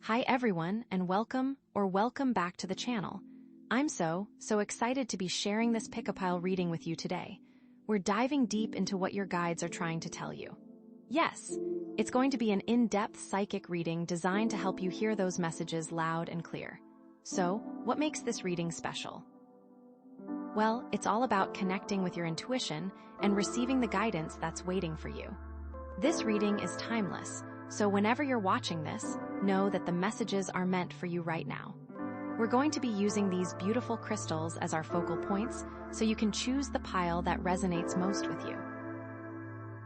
Hi everyone, and welcome back to the channel. I'm so excited to be sharing this pick-a-pile reading with you today. We're diving deep into what your guides are trying to tell you. Yes, it's going to be an in-depth psychic reading designed to help you hear those messages loud and clear. So, what makes this reading special? Well, it's all about connecting with your intuition and receiving the guidance that's waiting for you. This reading is timeless, so whenever you're watching this, know that the messages are meant for you right now. We're going to be using these beautiful crystals as our focal points, so you can choose the pile that resonates most with you.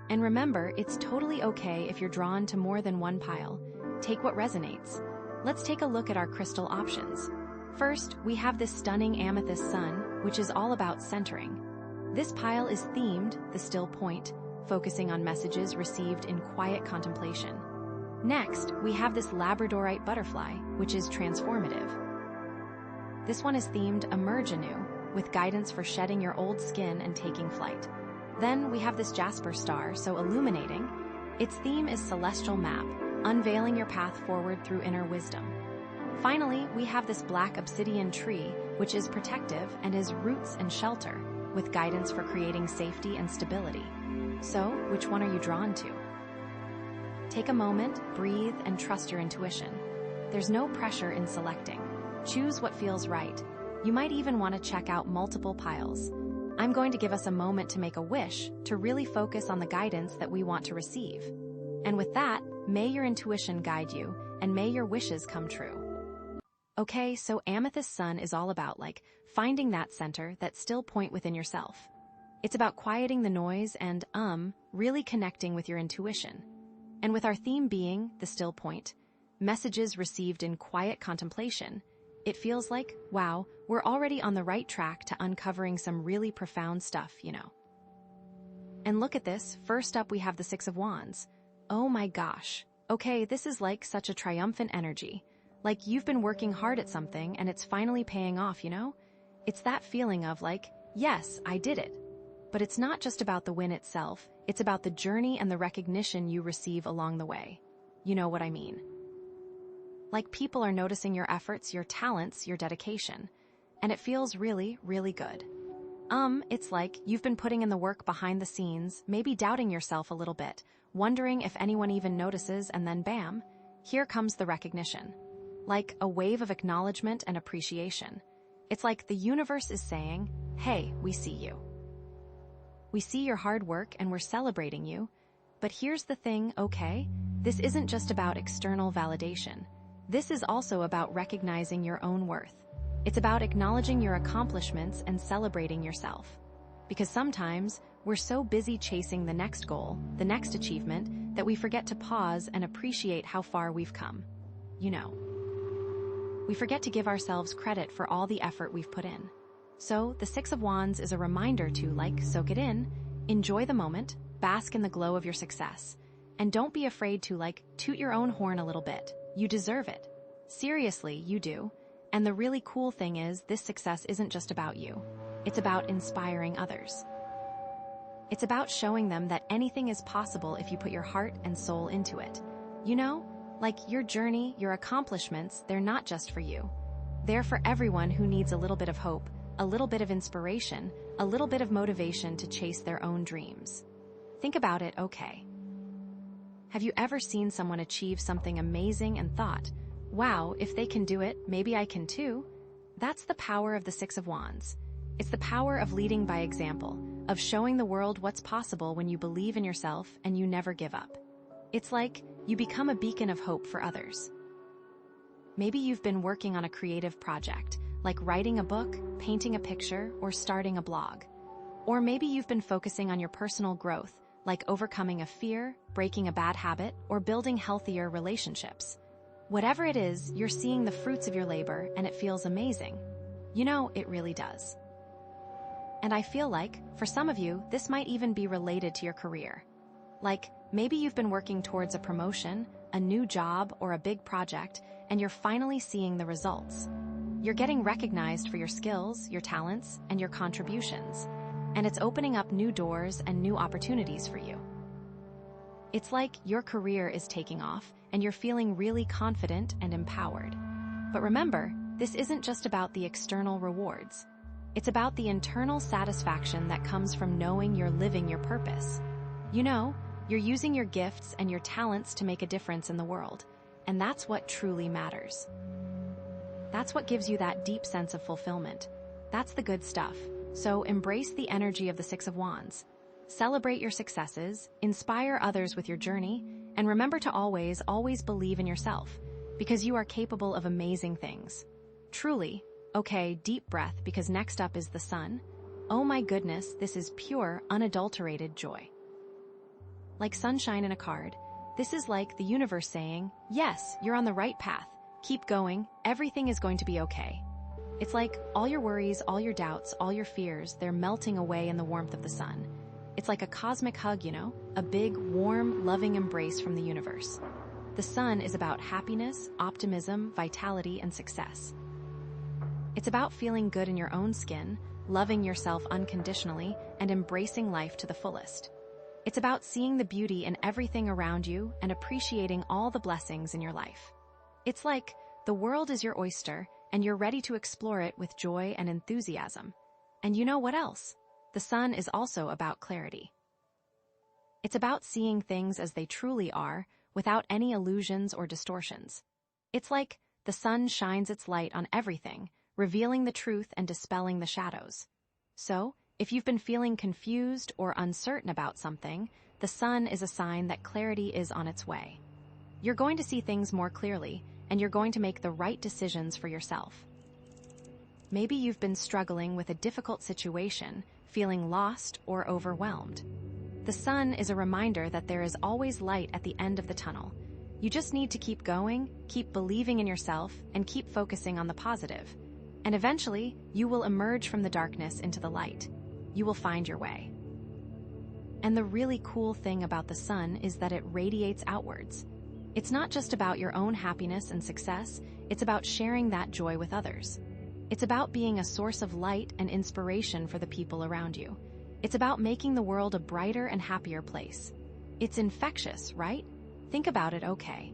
And remember, it's totally okay if you're drawn to more than one pile. Take what resonates. Let's take a look at our crystal options. First, we have this stunning amethyst sun, which is all about centering. This pile is themed, the still point, focusing on messages received in quiet contemplation. Next, we have this labradorite butterfly, which is transformative. This one is themed Emerge Anew, with guidance for shedding your old skin and taking flight. Then we have this jasper star, so illuminating. Its theme is Celestial Map, unveiling your path forward through inner wisdom. Finally, we have this black obsidian tree, which is protective and is roots and shelter, with guidance for creating safety and stability. So, which one are you drawn to? Take a moment, breathe, and trust your intuition. There's no pressure in selecting. Choose what feels right. You might even want to check out multiple piles. I'm going to give us a moment to make a wish, to really focus on the guidance that we want to receive. And with that, may your intuition guide you, and may your wishes come true. Okay, so Amethyst Sun is all about, finding that center, that still point within yourself. It's about quieting the noise and, really connecting with your intuition. And with our theme being, the still point, messages received in quiet contemplation, it feels like, wow, we're already on the right track to uncovering some really profound stuff, And look at this, first up we have the Six of Wands. Oh my gosh. Okay, this is like such a triumphant energy. Like you've been working hard at something and it's finally paying off, It's that feeling of yes, I did it. But it's not just about the win itself, it's about the journey and the recognition you receive along the way. You know what I mean? People are noticing your efforts, your talents, your dedication. And it feels really, really good. It's like you've been putting in the work behind the scenes, maybe doubting yourself a little bit, wondering if anyone even notices, and then bam, here comes the recognition. Like a wave of acknowledgement and appreciation. It's like the universe is saying, hey, we see you. We see your hard work and we're celebrating you. But here's the thing, okay? This isn't just about external validation. This is also about recognizing your own worth. It's about acknowledging your accomplishments and celebrating yourself. Because sometimes, we're so busy chasing the next goal, the next achievement, that we forget to pause and appreciate how far we've come. We forget to give ourselves credit for all the effort we've put in. So, the Six of Wands is a reminder to, soak it in, enjoy the moment, bask in the glow of your success, and don't be afraid to, toot your own horn a little bit. You deserve it. Seriously, you do. And the really cool thing is, this success isn't just about you. It's about inspiring others. It's about showing them that anything is possible if you put your heart and soul into it. Your journey, your accomplishments, they're not just for you. They're for everyone who needs a little bit of hope, a little bit of inspiration, a little bit of motivation to chase their own dreams. Think about it, okay? Have you ever seen someone achieve something amazing and thought, wow, if they can do it, maybe I can too? That's the power of the Six of Wands. It's the power of leading by example, of showing the world what's possible when you believe in yourself and you never give up. It's like you become a beacon of hope for others. Maybe you've been working on a creative project, like writing a book, painting a picture, or starting a blog. Or maybe you've been focusing on your personal growth, like overcoming a fear, breaking a bad habit, or building healthier relationships. Whatever it is, you're seeing the fruits of your labor, and it feels amazing. It really does. And I feel like, for some of you, this might even be related to your career. Maybe you've been working towards a promotion, a new job, or a big project, and you're finally seeing the results. You're getting recognized for your skills, your talents, and your contributions. And it's opening up new doors and new opportunities for you. It's like your career is taking off, and you're feeling really confident and empowered. But remember, this isn't just about the external rewards. It's about the internal satisfaction that comes from knowing you're living your purpose. You know, you're using your gifts and your talents to make a difference in the world, and that's what truly matters. That's what gives you that deep sense of fulfillment. That's the good stuff. So embrace the energy of the Six of Wands. Celebrate your successes, inspire others with your journey, and remember to always believe in yourself, because you are capable of amazing things. Truly. Okay, deep breath, because next up is the Sun. Oh my goodness, this is pure, unadulterated joy. Like sunshine in a card, this is like the universe saying, yes, you're on the right path. Keep going, everything is going to be okay. It's like all your worries, all your doubts, all your fears, they're melting away in the warmth of the sun. It's like a cosmic hug, a big, warm, loving embrace from the universe. The sun is about happiness, optimism, vitality, and success. It's about feeling good in your own skin, loving yourself unconditionally, and embracing life to the fullest. It's about seeing the beauty in everything around you and appreciating all the blessings in your life. It's like the world is your oyster, and you're ready to explore it with joy and enthusiasm. And you know what else? The sun is also about clarity. It's about seeing things as they truly are, without any illusions or distortions. It's like the sun shines its light on everything, revealing the truth and dispelling the shadows. So, if you've been feeling confused or uncertain about something, the sun is a sign that clarity is on its way. You're going to see things more clearly, and you're going to make the right decisions for yourself. Maybe you've been struggling with a difficult situation, feeling lost or overwhelmed. The sun is a reminder that there is always light at the end of the tunnel. You just need to keep going, keep believing in yourself, and keep focusing on the positive. And eventually, you will emerge from the darkness into the light. You will find your way. And the really cool thing about the sun is that it radiates outwards. It's not just about your own happiness and success, it's about sharing that joy with others. It's about being a source of light and inspiration for the people around you. It's about making the world a brighter and happier place. It's infectious, right? Think about it, okay.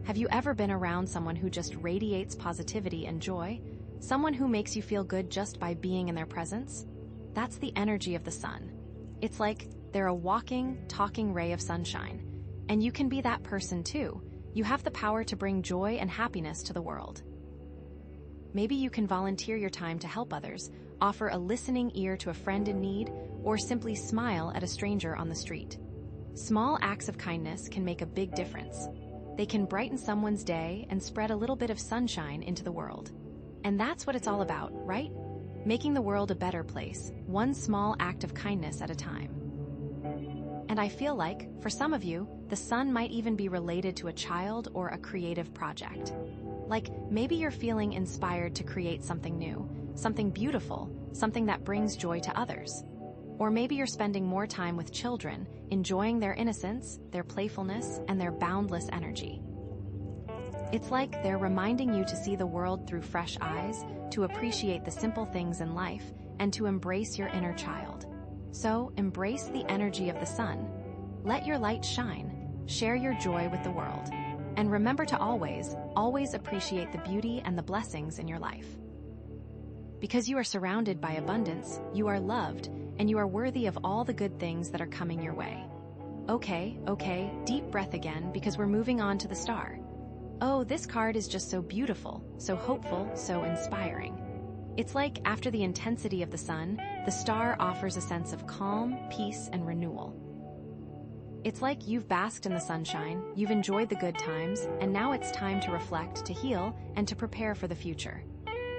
Have you ever been around someone who just radiates positivity and joy? Someone who makes you feel good just by being in their presence? That's the energy of the sun. It's like they're a walking, talking ray of sunshine. And you can be that person too. You have the power to bring joy and happiness to the world. Maybe you can volunteer your time to help others, offer a listening ear to a friend in need, or simply smile at a stranger on the street. Small acts of kindness can make a big difference. They can brighten someone's day and spread a little bit of sunshine into the world. And that's what it's all about, right? Making the world a better place, one small act of kindness at a time. And I feel like, for some of you, the sun might even be related to a child or a creative project. Like, maybe you're feeling inspired to create something new, something beautiful, something that brings joy to others. Or maybe you're spending more time with children, enjoying their innocence, their playfulness, and their boundless energy. It's like they're reminding you to see the world through fresh eyes, to appreciate the simple things in life, and to embrace your inner child. So, embrace the energy of the sun. Let your light shine. Share your joy with the world. And remember to always appreciate the beauty and the blessings in your life. Because you are surrounded by abundance, you are loved, and you are worthy of all the good things that are coming your way. Okay, deep breath again, because we're moving on to the star. Oh, this card is just so beautiful, so hopeful, so inspiring. It's like, after the intensity of the sun, the star offers a sense of calm, peace, and renewal. It's like you've basked in the sunshine, you've enjoyed the good times, and now it's time to reflect, to heal, and to prepare for the future.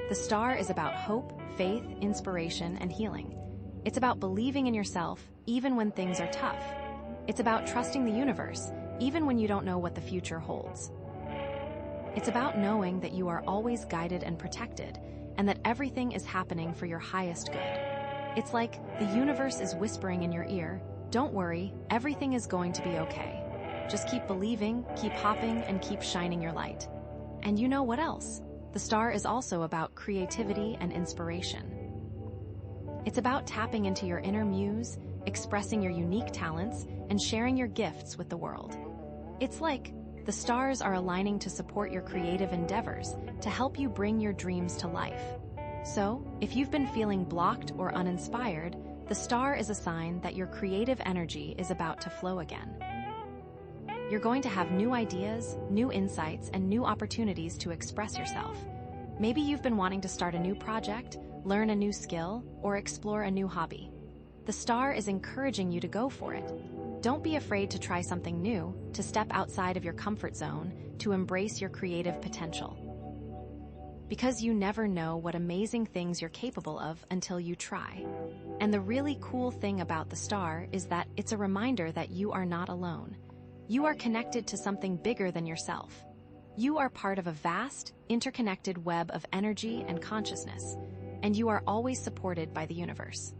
The star is about hope, faith, inspiration, and healing. It's about believing in yourself, even when things are tough. It's about trusting the universe, even when you don't know what the future holds. It's about knowing that you are always guided and protected, and that everything is happening for your highest good. It's like the universe is whispering in your ear, don't worry, everything is going to be okay. Just keep believing, keep hopping, and keep shining your light. And you know what else? The star is also about creativity and inspiration. It's about tapping into your inner muse, expressing your unique talents, and sharing your gifts with the world. It's like the stars are aligning to support your creative endeavors, to help you bring your dreams to life. So, if you've been feeling blocked or uninspired, the star is a sign that your creative energy is about to flow again. You're going to have new ideas, new insights, and new opportunities to express yourself. Maybe you've been wanting to start a new project, learn a new skill, or explore a new hobby. The star is encouraging you to go for it. Don't be afraid to try something new, to step outside of your comfort zone, to embrace your creative potential. Because you never know what amazing things you're capable of until you try. And the really cool thing about the star is that it's a reminder that you are not alone. You are connected to something bigger than yourself. You are part of a vast, interconnected web of energy and consciousness, and you are always supported by the universe.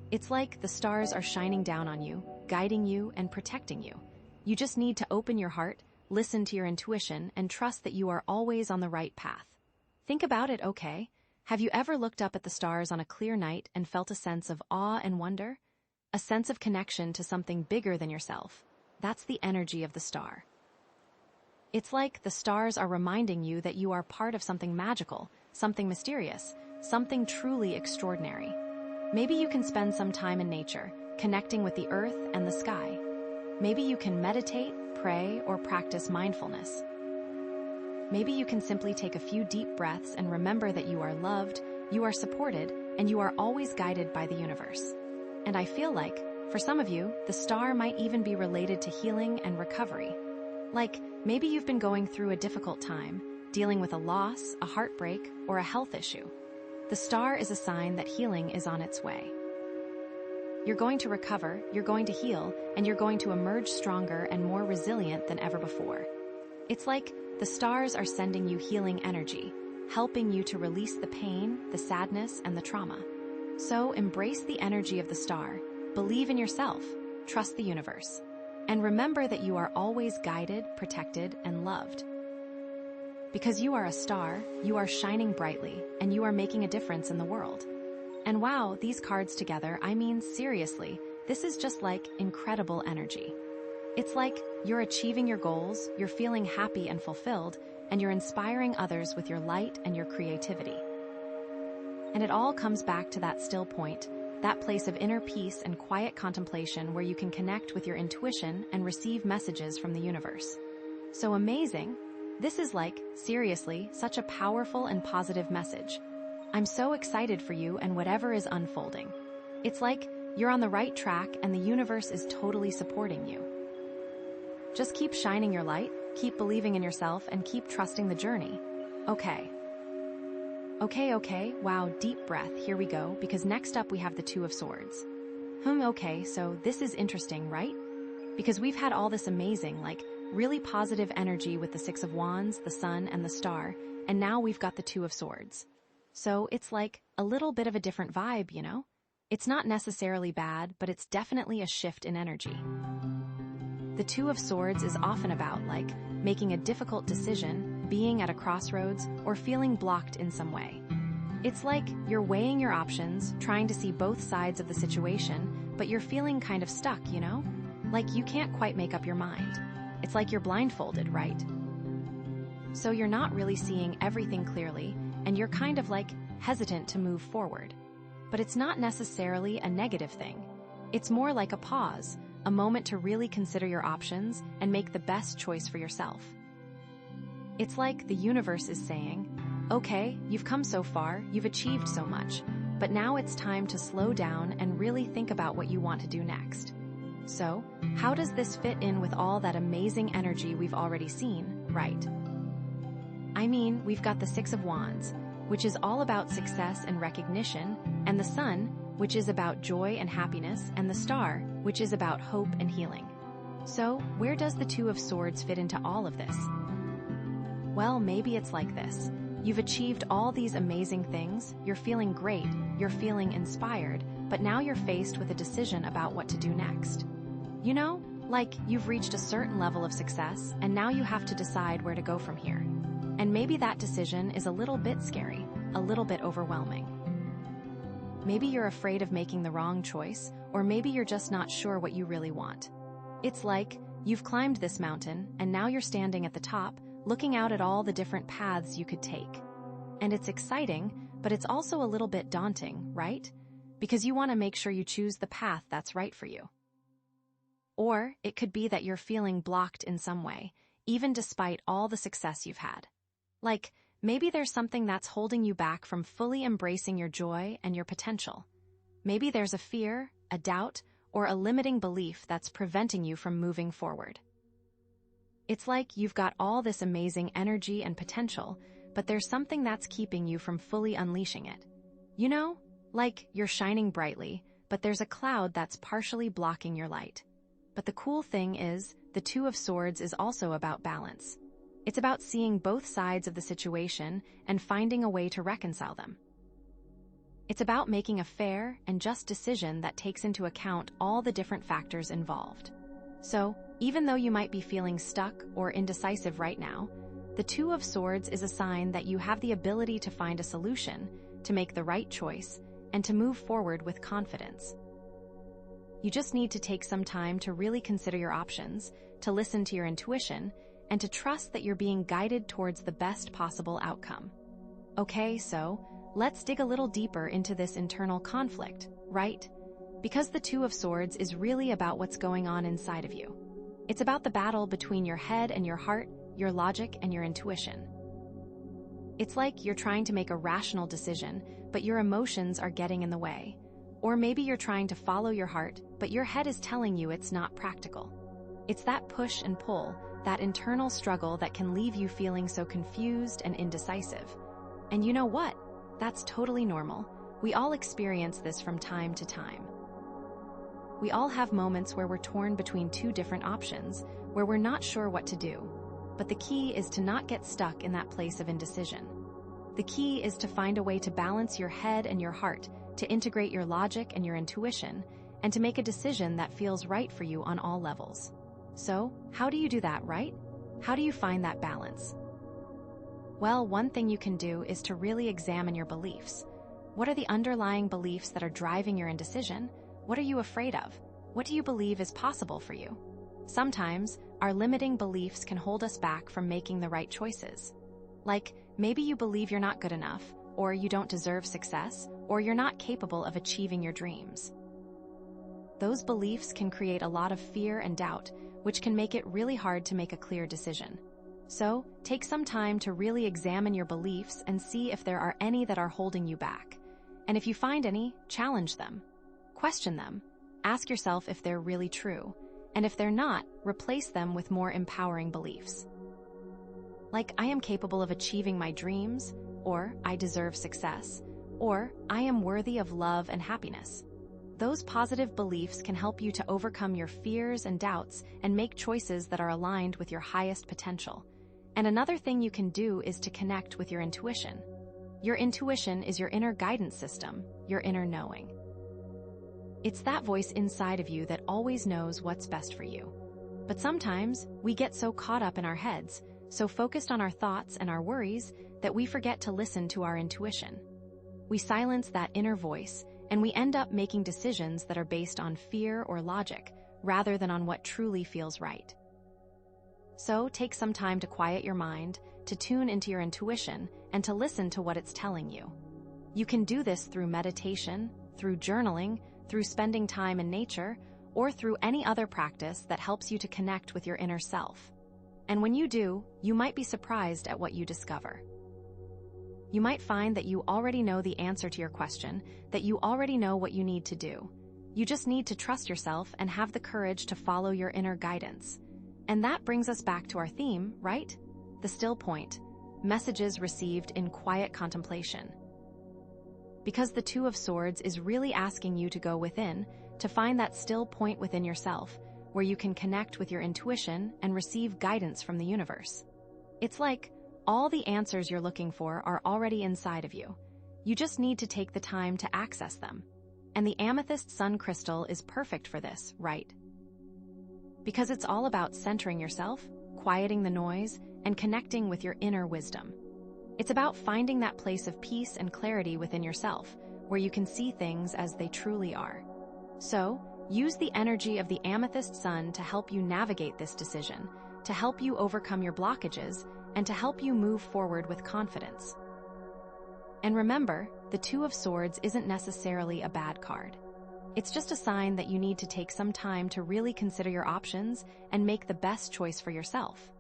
It's like the stars are shining down on you, guiding you and protecting you. You just need to open your heart, listen to your intuition, and trust that you are always on the right path. Think about it, okay? Have you ever looked up at the stars on a clear night and felt a sense of awe and wonder? A sense of connection to something bigger than yourself. That's the energy of the star. It's like the stars are reminding you that you are part of something magical, something mysterious, something truly extraordinary. Maybe you can spend some time in nature, connecting with the earth and the sky. Maybe you can meditate, pray, or practice mindfulness. Maybe you can simply take a few deep breaths and remember that you are loved, you are supported, and you are always guided by the universe. And I feel like, for some of you, the star might even be related to healing and recovery. Like, maybe you've been going through a difficult time, dealing with a loss, a heartbreak, or a health issue. The star is a sign that healing is on its way. You're going to recover, you're going to heal, and you're going to emerge stronger and more resilient than ever before. It's like the stars are sending you healing energy, helping you to release the pain, the sadness, and the trauma. So embrace the energy of the star, believe in yourself, trust the universe, and remember that you are always guided, protected, and loved. Because you are a star, you are shining brightly, and you are making a difference in the world. And wow, these cards together, I mean, seriously, this is just like incredible energy. It's like you're achieving your goals, you're feeling happy and fulfilled, and you're inspiring others with your light and your creativity. And it all comes back to that still point, that place of inner peace and quiet contemplation where you can connect with your intuition and receive messages from the universe. So amazing! This is like, seriously, such a powerful and positive message. I'm so excited for you and whatever is unfolding. It's like you're on the right track and the universe is totally supporting you. Just keep shining your light, keep believing in yourself, and keep trusting the journey. Okay, wow, deep breath, here we go, because next up we have the Two of Swords. Okay, so this is interesting, right? Because we've had all this amazing, really positive energy with the Six of Wands, the Sun, and the Star, and now we've got the Two of Swords. So it's like a little bit of a different vibe, you know? It's not necessarily bad, but it's definitely a shift in energy. The Two of Swords is often about, making a difficult decision, being at a crossroads, or feeling blocked in some way. It's like you're weighing your options, trying to see both sides of the situation, but you're feeling kind of stuck, you know? Like you can't quite make up your mind. It's like you're blindfolded, right? So you're not really seeing everything clearly, and you're kind of hesitant to move forward. But it's not necessarily a negative thing. It's more like a pause, a moment to really consider your options and make the best choice for yourself. It's like the universe is saying, okay, you've come so far, you've achieved so much, but now it's time to slow down and really think about what you want to do next. So, how does this fit in with all that amazing energy we've already seen, right? I mean, we've got the Six of Wands, which is all about success and recognition, and the Sun, which is about joy and happiness, and the Star, which is about hope and healing. So, where does the Two of Swords fit into all of this? Well, maybe it's like this. You've achieved all these amazing things, you're feeling great, you're feeling inspired, but now you're faced with a decision about what to do next. You know, you've reached a certain level of success, and now you have to decide where to go from here. And maybe that decision is a little bit scary, a little bit overwhelming. Maybe you're afraid of making the wrong choice, or maybe you're just not sure what you really want. It's like You've climbed this mountain, and now you're standing at the top, looking out at all the different paths you could take. And it's exciting, but it's also a little bit daunting, right? Because you want to make sure you choose the path that's right for you. Or it could be that you're feeling blocked in some way, even despite all the success you've had. Like, maybe there's something that's holding you back from fully embracing your joy and your potential. Maybe there's a fear, a doubt, or a limiting belief that's preventing you from moving forward. It's like you've got all this amazing energy and potential, but there's something that's keeping you from fully unleashing it. You know, like you're shining brightly, but there's a cloud that's partially blocking your light. But the cool thing is, the Two of Swords is also about balance. It's about seeing both sides of the situation and finding a way to reconcile them. It's about making a fair and just decision that takes into account all the different factors involved. So, even though you might be feeling stuck or indecisive right now, the Two of Swords is a sign that you have the ability to find a solution, to make the right choice, and to move forward with confidence. You just need to take some time to really consider your options, to listen to your intuition, and to trust that you're being guided towards the best possible outcome. Okay, so let's dig a little deeper into this internal conflict, right? Because the Two of Swords is really about what's going on inside of you. It's about the battle between your head and your heart, your logic and your intuition. It's like you're trying to make a rational decision, but your emotions are getting in the way. Or maybe you're trying to follow your heart, but your head is telling you it's not practical. It's that push and pull, that internal struggle that can leave you feeling so confused and indecisive. And you know what? That's totally normal. We all experience this from time to time. We all have moments where we're torn between two different options, where we're not sure what to do. But the key is to not get stuck in that place of indecision. The key is to find a way to balance your head and your heart, to integrate your logic and your intuition, and to make a decision that feels right for you on all levels. So, how do you do that, right? How do you find that balance? Well, one thing you can do is to really examine your beliefs. What are the underlying beliefs that are driving your indecision? What are you afraid of? What do you believe is possible for you? Sometimes, our limiting beliefs can hold us back from making the right choices. Like, maybe you believe you're not good enough, or you don't deserve success, or you're not capable of achieving your dreams. Those beliefs can create a lot of fear and doubt, which can make it really hard to make a clear decision. So, take some time to really examine your beliefs and see if there are any that are holding you back. And if you find any, challenge them. Question them. Ask yourself if they're really true. And if they're not, replace them with more empowering beliefs. Like, I am capable of achieving my dreams, or I deserve success, or I am worthy of love and happiness. Those positive beliefs can help you to overcome your fears and doubts and make choices that are aligned with your highest potential. And another thing you can do is to connect with your intuition. Your intuition is your inner guidance system, your inner knowing. It's that voice inside of you that always knows what's best for you. But sometimes, we get so caught up in our heads, so focused on our thoughts and our worries, that we forget to listen to our intuition. We silence that inner voice, and we end up making decisions that are based on fear or logic, rather than on what truly feels right. So, take some time to quiet your mind, to tune into your intuition, and to listen to what it's telling you. You can do this through meditation, through journaling, through spending time in nature, or through any other practice that helps you to connect with your inner self. And when you do, you might be surprised at what you discover. You might find that you already know the answer to your question, that you already know what you need to do. You just need to trust yourself and have the courage to follow your inner guidance. And that brings us back to our theme, right? The still point, messages received in quiet contemplation. Because the Two of Swords is really asking you to go within, to find that still point within yourself, where you can connect with your intuition and receive guidance from the universe. It's like all the answers you're looking for are already inside of you. You just need to take the time to access them. And the amethyst sun crystal is perfect for this, right? Because it's all about centering yourself, quieting the noise, and connecting with your inner wisdom. It's about finding that place of peace and clarity within yourself, where you can see things as they truly are. So, Use the energy of the amethyst sun to help you navigate this decision, to help you overcome your blockages, and to help you move forward with confidence. And remember, the Two of Swords isn't necessarily a bad card. It's just a sign that you need to take some time to really consider your options and make the best choice for yourself.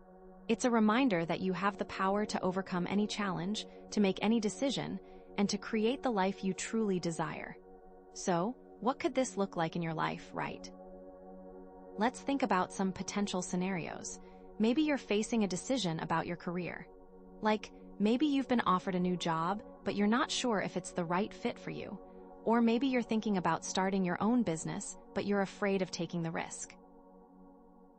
It's a reminder that you have the power to overcome any challenge, to make any decision, and to create the life you truly desire. So, what could this look like in your life, right? Let's think about some potential scenarios. Maybe you're facing a decision about your career. Like, maybe you've been offered a new job, but you're not sure if it's the right fit for you. Or maybe you're thinking about starting your own business, but you're afraid of taking the risk.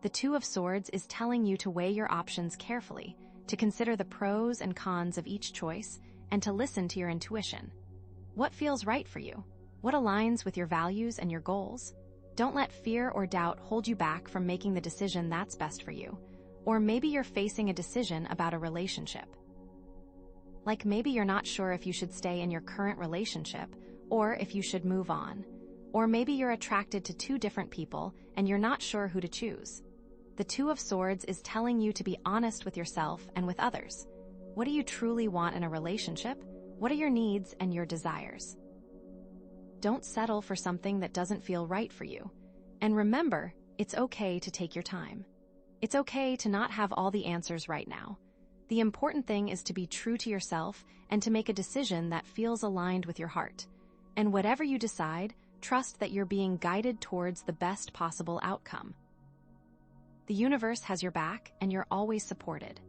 The Two of Swords is telling you to weigh your options carefully, to consider the pros and cons of each choice, and to listen to your intuition. What feels right for you? What aligns with your values and your goals? Don't let fear or doubt hold you back from making the decision that's best for you. Or maybe you're facing a decision about a relationship. Like maybe you're not sure if you should stay in your current relationship, or if you should move on. Or maybe you're attracted to two different people and you're not sure who to choose. The Two of Swords is telling you to be honest with yourself and with others. What do you truly want in a relationship? What are your needs and your desires? Don't settle for something that doesn't feel right for you. And remember, it's okay to take your time. It's okay to not have all the answers right now. The important thing is to be true to yourself and to make a decision that feels aligned with your heart. And whatever you decide, trust that you're being guided towards the best possible outcome. The universe has your back and you're always supported.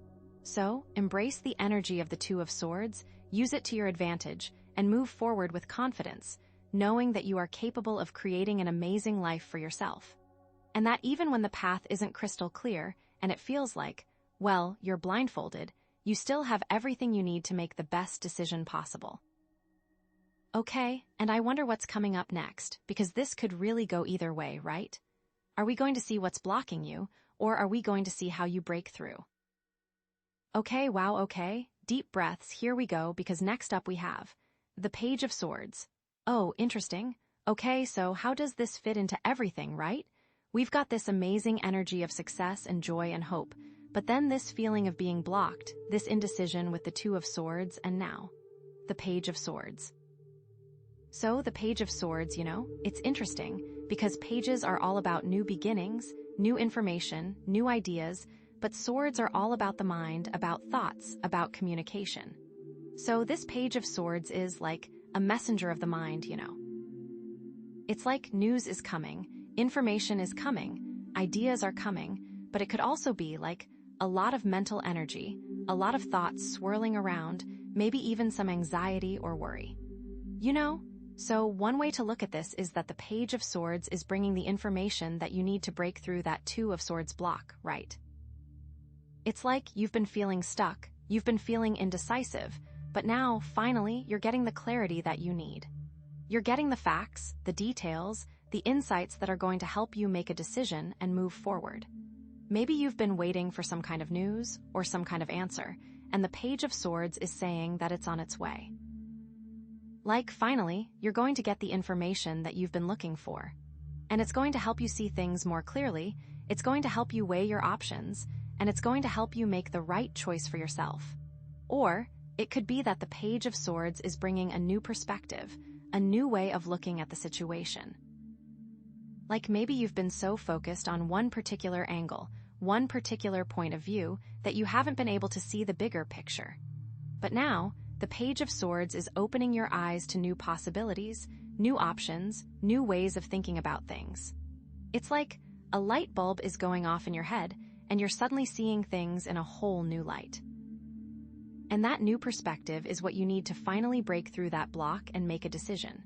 So, embrace the energy of the Two of Swords, use it to your advantage, and move forward with confidence, knowing that you are capable of creating an amazing life for yourself. And that even when the path isn't crystal clear and it feels like, well, you're blindfolded, you still have everything you need to make the best decision possible. Okay, and I wonder what's coming up next, because this could really go either way, right? Are we going to see what's blocking you, or are we going to see how you break through? Okay, wow, okay, deep breaths, here we go, because next up we have the Page of Swords. Oh, interesting. Okay, so how does this fit into everything, right? We've got this amazing energy of success and joy and hope, but then this feeling of being blocked, this indecision with the Two of Swords, and now, the Page of Swords. So the Page of Swords, it's interesting because pages are all about new beginnings, new information, new ideas, but swords are all about the mind, about thoughts, about communication. So this Page of Swords is like a messenger of the mind, It's like news is coming, information is coming, ideas are coming, but it could also be like a lot of mental energy, a lot of thoughts swirling around, maybe even some anxiety or worry. So one way to look at this is that the Page of Swords is bringing the information that you need to break through that Two of Swords block, right? It's like you've been feeling stuck, you've been feeling indecisive, but now, finally, you're getting the clarity that you need. You're getting the facts, the details, the insights that are going to help you make a decision and move forward. Maybe you've been waiting for some kind of news or some kind of answer, and the Page of Swords is saying that it's on its way. Like, finally, you're going to get the information that you've been looking for. And it's going to help you see things more clearly, it's going to help you weigh your options, and it's going to help you make the right choice for yourself. Or, it could be that the Page of Swords is bringing a new perspective, a new way of looking at the situation. Like maybe you've been so focused on one particular angle, one particular point of view, that you haven't been able to see the bigger picture. But now, the Page of Swords is opening your eyes to new possibilities, new options, new ways of thinking about things. It's like a light bulb is going off in your head, and you're suddenly seeing things in a whole new light. And that new perspective is what you need to finally break through that block and make a decision.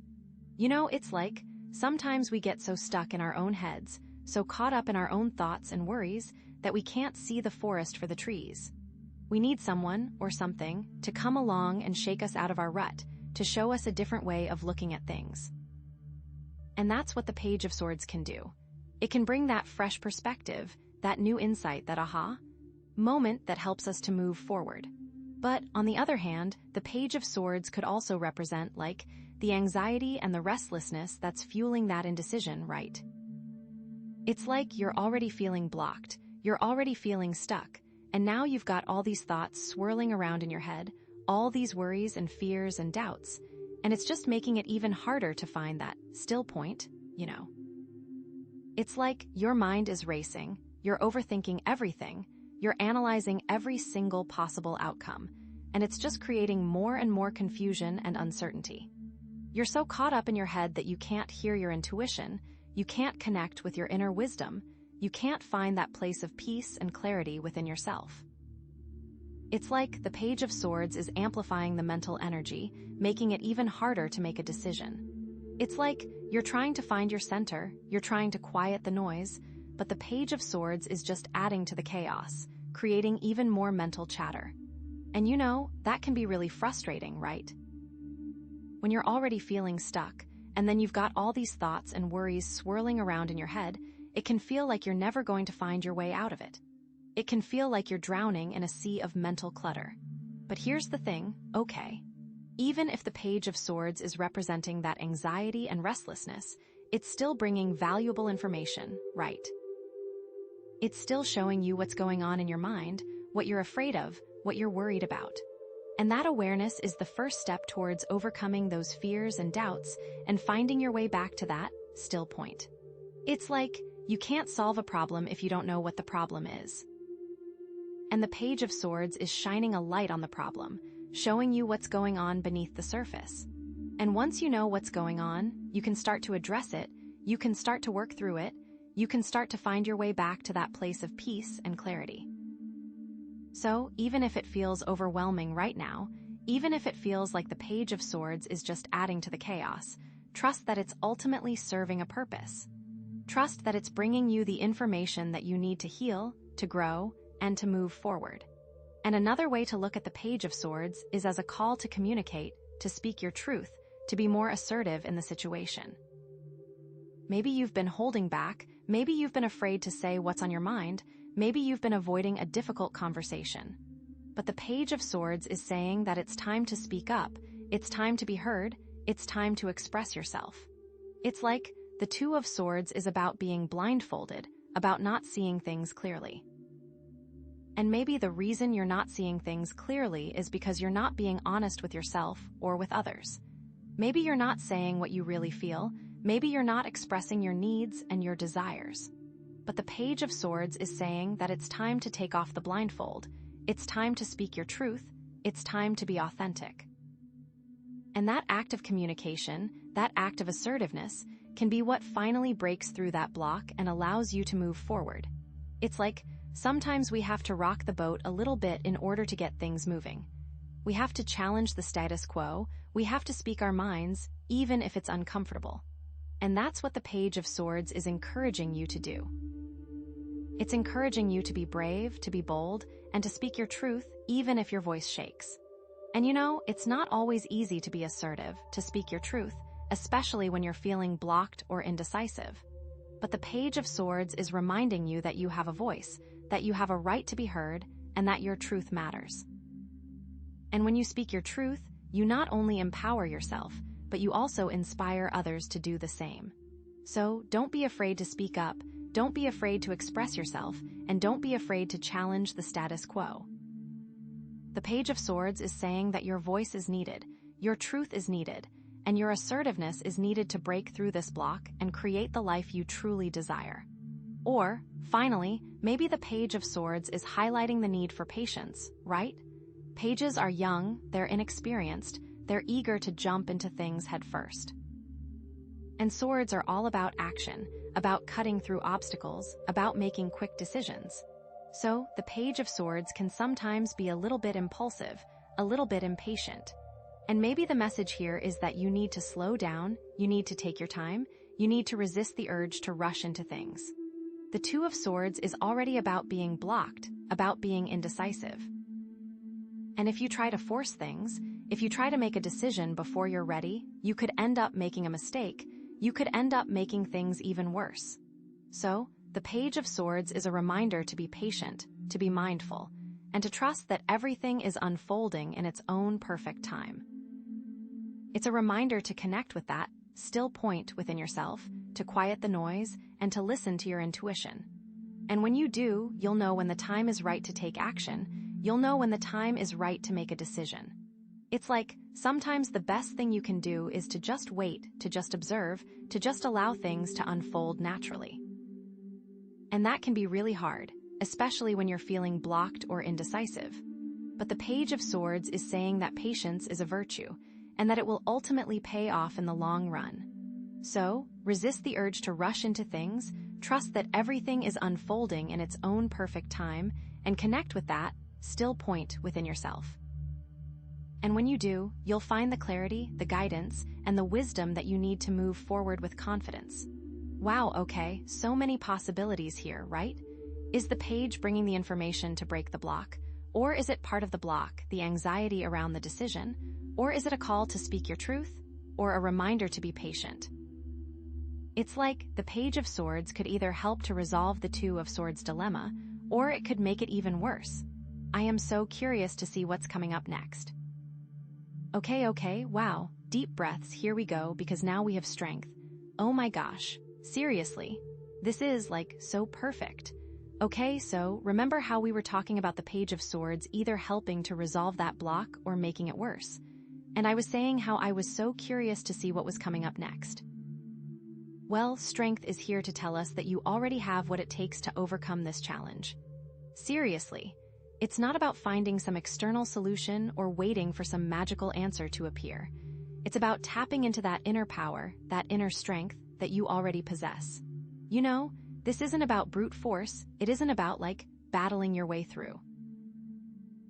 It's like, sometimes we get so stuck in our own heads, so caught up in our own thoughts and worries, that we can't see the forest for the trees. We need someone, or something, to come along and shake us out of our rut, to show us a different way of looking at things. And that's what the Page of Swords can do. It can bring that fresh perspective, that new insight, that aha moment that helps us to move forward. But, on the other hand, the Page of Swords could also represent, like, the anxiety and the restlessness that's fueling that indecision, right? It's like you're already feeling blocked, you're already feeling stuck, and now you've got all these thoughts swirling around in your head, all these worries and fears and doubts, and it's just making it even harder to find that still point, you know. It's like your mind is racing, you're overthinking everything, you're analyzing every single possible outcome, and it's just creating more and more confusion and uncertainty. You're so caught up in your head that you can't hear your intuition, you can't connect with your inner wisdom, you can't find that place of peace and clarity within yourself. It's like the Page of Swords is amplifying the mental energy, making it even harder to make a decision. It's like you're trying to find your center, you're trying to quiet the noise, but the Page of Swords is just adding to the chaos, creating even more mental chatter. And you know, that can be really frustrating, right? When you're already feeling stuck, and then you've got all these thoughts and worries swirling around in your head, it can feel like you're never going to find your way out of it. It can feel like you're drowning in a sea of mental clutter. But here's the thing, okay. Even if the Page of Swords is representing that anxiety and restlessness, it's still bringing valuable information, right? It's still showing you what's going on in your mind, what you're afraid of, what you're worried about. And that awareness is the first step towards overcoming those fears and doubts and finding your way back to that still point. It's like you can't solve a problem if you don't know what the problem is. And the Page of Swords is shining a light on the problem, showing you what's going on beneath the surface. And once you know what's going on, you can start to address it, you can start to work through it, you can start to find your way back to that place of peace and clarity. So, even if it feels overwhelming right now, even if it feels like the Page of Swords is just adding to the chaos, trust that it's ultimately serving a purpose. Trust that it's bringing you the information that you need to heal, to grow, and to move forward. And another way to look at the Page of Swords is as a call to communicate, to speak your truth, to be more assertive in the situation. Maybe you've been holding back, maybe you've been afraid to say what's on your mind, maybe you've been avoiding a difficult conversation. But the Page of Swords is saying that it's time to speak up, it's time to be heard, it's time to express yourself. It's like the Two of Swords is about being blindfolded, about not seeing things clearly. And maybe the reason you're not seeing things clearly is because you're not being honest with yourself or with others. Maybe you're not saying what you really feel, maybe you're not expressing your needs and your desires. But the Page of Swords is saying that it's time to take off the blindfold, it's time to speak your truth, it's time to be authentic. And that act of communication, that act of assertiveness, can be what finally breaks through that block and allows you to move forward. It's like, sometimes we have to rock the boat a little bit in order to get things moving. We have to challenge the status quo, we have to speak our minds, even if it's uncomfortable. And that's what the Page of Swords is encouraging you to do. It's encouraging you to be brave, to be bold, and to speak your truth, even if your voice shakes. And you know, it's not always easy to be assertive, to speak your truth, especially when you're feeling blocked or indecisive. But the Page of Swords is reminding you that you have a voice, that you have a right to be heard, and that your truth matters. And when you speak your truth, you not only empower yourself, but you also inspire others to do the same. So don't be afraid to speak up, don't be afraid to express yourself, and don't be afraid to challenge the status quo. The Page of Swords is saying that your voice is needed, your truth is needed, and your assertiveness is needed to break through this block and create the life you truly desire. Or, finally, maybe the Page of Swords is highlighting the need for patience, right? Pages are young, they're inexperienced, they're eager to jump into things head first. And swords are all about action, about cutting through obstacles, about making quick decisions. So, the Page of Swords can sometimes be a little bit impulsive, a little bit impatient. And maybe the message here is that you need to slow down, you need to take your time, you need to resist the urge to rush into things. The Two of Swords is already about being blocked, about being indecisive. And if you try to force things, if you try to make a decision before you're ready, you could end up making a mistake, you could end up making things even worse. So, the Page of Swords is a reminder to be patient, to be mindful, and to trust that everything is unfolding in its own perfect time. It's a reminder to connect with that still point within yourself, to quiet the noise, and to listen to your intuition. And when you do, you'll know when the time is right to take action. You'll know when the time is right to make a decision. It's like, sometimes the best thing you can do is to just wait, to just observe, to just allow things to unfold naturally. And that can be really hard, especially when you're feeling blocked or indecisive. But the Page of Swords is saying that patience is a virtue, and that it will ultimately pay off in the long run. So, resist the urge to rush into things, trust that everything is unfolding in its own perfect time, and connect with that still point within yourself. And when you do, you'll find the clarity, the guidance, and the wisdom that you need to move forward with confidence. Wow, okay, so many possibilities here, right? Is the page bringing the information to break the block? Or is it part of the block, the anxiety around the decision? Or is it a call to speak your truth? Or a reminder to be patient? It's like the Page of Swords could either help to resolve the Two of Swords dilemma, or it could make it even worse. I am so curious to see what's coming up next. Okay, wow, deep breaths, here we go, because now we have strength. Oh my gosh, seriously, this is like so perfect. Okay, so remember how we were talking about the Page of Swords either helping to resolve that block or making it worse? And I was saying how I was so curious to see what was coming up next. Well, strength is here to tell us that you already have what it takes to overcome this challenge. Seriously, it's not about finding some external solution or waiting for some magical answer to appear. It's about tapping into that inner power, that inner strength that you already possess. You know, this isn't about brute force, it isn't about, battling your way through.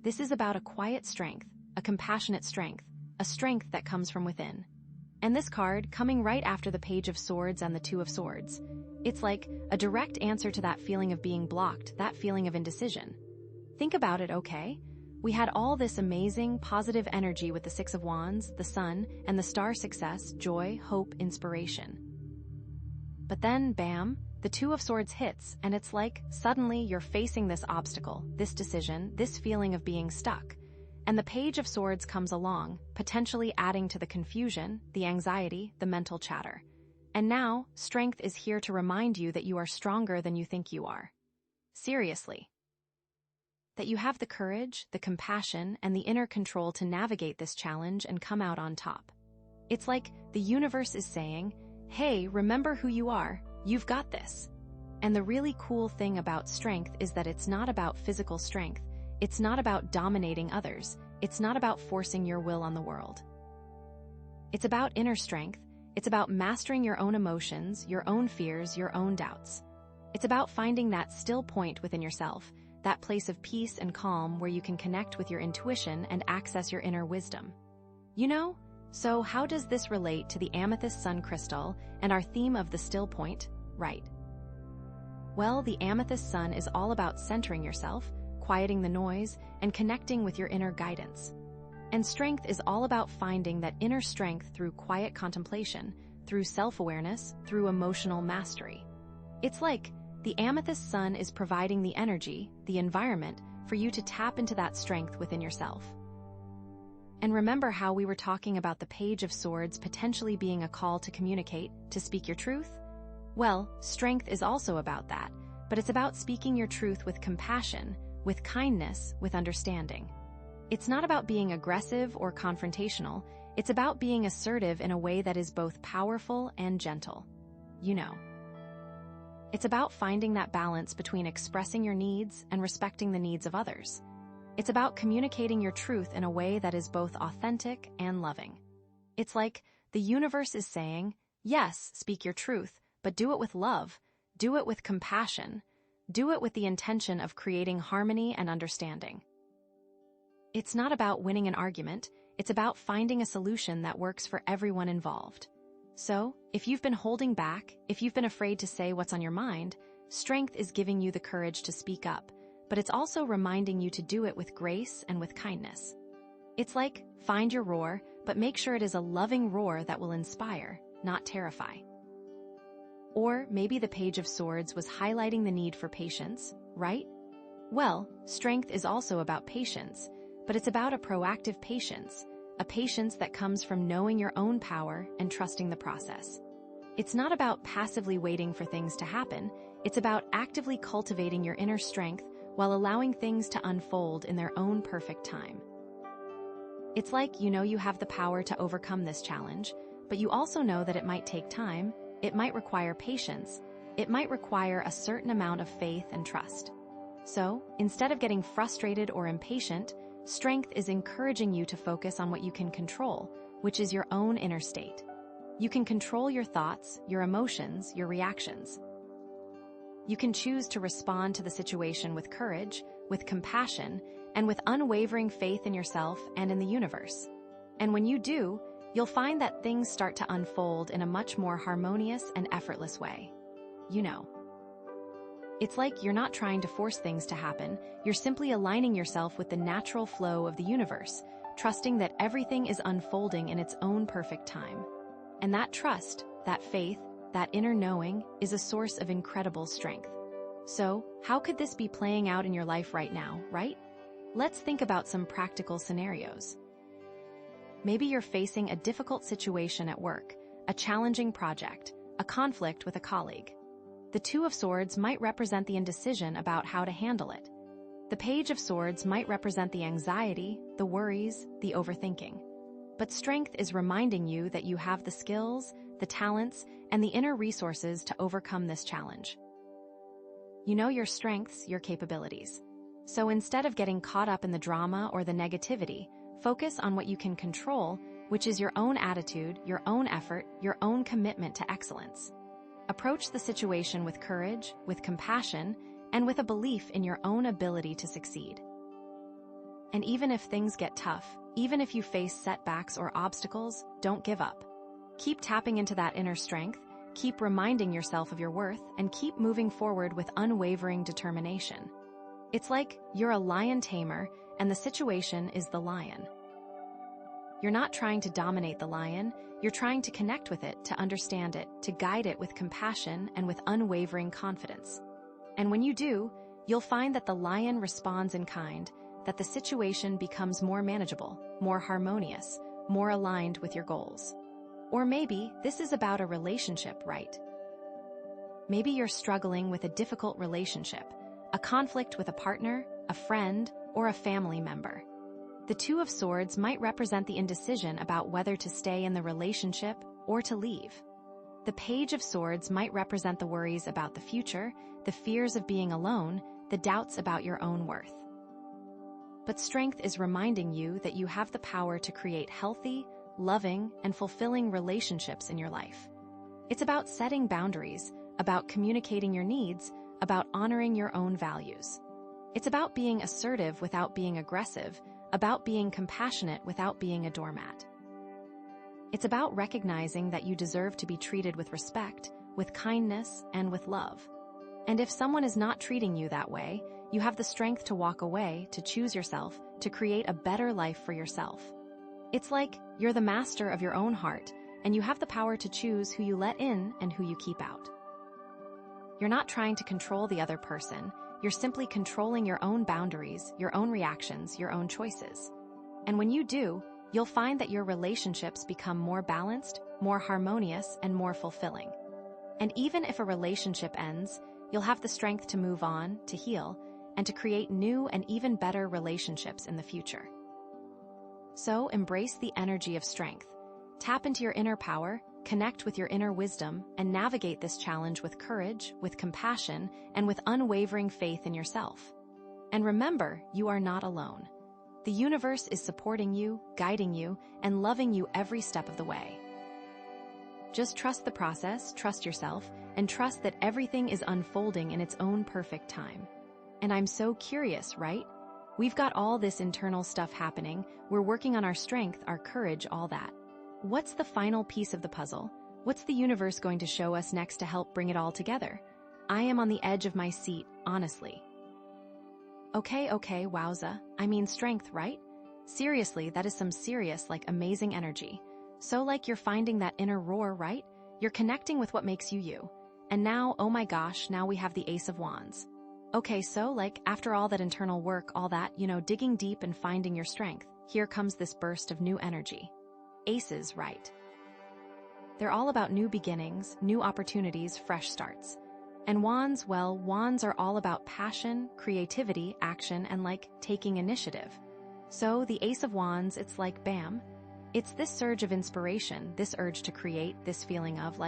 This is about a quiet strength, a compassionate strength, a strength that comes from within. And this card, coming right after the Page of Swords and the Two of Swords, it's like a direct answer to that feeling of being blocked, that feeling of indecision. Think about it, okay? We had all this amazing, positive energy with the Six of Wands, the Sun, and the Star: success, joy, hope, inspiration. But then, bam, the Two of Swords hits, and it's like, suddenly you're facing this obstacle, this decision, this feeling of being stuck. And the Page of Swords comes along, potentially adding to the confusion, the anxiety, the mental chatter. And now, strength is here to remind you that you are stronger than you think you are. Seriously. That you have the courage, the compassion, and the inner control to navigate this challenge and come out on top. It's like the universe is saying, hey, remember who you are, you've got this. And the really cool thing about strength is that it's not about physical strength. It's not about dominating others. It's not about forcing your will on the world. It's about inner strength. It's about mastering your own emotions, your own fears, your own doubts. It's about finding that still point within yourself, that place of peace and calm where you can connect with your intuition and access your inner wisdom. You know, so how does this relate to the amethyst sun crystal and our theme of the still point, right? Well, the amethyst sun is all about centering yourself, quieting the noise, and connecting with your inner guidance. And strength is all about finding that inner strength through quiet contemplation, through self-awareness, through emotional mastery. It's like the amethyst sun is providing the energy, the environment, for you to tap into that strength within yourself. And remember how we were talking about the Page of Swords potentially being a call to communicate, to speak your truth? Well, strength is also about that, but it's about speaking your truth with compassion, with kindness, with understanding. It's not about being aggressive or confrontational, it's about being assertive in a way that is both powerful and gentle. You know. It's about finding that balance between expressing your needs and respecting the needs of others. It's about communicating your truth in a way that is both authentic and loving. It's like the universe is saying, yes, speak your truth, but do it with love, do it with compassion, do it with the intention of creating harmony and understanding. It's not about winning an argument, it's about finding a solution that works for everyone involved. So, if you've been holding back, if you've been afraid to say what's on your mind, strength is giving you the courage to speak up, but it's also reminding you to do it with grace and with kindness. It's like, find your roar, but make sure it is a loving roar that will inspire, not terrify. Or maybe the Page of Swords was highlighting the need for patience, right? Well, strength is also about patience, but it's about a proactive patience, a patience that comes from knowing your own power and trusting the process. It's not about passively waiting for things to happen. It's about actively cultivating your inner strength while allowing things to unfold in their own perfect time. It's like you know you have the power to overcome this challenge, but you also know that it might take time, it might require patience, it might require a certain amount of faith and trust. So, instead of getting frustrated or impatient, strength is encouraging you to focus on what you can control, which is your own inner state. You can control your thoughts, your emotions, your reactions. You can choose to respond to the situation with courage, with compassion, and with unwavering faith in yourself and in the universe. And when you do, you'll find that things start to unfold in a much more harmonious and effortless way. You know. It's like you're not trying to force things to happen, you're simply aligning yourself with the natural flow of the universe, trusting that everything is unfolding in its own perfect time. And that trust, that faith, that inner knowing is a source of incredible strength. So, how could this be playing out in your life right now, right? Let's think about some practical scenarios. Maybe you're facing a difficult situation at work, a challenging project, a conflict with a colleague. The Two of Swords might represent the indecision about how to handle it. The Page of Swords might represent the anxiety, the worries, the overthinking. But strength is reminding you that you have the skills, the talents, and the inner resources to overcome this challenge. You know your strengths, your capabilities. So instead of getting caught up in the drama or the negativity, focus on what you can control, which is your own attitude, your own effort, your own commitment to excellence. Approach the situation with courage, with compassion, and with a belief in your own ability to succeed. And even if things get tough, even if you face setbacks or obstacles, don't give up. Keep tapping into that inner strength, keep reminding yourself of your worth, and keep moving forward with unwavering determination. It's like you're a lion tamer, and the situation is the lion. You're not trying to dominate the lion, you're trying to connect with it, to understand it, to guide it with compassion and with unwavering confidence. And when you do, you'll find that the lion responds in kind, that the situation becomes more manageable, more harmonious, more aligned with your goals. Or maybe this is about a relationship, right? Maybe you're struggling with a difficult relationship, a conflict with a partner, a friend, or a family member. The Two of Swords might represent the indecision about whether to stay in the relationship or to leave. The Page of Swords might represent the worries about the future, the fears of being alone, the doubts about your own worth. But strength is reminding you that you have the power to create healthy, loving, and fulfilling relationships in your life. It's about setting boundaries, about communicating your needs, about honoring your own values. It's about being assertive without being aggressive, about being compassionate without being a doormat. It's about recognizing that you deserve to be treated with respect, with kindness, and with love. And if someone is not treating you that way, you have the strength to walk away, to choose yourself, to create a better life for yourself. It's like you're the master of your own heart, and you have the power to choose who you let in and who you keep out. You're not trying to control the other person, you're simply controlling your own boundaries, your own reactions, your own choices. And when you do, you'll find that your relationships become more balanced, more harmonious, and more fulfilling. And even if a relationship ends, you'll have the strength to move on, to heal, and to create new and even better relationships in the future. So embrace the energy of strength. Tap into your inner power, connect with your inner wisdom, and navigate this challenge with courage, with compassion, and with unwavering faith in yourself. And remember, you are not alone. The universe is supporting you, guiding you, and loving you every step of the way. Just trust the process, trust yourself, and trust that everything is unfolding in its own perfect time. And I'm so curious, right? We've got all this internal stuff happening, we're working on our strength, our courage, all that. What's the final piece of the puzzle? What's the universe going to show us next to help bring it all together? I am on the edge of my seat, honestly. Okay, wowza. I mean strength, right? Seriously, that is some serious, amazing energy. So you're finding that inner roar, right? You're connecting with what makes you you. And now, oh my gosh, now we have the Ace of Wands. Okay, so after all that internal work, all that, digging deep and finding your strength, here comes this burst of new energy. Aces, right? They're all about new beginnings, new opportunities, fresh starts. And wands, well, wands are all about passion, creativity, action, and taking initiative. So the Ace of Wands, it's like bam. It's this surge of inspiration, this urge to create, this feeling of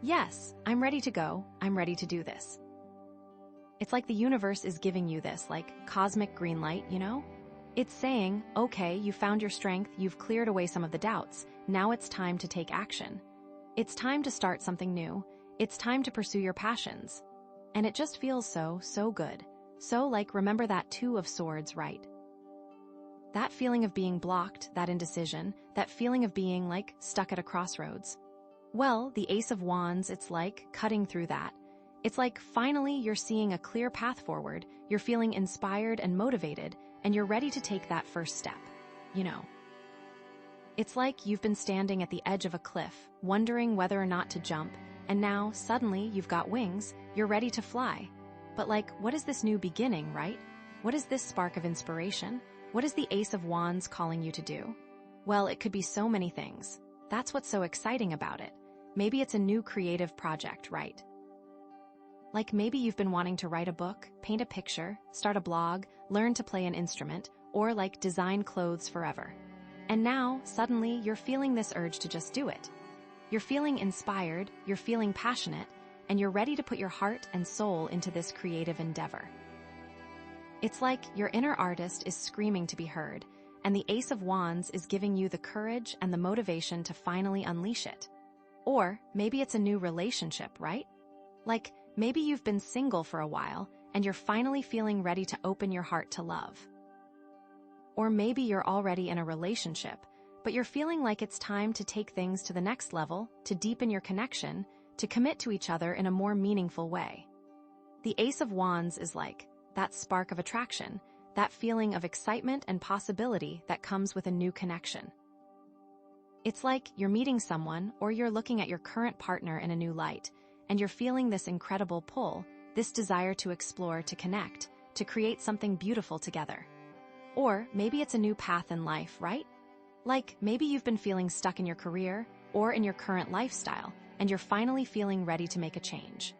yes, I'm ready to go, I'm ready to do this. It's like the universe is giving you this, cosmic green light, you know? It's saying, okay, you found your strength, you've cleared away some of the doubts, now it's time to take action. It's time to start something new. It's time to pursue your passions. And it just feels so good. So remember that Two of Swords, right? That feeling of being blocked, that indecision, that feeling of being stuck at a crossroads. Well, the Ace of Wands, it's cutting through that. It's finally you're seeing a clear path forward, you're feeling inspired and motivated, and you're ready to take that first step. You know. It's you've been standing at the edge of a cliff, wondering whether or not to jump, and now, suddenly, you've got wings, you're ready to fly. But what is this new beginning, right? What is this spark of inspiration? What is the Ace of Wands calling you to do? Well, it could be so many things. That's what's so exciting about it. Maybe it's a new creative project, right? Maybe you've been wanting to write a book, paint a picture, start a blog, learn to play an instrument, or design clothes forever. And now, suddenly, you're feeling this urge to just do it. You're feeling inspired, you're feeling passionate, and you're ready to put your heart and soul into this creative endeavor. It's your inner artist is screaming to be heard, and the Ace of Wands is giving you the courage and the motivation to finally unleash it. Or maybe it's a new relationship, right? Maybe you've been single for a while, and you're finally feeling ready to open your heart to love. Or maybe you're already in a relationship, but you're feeling it's time to take things to the next level, to deepen your connection, to commit to each other in a more meaningful way. The Ace of Wands is that spark of attraction, that feeling of excitement and possibility that comes with a new connection. It's you're meeting someone or you're looking at your current partner in a new light, and you're feeling this incredible pull, this desire to explore, to connect, to create something beautiful together. Or maybe it's a new path in life, right? Maybe you've been feeling stuck in your career or in your current lifestyle, and you're finally feeling ready to make a change.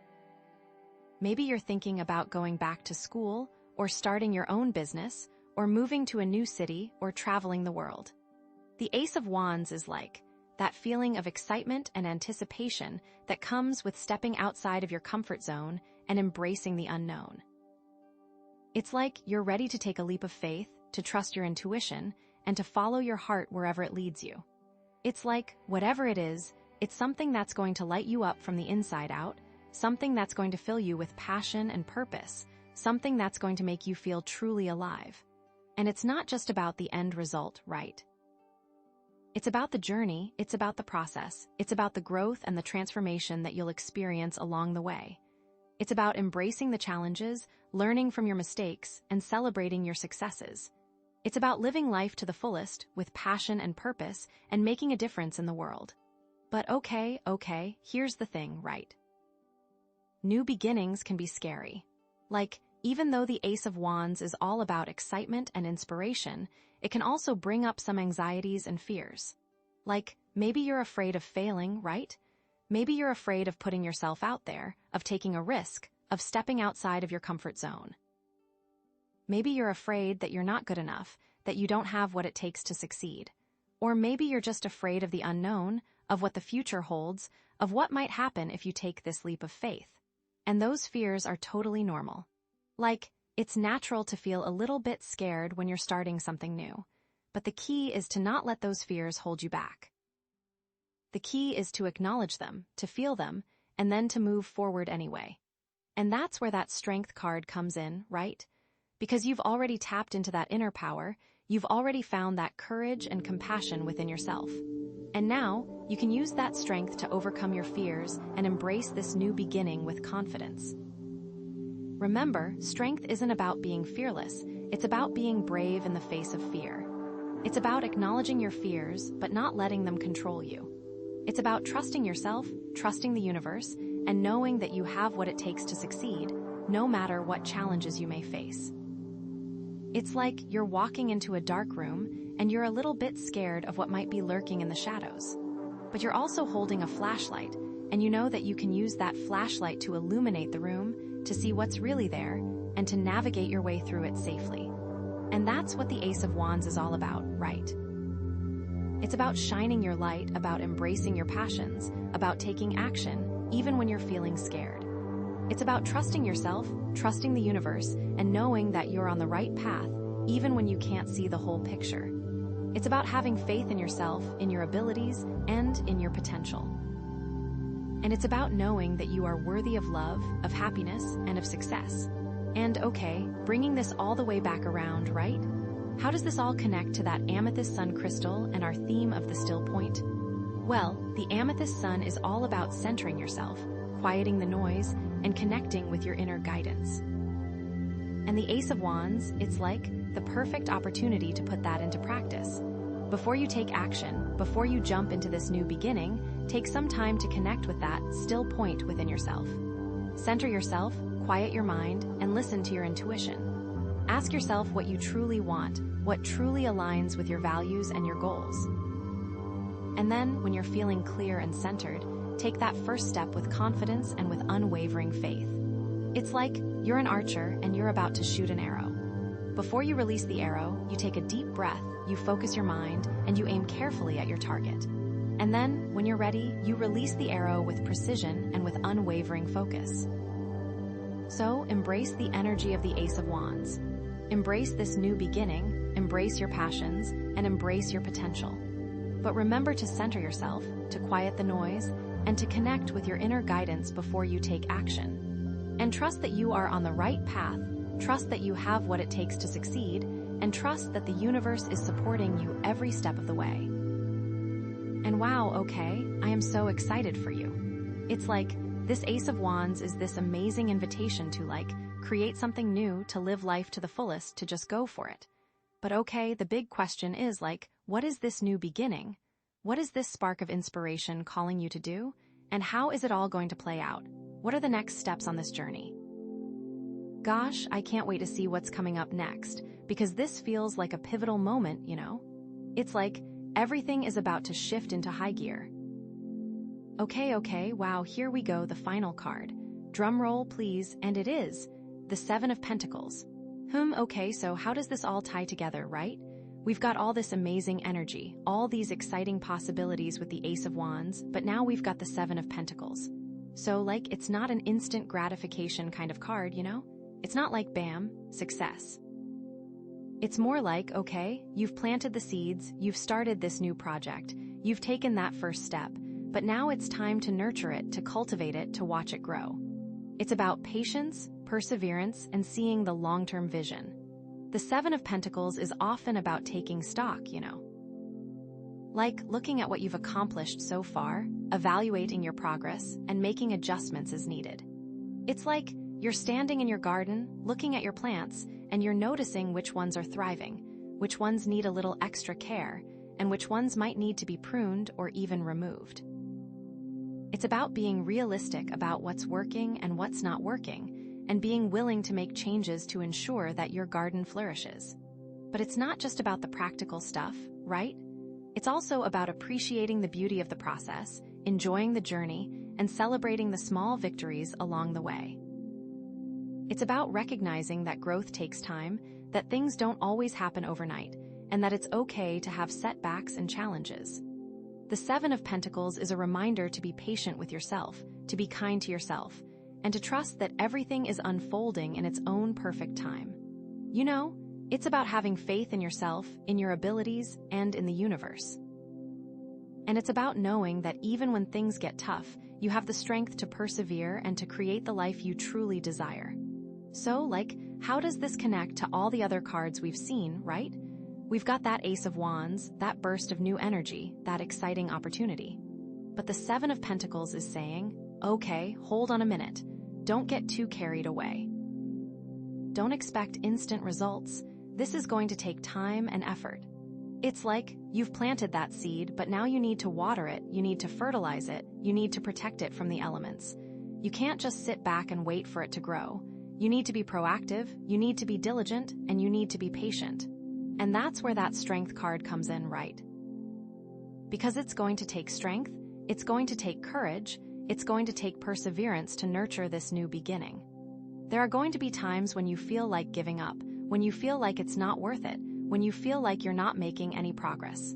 Maybe you're thinking about going back to school, or starting your own business, or moving to a new city, or traveling the world. The Ace of Wands is that feeling of excitement and anticipation that comes with stepping outside of your comfort zone and embracing the unknown. It's you're ready to take a leap of faith, to trust your intuition, and to follow your heart wherever it leads you. It's whatever it is, it's something that's going to light you up from the inside out, something that's going to fill you with passion and purpose, something that's going to make you feel truly alive. And it's not just about the end result, right? It's about the journey, it's about the process, it's about the growth and the transformation that you'll experience along the way. It's about embracing the challenges, learning from your mistakes, and celebrating your successes. It's about living life to the fullest, with passion and purpose, and making a difference in the world. But okay, here's the thing, right? New beginnings can be scary. Even though the Ace of Wands is all about excitement and inspiration, it can also bring up some anxieties and fears. Maybe you're afraid of failing, right? Maybe you're afraid of putting yourself out there, of taking a risk, of stepping outside of your comfort zone. Maybe you're afraid that you're not good enough, that you don't have what it takes to succeed. Or maybe you're just afraid of the unknown, of what the future holds, of what might happen if you take this leap of faith. And those fears are totally normal. It's natural to feel a little bit scared when you're starting something new. But the key is to not let those fears hold you back. The key is to acknowledge them, to feel them, and then to move forward anyway. And that's where that strength card comes in, right? Because you've already tapped into that inner power, you've already found that courage and compassion within yourself. And now, you can use that strength to overcome your fears and embrace this new beginning with confidence. Remember, strength isn't about being fearless, it's about being brave in the face of fear. It's about acknowledging your fears, but not letting them control you. It's about trusting yourself, trusting the universe, and knowing that you have what it takes to succeed, no matter what challenges you may face. It's you're walking into a dark room, and you're a little bit scared of what might be lurking in the shadows. but you're also holding a flashlight, and you know that you can use that flashlight to illuminate the room, to see what's really there, and to navigate your way through it safely. And that's what the Ace of Wands is all about, right? It's about shining your light, about embracing your passions, about taking action, even when you're feeling scared. It's about trusting yourself, trusting the universe, and knowing that you're on the right path, even when you can't see the whole picture. It's about having faith in yourself, in your abilities, and in your potential. And it's about knowing that you are worthy of love, of happiness, and of success. And okay, bringing this all the way back around, right? How does this all connect to that amethyst sun crystal and our theme of the still point? Well, the amethyst sun is all about centering yourself, quieting the noise, and connecting with your inner guidance. And the Ace of Wands, it's like the perfect opportunity to put that into practice. Before you take action, before you jump into this new beginning, take some time to connect with that still point within yourself. Center yourself, quiet your mind, and listen to your intuition. Ask yourself what you truly want, what truly aligns with your values and your goals. And then, when you're feeling clear and centered, take that first step with confidence and with unwavering faith. It's like you're an archer and you're about to shoot an arrow. Before you release the arrow, you take a deep breath, you focus your mind, and you aim carefully at your target. And then, when you're ready, you release the arrow with precision and with unwavering focus. So, embrace the energy of the Ace of Wands. Embrace this new beginning, embrace your passions, and embrace your potential. But remember to center yourself, to quiet the noise, and to connect with your inner guidance before you take action. And trust that you are on the right path, trust that you have what it takes to succeed, and trust that the universe is supporting you every step of the way. And wow, okay, I am so excited for you. It's like, this Ace of Wands is this amazing invitation to create something new, to live life to the fullest, to just go for it. But okay, the big question is what is this new beginning? What is this spark of inspiration calling you to do? And how is it all going to play out? What are the next steps on this journey? Gosh, I can't wait to see what's coming up next, because this feels like a pivotal moment, you know? It's like everything is about to shift into high gear. Okay, wow, here we go, the final card. Drum roll, please, and it is the Seven of Pentacles. Okay, so how does this all tie together, right? We've got all this amazing energy, all these exciting possibilities with the Ace of Wands, but now we've got the Seven of Pentacles. So, it's not an instant gratification kind of card, you know? It's not like, bam, success. It's more like, okay, you've planted the seeds, you've started this new project, you've taken that first step, but now it's time to nurture it, to cultivate it, to watch it grow. It's about patience, perseverance, and seeing the long-term vision. The Seven of Pentacles is often about taking stock, you know. Like looking at what you've accomplished so far, evaluating your progress, and making adjustments as needed. It's like you're standing in your garden, looking at your plants, and you're noticing which ones are thriving, which ones need a little extra care, and which ones might need to be pruned or even removed. It's about being realistic about what's working and what's not working, and being willing to make changes to ensure that your garden flourishes. But it's not just about the practical stuff, right? It's also about appreciating the beauty of the process, enjoying the journey, and celebrating the small victories along the way. It's about recognizing that growth takes time, that things don't always happen overnight, and that it's okay to have setbacks and challenges. The Seven of Pentacles is a reminder to be patient with yourself, to be kind to yourself, and to trust that everything is unfolding in its own perfect time. You know, it's about having faith in yourself, in your abilities, and in the universe. And it's about knowing that even when things get tough, you have the strength to persevere and to create the life you truly desire. So, how does this connect to all the other cards we've seen, right? We've got that Ace of Wands, that burst of new energy, that exciting opportunity. But the Seven of Pentacles is saying, okay, hold on a minute. Don't get too carried away. Don't expect instant results. This is going to take time and effort. It's like you've planted that seed, but now you need to water it, you need to fertilize it, you need to protect it from the elements. You can't just sit back and wait for it to grow. You need to be proactive, you need to be diligent, and you need to be patient. And that's where that Strength card comes in, right? Because it's going to take strength, It's going to take courage, it's going to take perseverance to nurture this new beginning. There are going to be times when you feel like giving up, when you feel like it's not worth it, when you feel like you're not making any progress.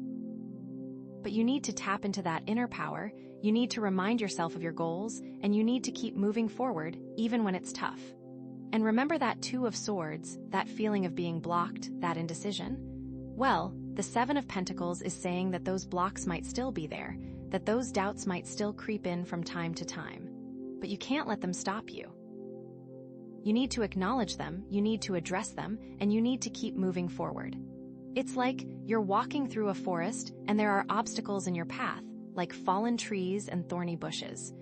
But you need to tap into that inner power, you need to remind yourself of your goals, and you need to keep moving forward, even when it's tough. And remember that Two of Swords, that feeling of being blocked, that indecision? Well, the Seven of Pentacles is saying that those blocks might still be there, that those doubts might still creep in from time to time. But you can't let them stop you. You need to acknowledge them, you need to address them, and you need to keep moving forward. It's like you're walking through a forest and there are obstacles in your path, like fallen trees and thorny bushes.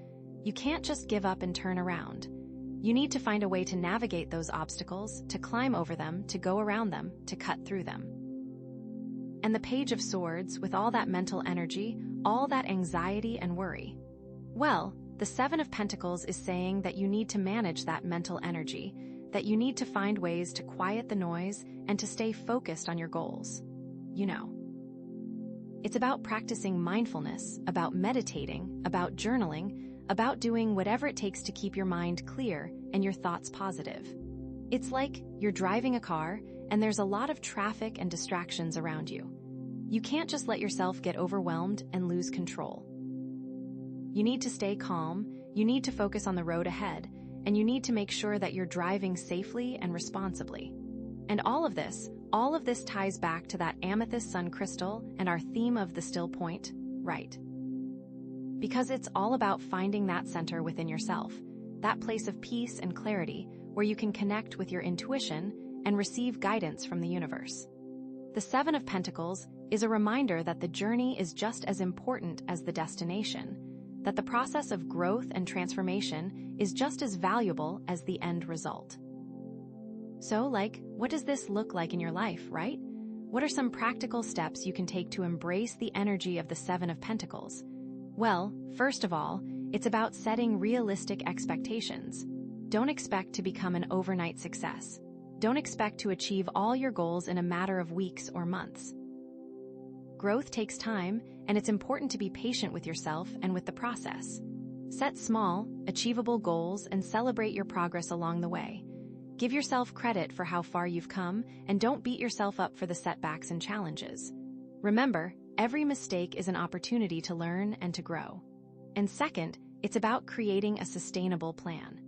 You can't just give up and turn around. You need to find a way to navigate those obstacles, to climb over them, to go around them, to cut through them. And the Page of Swords, with all that mental energy, all that anxiety and worry. Well, the Seven of Pentacles is saying that you need to manage that mental energy, that you need to find ways to quiet the noise and to stay focused on your goals. You know, it's about practicing mindfulness, about meditating, about journaling, about doing whatever it takes to keep your mind clear and your thoughts positive. It's like you're driving a car and there's a lot of traffic and distractions around you. You can't just let yourself get overwhelmed and lose control. You need to stay calm, you need to focus on the road ahead, and you need to make sure that you're driving safely and responsibly. And all of this ties back to that amethyst sun crystal and our theme of the still point, right? Because it's all about finding that center within yourself, that place of peace and clarity where you can connect with your intuition and receive guidance from the universe. The Seven of Pentacles is a reminder that the journey is just as important as the destination, that the process of growth and transformation is just as valuable as the end result. So, what does this look like in your life, right? What are some practical steps you can take to embrace the energy of the Seven of Pentacles? Well, first of all, it's about setting realistic expectations. Don't expect to become an overnight success. Don't expect to achieve all your goals in a matter of weeks or months. Growth takes time, and it's important to be patient with yourself and with the process. Set small, achievable goals and celebrate your progress along the way. Give yourself credit for how far you've come, and don't beat yourself up for the setbacks and challenges. Remember, every mistake is an opportunity to learn and to grow. And second, it's about creating a sustainable plan.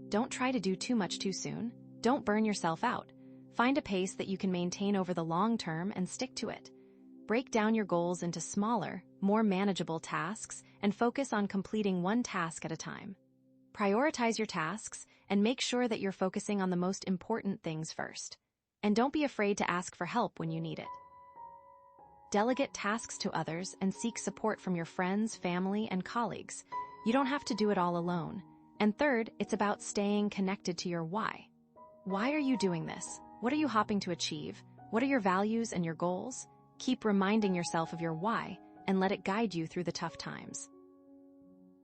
Don't try to do too much too soon. Don't burn yourself out. Find a pace that you can maintain over the long term and stick to it. Break down your goals into smaller, more manageable tasks and focus on completing one task at a time. Prioritize your tasks and make sure that you're focusing on the most important things first. And don't be afraid to ask for help when you need it. Delegate tasks to others and seek support from your friends, family, and colleagues. You don't have to do it all alone. And third, it's about staying connected to your why. Why are you doing this? What are you hoping to achieve? What are your values and your goals? Keep reminding yourself of your why and let it guide you through the tough times.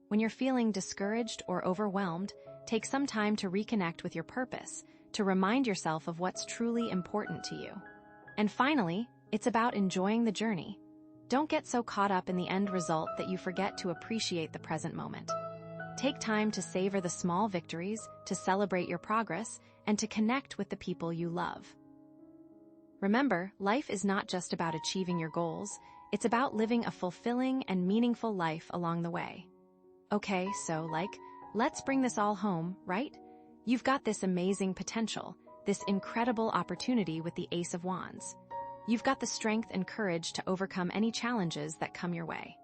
When you're feeling discouraged or overwhelmed, take some time to reconnect with your purpose, to remind yourself of what's truly important to you. And finally, it's about enjoying the journey. Don't get so caught up in the end result that you forget to appreciate the present moment. Take time to savor the small victories, to celebrate your progress, and to connect with the people you love. Remember, life is not just about achieving your goals, it's about living a fulfilling and meaningful life along the way. Okay, so let's bring this all home, right? You've got this amazing potential, this incredible opportunity with the Ace of Wands. You've got the strength and courage to overcome any challenges that come your way.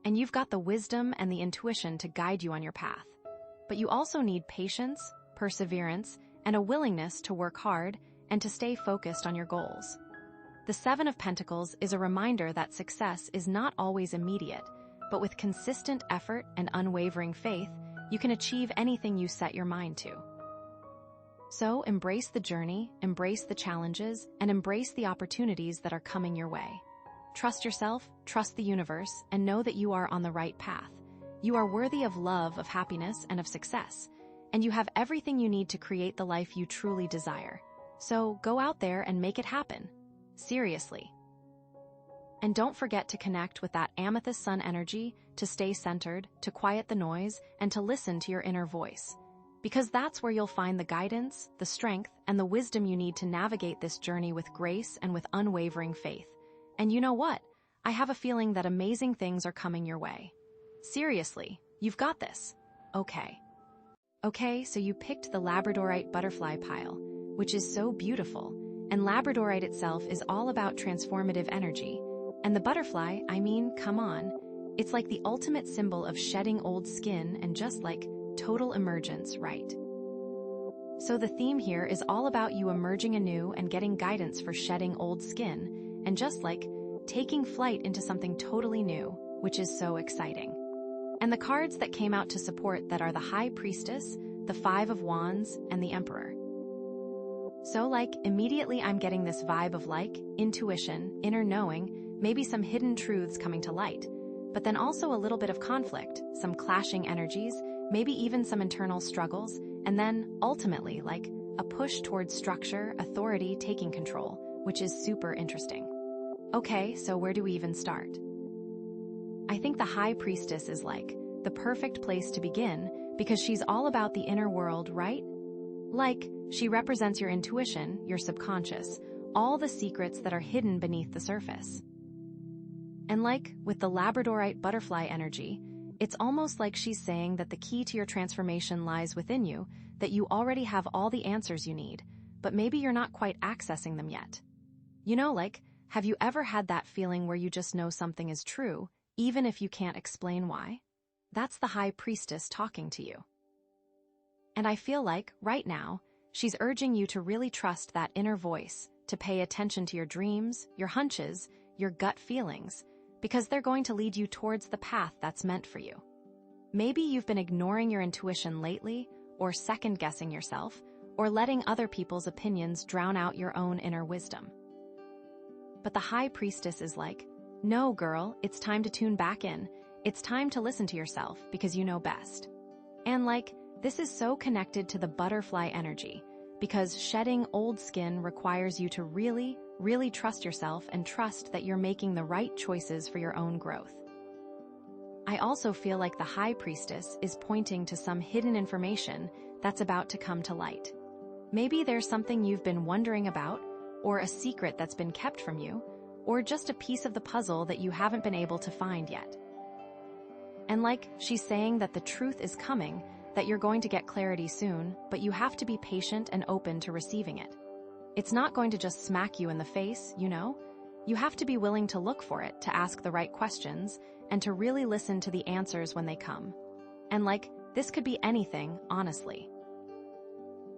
And you've got the wisdom and the intuition to guide you on your path. But you also need patience, perseverance, and a willingness to work hard and to stay focused on your goals. The Seven of Pentacles is a reminder that success is not always immediate, but with consistent effort and unwavering faith, you can achieve anything you set your mind to. So embrace the journey, embrace the challenges, and embrace the opportunities that are coming your way. Trust yourself, trust the universe, and know that you are on the right path. You are worthy of love, of happiness, and of success, and you have everything you need to create the life you truly desire. So go out there and make it happen. Seriously. And don't forget to connect with that amethyst sun energy to stay centered, to quiet the noise, and to listen to your inner voice. Because that's where you'll find the guidance, the strength, and the wisdom you need to navigate this journey with grace and with unwavering faith. And you know what? I have a feeling that amazing things are coming your way. Seriously, you've got this. Okay, so you picked the Labradorite butterfly pile, which is so beautiful, and Labradorite itself is all about transformative energy. And the butterfly, I mean, come on. It's like the ultimate symbol of shedding old skin and just like total emergence, right? So the theme here is all about you emerging anew and getting guidance for shedding old skin, and just like taking flight into something totally new, which is so exciting. And the cards that came out to support that are the High Priestess, the Five of Wands, and the Emperor. So like, immediately I'm getting this vibe of like, intuition, inner knowing, maybe some hidden truths coming to light, but then also a little bit of conflict, some clashing energies, maybe even some internal struggles, and then, ultimately, like, a push towards structure, authority, taking control, which is super interesting. Okay, so where do we even start? I think the High Priestess is like the perfect place to begin because she's all about the inner world, right? Like, she represents your intuition, your subconscious, all the secrets that are hidden beneath the surface. And like, with the Labradorite butterfly energy, it's almost like she's saying that the key to your transformation lies within you, that you already have all the answers you need, but maybe you're not quite accessing them yet. You know, like, have you ever had that feeling where you just know something is true, even if you can't explain why? That's the High Priestess talking to you. And I feel like, right now, she's urging you to really trust that inner voice, to pay attention to your dreams, your hunches, your gut feelings, because they're going to lead you towards the path that's meant for you. Maybe you've been ignoring your intuition lately, or second-guessing yourself, or letting other people's opinions drown out your own inner wisdom. But the High Priestess is like, no, girl, it's time to tune back in. It's time to listen to yourself because you know best. And like, this is so connected to the butterfly energy, because shedding old skin requires you to really trust yourself and trust that you're making the right choices for your own growth. I also feel like the High Priestess is pointing to some hidden information that's about to come to light. Maybe there's something you've been wondering about, or a secret that's been kept from you, or just a piece of the puzzle that you haven't been able to find yet. And like, she's saying that the truth is coming, that you're going to get clarity soon, but you have to be patient and open to receiving it. It's not going to just smack you in the face, you know? You have to be willing to look for it, to ask the right questions, and to really listen to the answers when they come. And like, this could be anything, honestly.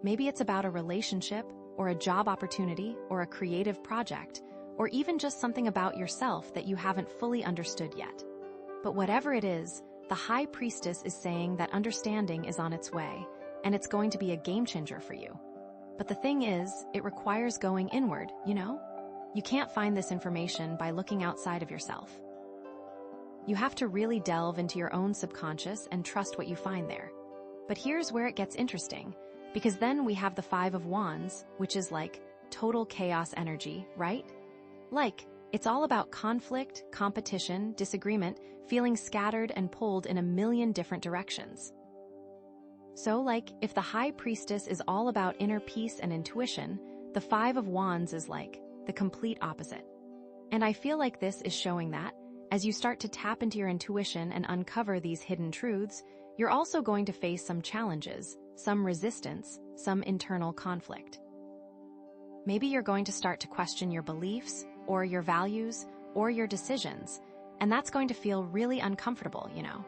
Maybe it's about a relationship, or a job opportunity, or a creative project, or even just something about yourself that you haven't fully understood yet. But whatever it is, the High Priestess is saying that understanding is on its way, and it's going to be a game changer for you. But the thing is, it requires going inward, you know? You can't find this information by looking outside of yourself. You have to really delve into your own subconscious and trust what you find there. But here's where it gets interesting, because then we have the Five of Wands, which is like total chaos energy, right? Like, it's all about conflict, competition, disagreement, feeling scattered and pulled in a million different directions. So like, if the High Priestess is all about inner peace and intuition, the Five of Wands is like the complete opposite. And I feel like this is showing that, as you start to tap into your intuition and uncover these hidden truths, you're also going to face some challenges, some resistance, some internal conflict. Maybe you're going to start to question your beliefs, or your values, or your decisions, and that's going to feel really uncomfortable, you know?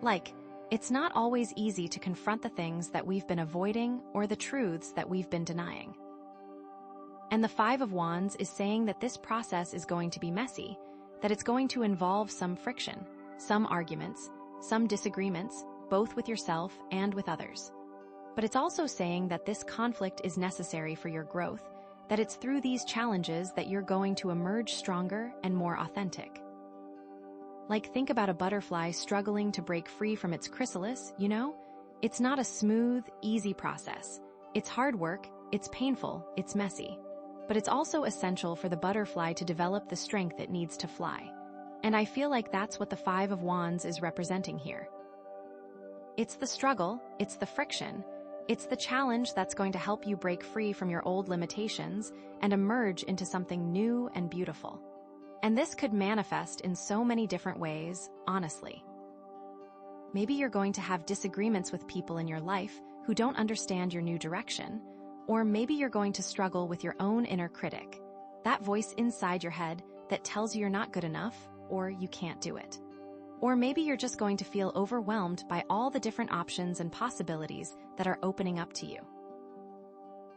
Like, it's not always easy to confront the things that we've been avoiding or the truths that we've been denying. And the Five of Wands is saying that this process is going to be messy, that it's going to involve some friction, some arguments, some disagreements, both with yourself and with others. But it's also saying that this conflict is necessary for your growth, that it's through these challenges that you're going to emerge stronger and more authentic. Like, think about a butterfly struggling to break free from its chrysalis, you know? It's not a smooth, easy process. It's hard work, it's painful, it's messy. but it's also essential for the butterfly to develop the strength it needs to fly. And I feel like that's what the Five of Wands is representing here. It's the struggle, it's the friction, it's the challenge that's going to help you break free from your old limitations and emerge into something new and beautiful. And this could manifest in so many different ways, honestly. Maybe you're going to have disagreements with people in your life who don't understand your new direction, or maybe you're going to struggle with your own inner critic, that voice inside your head that tells you you're not good enough or you can't do it. Or maybe you're just going to feel overwhelmed by all the different options and possibilities that are opening up to you.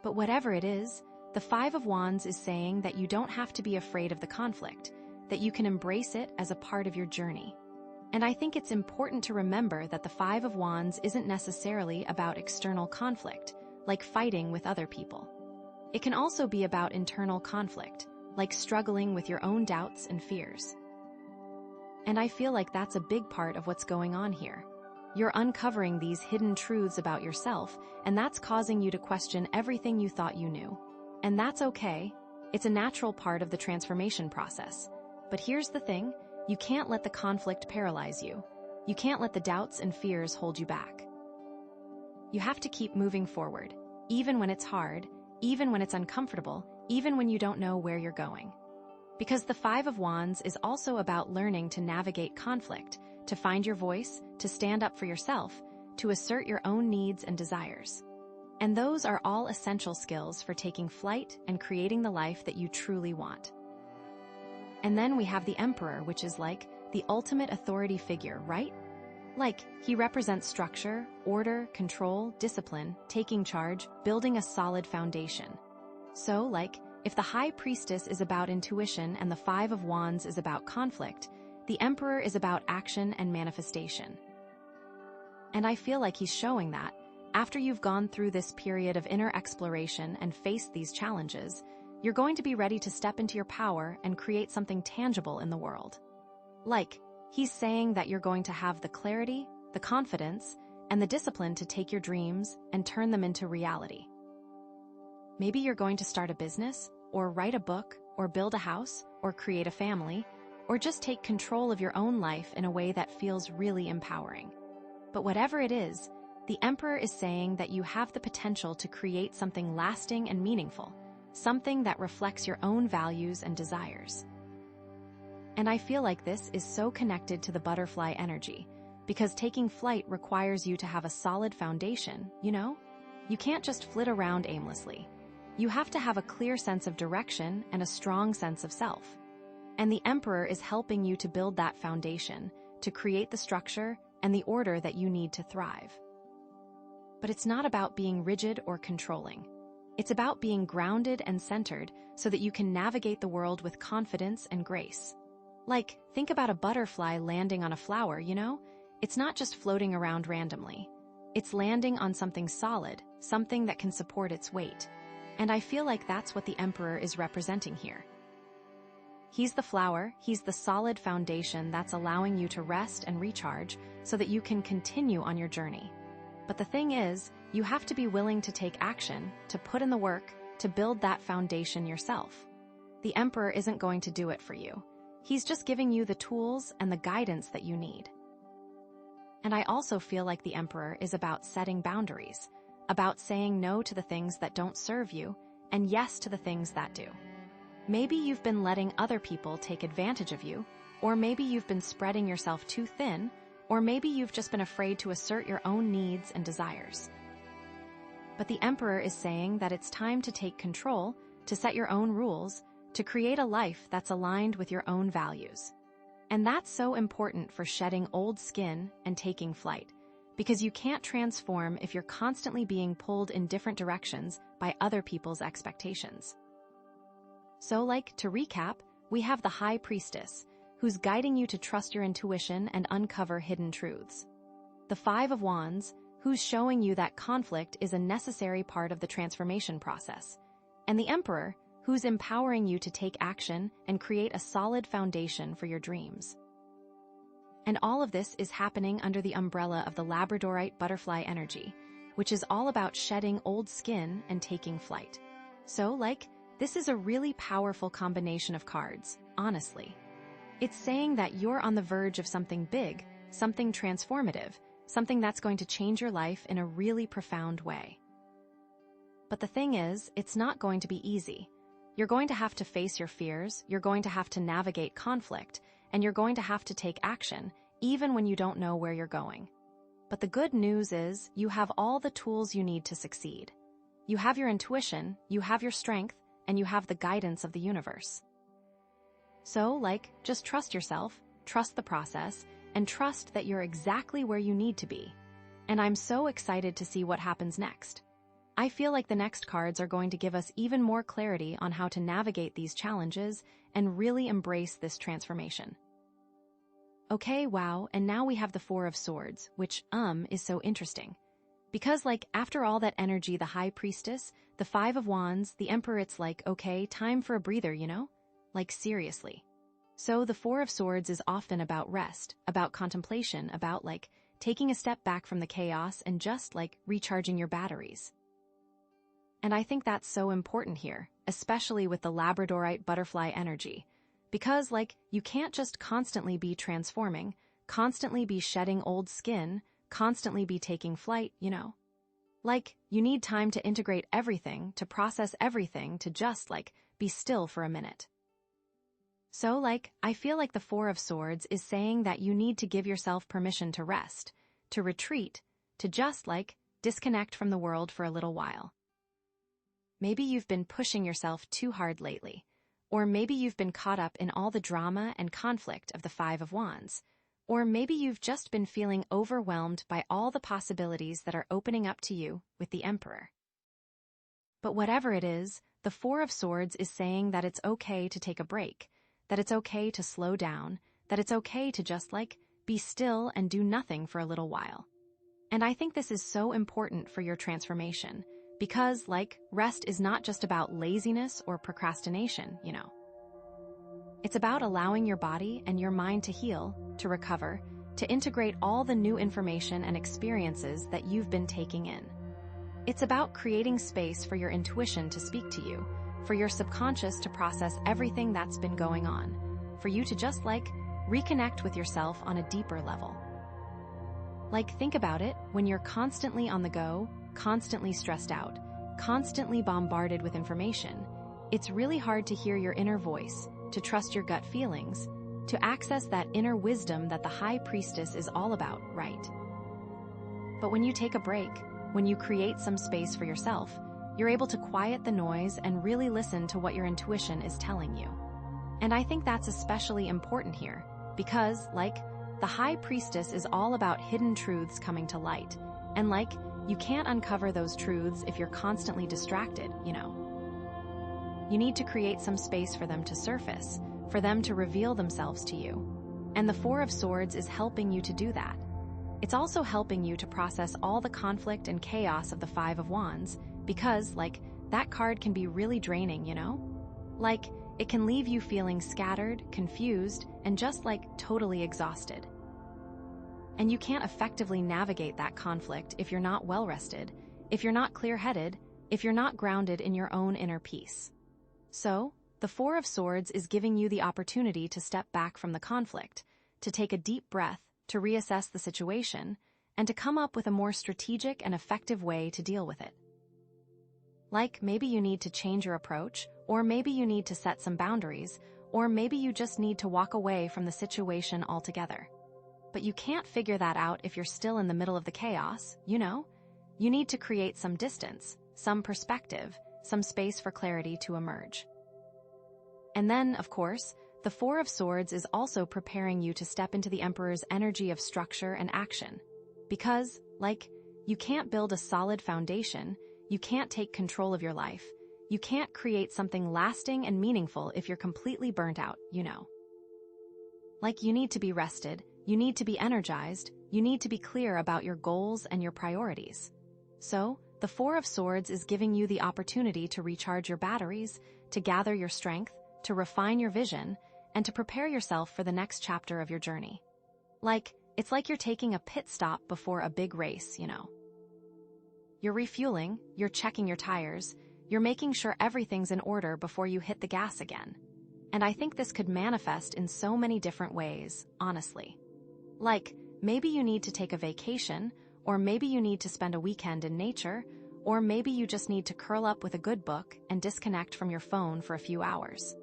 But whatever it is, the Five of Wands is saying that you don't have to be afraid of the conflict, that you can embrace it as a part of your journey. And I think it's important to remember that the Five of Wands isn't necessarily about external conflict, like fighting with other people. It can also be about internal conflict, like struggling with your own doubts and fears. And I feel like that's a big part of what's going on here. You're uncovering these hidden truths about yourself, and that's causing you to question everything you thought you knew. And that's okay. It's a natural part of the transformation process. But here's the thing, you can't let the conflict paralyze you. You can't let the doubts and fears hold you back. You have to keep moving forward, even when it's hard, even when it's uncomfortable, even when you don't know where you're going. Because the Five of Wands is also about learning to navigate conflict, to find your voice, to stand up for yourself, to assert your own needs and desires. And those are all essential skills for taking flight and creating the life that you truly want. And then we have the Emperor, which is like the ultimate authority figure, right? Like, he represents structure, order, control, discipline, taking charge, building a solid foundation. So, like, if the High Priestess is about intuition and the Five of Wands is about conflict, the Emperor is about action and manifestation. And I feel like he's showing that, after you've gone through this period of inner exploration and faced these challenges, you're going to be ready to step into your power and create something tangible in the world. Like, he's saying that you're going to have the clarity, the confidence, and the discipline to take your dreams and turn them into reality. Maybe you're going to start a business, or write a book, or build a house, or create a family, or just take control of your own life in a way that feels really empowering. But whatever it is, the Emperor is saying that you have the potential to create something lasting and meaningful, something that reflects your own values and desires. And I feel like this is so connected to the butterfly energy, because taking flight requires you to have a solid foundation, you know? You can't just flit around aimlessly. You have to have a clear sense of direction and a strong sense of self. And the Emperor is helping you to build that foundation, to create the structure and the order that you need to thrive. But it's not about being rigid or controlling. It's about being grounded and centered so that you can navigate the world with confidence and grace. Like, think about a butterfly landing on a flower, you know? It's not just floating around randomly. It's landing on something solid, something that can support its weight. And I feel like that's what the Emperor is representing here. He's the flower, he's the solid foundation that's allowing you to rest and recharge so that you can continue on your journey. But the thing is, you have to be willing to take action, to put in the work, to build that foundation yourself. The Emperor isn't going to do it for you. He's just giving you the tools and the guidance that you need. And I also feel like the Emperor is about setting boundaries, about saying no to the things that don't serve you and yes to the things that do. Maybe you've been letting other people take advantage of you, or maybe you've been spreading yourself too thin, or maybe you've just been afraid to assert your own needs and desires. But the Emperor is saying that it's time to take control, to set your own rules, to create a life that's aligned with your own values. And that's so important for shedding old skin and taking flight, because you can't transform if you're constantly being pulled in different directions by other people's expectations. So, like, to recap, we have the High Priestess, who's guiding you to trust your intuition and uncover hidden truths. The Five of Wands, who's showing you that conflict is a necessary part of the transformation process. And the Emperor, who's empowering you to take action and create a solid foundation for your dreams. And all of this is happening under the umbrella of the Labradorite butterfly energy, which is all about shedding old skin and taking flight. So, like, This is a really powerful combination of cards, honestly. It's saying that you're on the verge of something big, something transformative, something that's going to change your life in a really profound way. But the thing is, it's not going to be easy. You're going to have to face your fears, you're going to have to navigate conflict, and you're going to have to take action, even when you don't know where you're going. But the good news is, you have all the tools you need to succeed. You have your intuition, you have your strength, and you have the guidance of the universe. So, just trust yourself, trust the process, and trust that you're exactly where you need to be. And I'm so excited to see what happens next. I feel like the next cards are going to give us even more clarity on how to navigate these challenges and really embrace this transformation. Okay, wow, and now we have the Four of Swords, which, is so interesting. Because, after all that energy, the High Priestess, the Five of Wands, the Emperor, it's okay, time for a breather, you know? Seriously. So the Four of Swords is often about rest, about contemplation, about, taking a step back from the chaos and just, recharging your batteries. And I think that's so important here, especially with the Labradorite butterfly energy. Because, you can't just constantly be transforming, constantly be shedding old skin, constantly be taking flight, you know? You need time to integrate everything, to process everything, to just, be still for a minute. So, I feel like the Four of Swords is saying that you need to give yourself permission to rest, to retreat, to just, disconnect from the world for a little while. Maybe you've been pushing yourself too hard lately, or maybe you've been caught up in all the drama and conflict of the Five of Wands, or maybe you've just been feeling overwhelmed by all the possibilities that are opening up to you with the Emperor. But whatever it is, the Four of Swords is saying that it's okay to take a break, that it's okay to slow down, that it's okay to just, be still and do nothing for a little while. And I think this is so important for your transformation, because, rest is not just about laziness or procrastination, you know. It's about allowing your body and your mind to heal, to recover, to integrate all the new information and experiences that you've been taking in. It's about creating space for your intuition to speak to you, for your subconscious to process everything that's been going on, for you to just, reconnect with yourself on a deeper level. Think about it, when you're constantly on the go, constantly stressed out, constantly bombarded with information, it's really hard to hear your inner voice, to trust your gut feelings, to access that inner wisdom that the High Priestess is all about, right? But when you take a break, when you create some space for yourself, you're able to quiet the noise and really listen to what your intuition is telling you. And I think that's especially important here, because, the High Priestess is all about hidden truths coming to light, and you can't uncover those truths if you're constantly distracted, you know. You need to create some space for them to surface, for them to reveal themselves to you. And the Four of Swords is helping you to do that. It's also helping you to process all the conflict and chaos of the Five of Wands, because, that card can be really draining, you know? It can leave you feeling scattered, confused, and just, totally exhausted. And you can't effectively navigate that conflict if you're not well-rested, if you're not clear-headed, if you're not grounded in your own inner peace. So, the Four of Swords is giving you the opportunity to step back from the conflict, to take a deep breath, to reassess the situation, and to come up with a more strategic and effective way to deal with it. Maybe you need to change your approach, or maybe you need to set some boundaries, or maybe you just need to walk away from the situation altogether. But you can't figure that out if you're still in the middle of the chaos, you know? You need to create some distance, some perspective, some space for clarity to emerge. And then, of course, the Four of Swords is also preparing you to step into the Emperor's energy of structure and action. Because, you can't build a solid foundation, you can't take control of your life, you can't create something lasting and meaningful if you're completely burnt out, you know. You need to be rested, you need to be energized, you need to be clear about your goals and your priorities. So, the Four of Swords is giving you the opportunity to recharge your batteries, to gather your strength, to refine your vision, and to prepare yourself for the next chapter of your journey. It's like you're taking a pit stop before a big race, you know. You're refueling, you're checking your tires, you're making sure everything's in order before you hit the gas again. And I think this could manifest in so many different ways, honestly. Like, maybe you need to take a vacation, or maybe you need to spend a weekend in nature, or maybe you just need to curl up with a good book and disconnect from your phone for a few hours.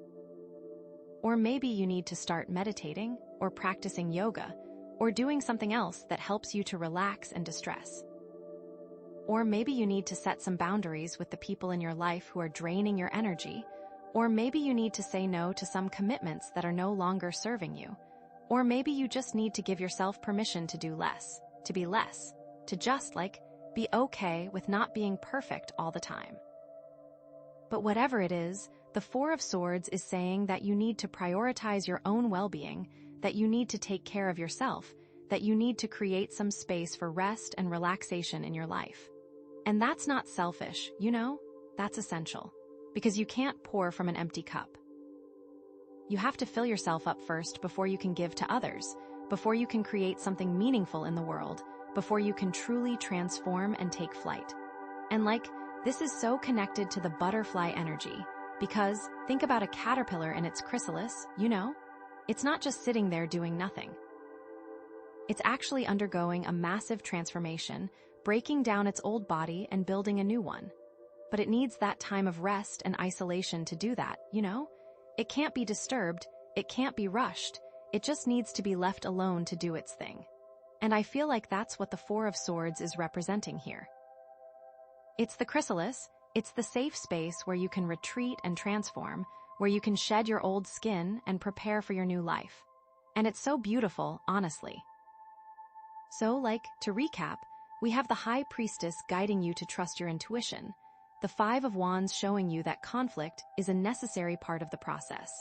Or maybe you need to start meditating, or practicing yoga, or doing something else that helps you to relax and distress. Or maybe you need to set some boundaries with the people in your life who are draining your energy, or maybe you need to say no to some commitments that are no longer serving you, or maybe you just need to give yourself permission to do less, to be less, to just, be okay with not being perfect all the time. But whatever it is, the Four of Swords is saying that you need to prioritize your own well-being, that you need to take care of yourself, that you need to create some space for rest and relaxation in your life. And that's not selfish, that's essential. Because you can't pour from an empty cup. You have to fill yourself up first before you can give to others, before you can create something meaningful in the world, before you can truly transform and take flight. And this is so connected to the butterfly energy, because think about a caterpillar in its chrysalis, It's not just sitting there doing nothing. It's actually undergoing a massive transformation, breaking down its old body and building a new one. But it needs that time of rest and isolation to do that, It can't be disturbed, it can't be rushed, it just needs to be left alone to do its thing. And I feel like that's what the Four of Swords is representing here. It's the chrysalis, it's the safe space where you can retreat and transform, where you can shed your old skin and prepare for your new life. And it's so beautiful, honestly. So, to recap, we have the High Priestess guiding you to trust your intuition, the Five of Wands showing you that conflict is a necessary part of the process,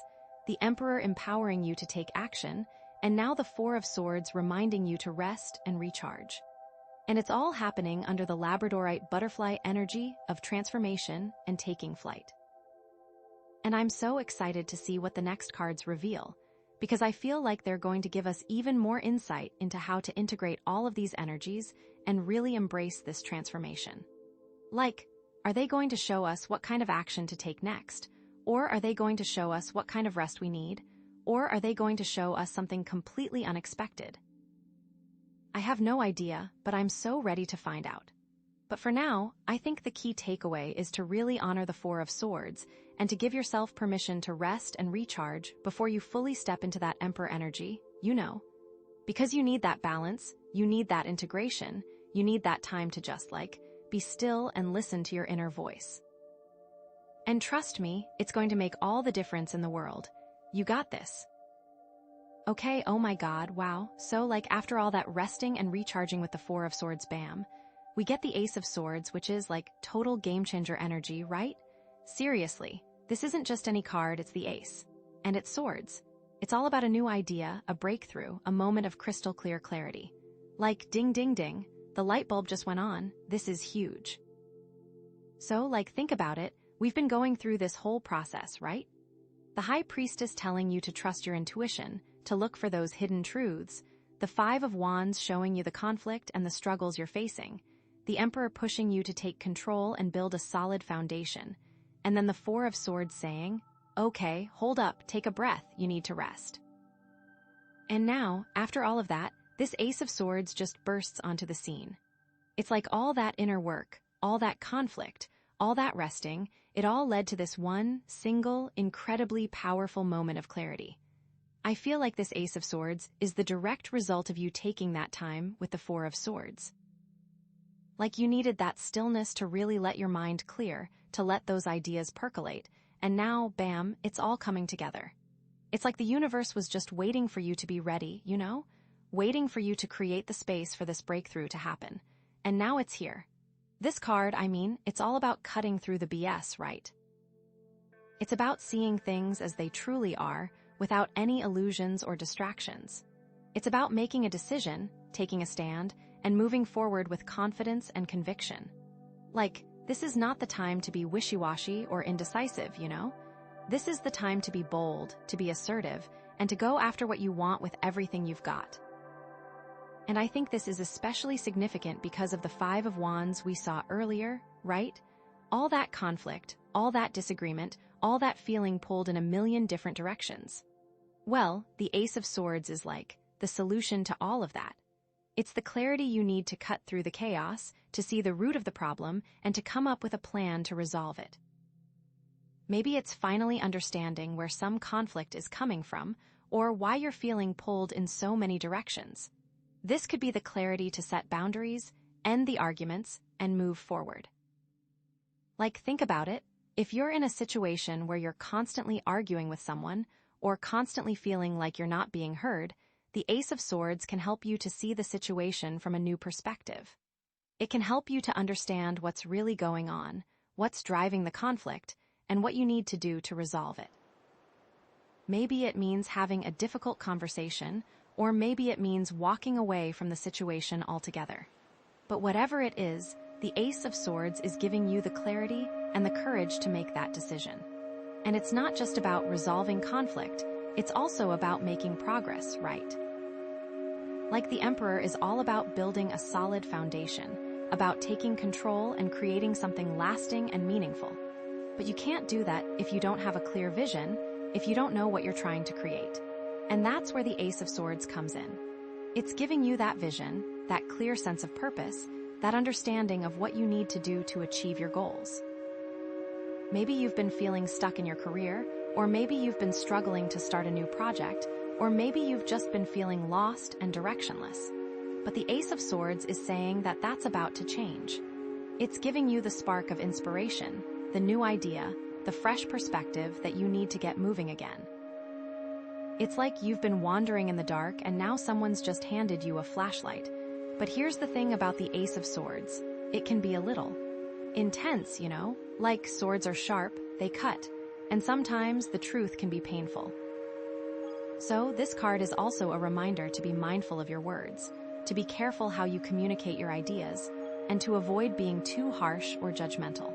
the Emperor empowering you to take action, and now the Four of Swords reminding you to rest and recharge. And it's all happening under the Labradorite butterfly energy of transformation and taking flight. And I'm so excited to see what the next cards reveal, because I feel like they're going to give us even more insight into how to integrate all of these energies and really embrace this transformation. Are they going to show us what kind of action to take next? Or are they going to show us what kind of rest we need? Or are they going to show us something completely unexpected? I have no idea, but I'm so ready to find out. But for now, I think the key takeaway is to really honor the Four of Swords and to give yourself permission to rest and recharge before you fully step into that Emperor energy, Because you need that balance, you need that integration, you need that time to just be still and listen to your inner voice. And trust me, it's going to make all the difference in the world. You got this. Okay, oh my god, wow. So after all that resting and recharging with the Four of Swords, bam, we get the Ace of Swords, which is total game changer energy, right? Seriously, this isn't just any card, it's the Ace. And it's swords. It's all about a new idea, a breakthrough, a moment of crystal clear clarity. Ding ding ding, the light bulb just went on, this is huge. So think about it, we've been going through this whole process, right? The High Priestess telling you to trust your intuition, to look for those hidden truths, the Five of Wands showing you the conflict and the struggles you're facing, the Emperor pushing you to take control and build a solid foundation, and then the Four of Swords saying, okay, hold up, take a breath, you need to rest. And now, after all of that, this Ace of Swords just bursts onto the scene. It's all that inner work, all that conflict, all that resting, it all led to this one, single, incredibly powerful moment of clarity. I feel like this Ace of Swords is the direct result of you taking that time with the Four of Swords. You needed that stillness to really let your mind clear, to let those ideas percolate, and now, bam, it's all coming together. It's the universe was just waiting for you to be ready, Waiting for you to create the space for this breakthrough to happen. And now it's here. This card, it's all about cutting through the BS, right? It's about seeing things as they truly are, without any illusions or distractions. It's about making a decision, taking a stand, and moving forward with confidence and conviction. This is not the time to be wishy-washy or indecisive, This is the time to be bold, to be assertive, and to go after what you want with everything you've got. And I think this is especially significant because of the Five of Wands we saw earlier, right? All that conflict, all that disagreement, all that feeling pulled in a million different directions. Well, the Ace of Swords is like the solution to all of that. It's the clarity you need to cut through the chaos, to see the root of the problem, and to come up with a plan to resolve it. Maybe it's finally understanding where some conflict is coming from, or why you're feeling pulled in so many directions. This could be the clarity to set boundaries, end the arguments, and move forward. Like, think about it. If you're in a situation where you're constantly arguing with someone, or constantly feeling like you're not being heard, the Ace of Swords can help you to see the situation from a new perspective. It can help you to understand what's really going on, what's driving the conflict, and what you need to do to resolve it. Maybe it means having a difficult conversation, or maybe it means walking away from the situation altogether. But whatever it is, the Ace of Swords is giving you the clarity and the courage to make that decision. And it's not just about resolving conflict, it's also about making progress, right? Like the Emperor is all about building a solid foundation, about taking control and creating something lasting and meaningful. But you can't do that if you don't have a clear vision, if you don't know what you're trying to create. And that's where the Ace of Swords comes in. It's giving you that vision, that clear sense of purpose, that understanding of what you need to do to achieve your goals. Maybe you've been feeling stuck in your career, or maybe you've been struggling to start a new project, or maybe you've just been feeling lost and directionless. But the Ace of Swords is saying that that's about to change. It's giving you the spark of inspiration, the new idea, the fresh perspective that you need to get moving again. It's like you've been wandering in the dark and now someone's just handed you a flashlight. But here's the thing about the Ace of Swords. It can be a little intense, you know? Like swords are sharp, they cut. And sometimes the truth can be painful. So this card is also a reminder to be mindful of your words, to be careful how you communicate your ideas, and to avoid being too harsh or judgmental.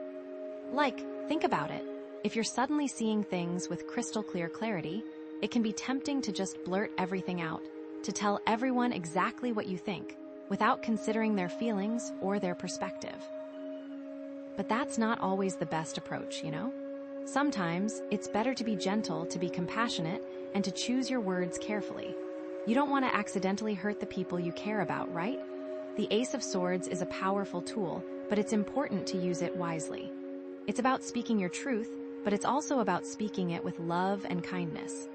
Like, think about it. If you're suddenly seeing things with crystal clear clarity, it can be tempting to just blurt everything out, to tell everyone exactly what you think, without considering their feelings or their perspective. But that's not always the best approach, you know? Sometimes it's better to be gentle, to be compassionate, and to choose your words carefully. You don't want to accidentally hurt the people you care about, right? The Ace of Swords is a powerful tool, but it's important to use it wisely. It's about speaking your truth, but it's also about speaking it with love and kindness.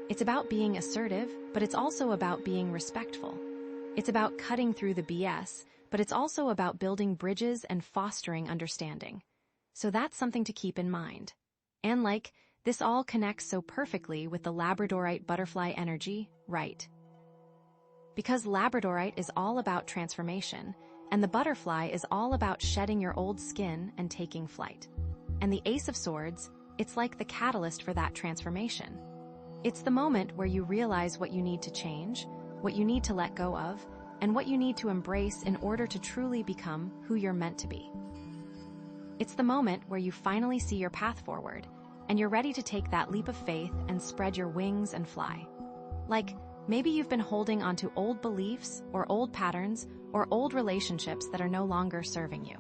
It's about being assertive, but it's also about being respectful. It's about cutting through the BS, but it's also about building bridges and fostering understanding. So that's something to keep in mind. And like, this all connects so perfectly with the Labradorite butterfly energy, right? Because Labradorite is all about transformation, and the butterfly is all about shedding your old skin and taking flight. And the Ace of Swords, it's like the catalyst for that transformation. It's the moment where you realize what you need to change, what you need to let go of, and what you need to embrace in order to truly become who you're meant to be. It's the moment where you finally see your path forward, and you're ready to take that leap of faith and spread your wings and fly. Like, maybe you've been holding onto old beliefs, or old patterns, or old relationships that are no longer serving you.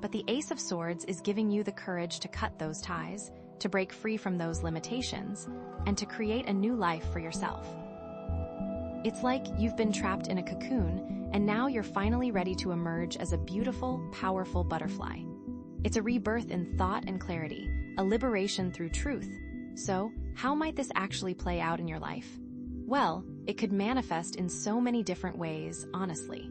But the Ace of Swords is giving you the courage to cut those ties, to break free from those limitations, and to create a new life for yourself. It's like you've been trapped in a cocoon, and now you're finally ready to emerge as a beautiful, powerful butterfly. It's a rebirth in thought and clarity, a liberation through truth. So, how might this actually play out in your life? Well, it could manifest in so many different ways, honestly.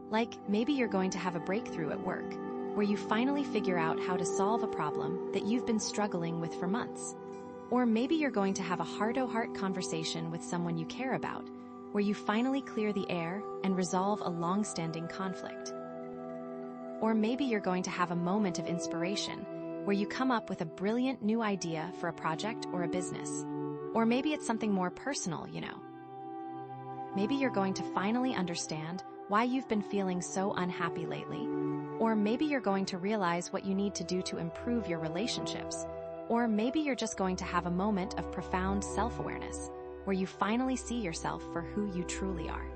Like, maybe you're going to have a breakthrough at work, where you finally figure out how to solve a problem that you've been struggling with for months. Or maybe you're going to have a heart-to-heart conversation with someone you care about, where you finally clear the air and resolve a long-standing conflict. Or maybe you're going to have a moment of inspiration, where you come up with a brilliant new idea for a project or a business. Or maybe it's something more personal, you know. Maybe you're going to finally understand why you've been feeling so unhappy lately. Or maybe you're going to realize what you need to do to improve your relationships. Or maybe you're just going to have a moment of profound self-awareness, where you finally see yourself for who you truly are.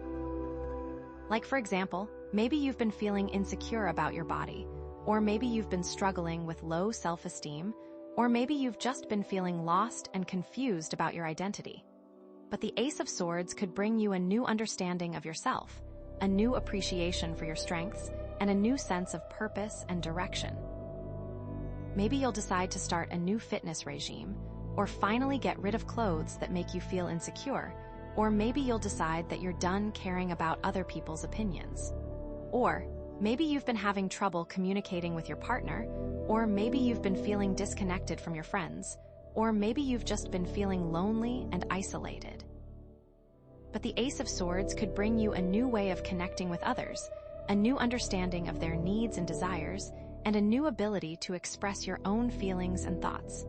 Like, for example, maybe you've been feeling insecure about your body, or maybe you've been struggling with low self-esteem, or maybe you've just been feeling lost and confused about your identity. But the Ace of Swords could bring you a new understanding of yourself, a new appreciation for your strengths, and a new sense of purpose and direction. Maybe you'll decide to start a new fitness regime, or finally get rid of clothes that make you feel insecure, or maybe you'll decide that you're done caring about other people's opinions. Or maybe you've been having trouble communicating with your partner, or maybe you've been feeling disconnected from your friends, or maybe you've just been feeling lonely and isolated. But the Ace of Swords could bring you a new way of connecting with others, a new understanding of their needs and desires, and a new ability to express your own feelings and thoughts.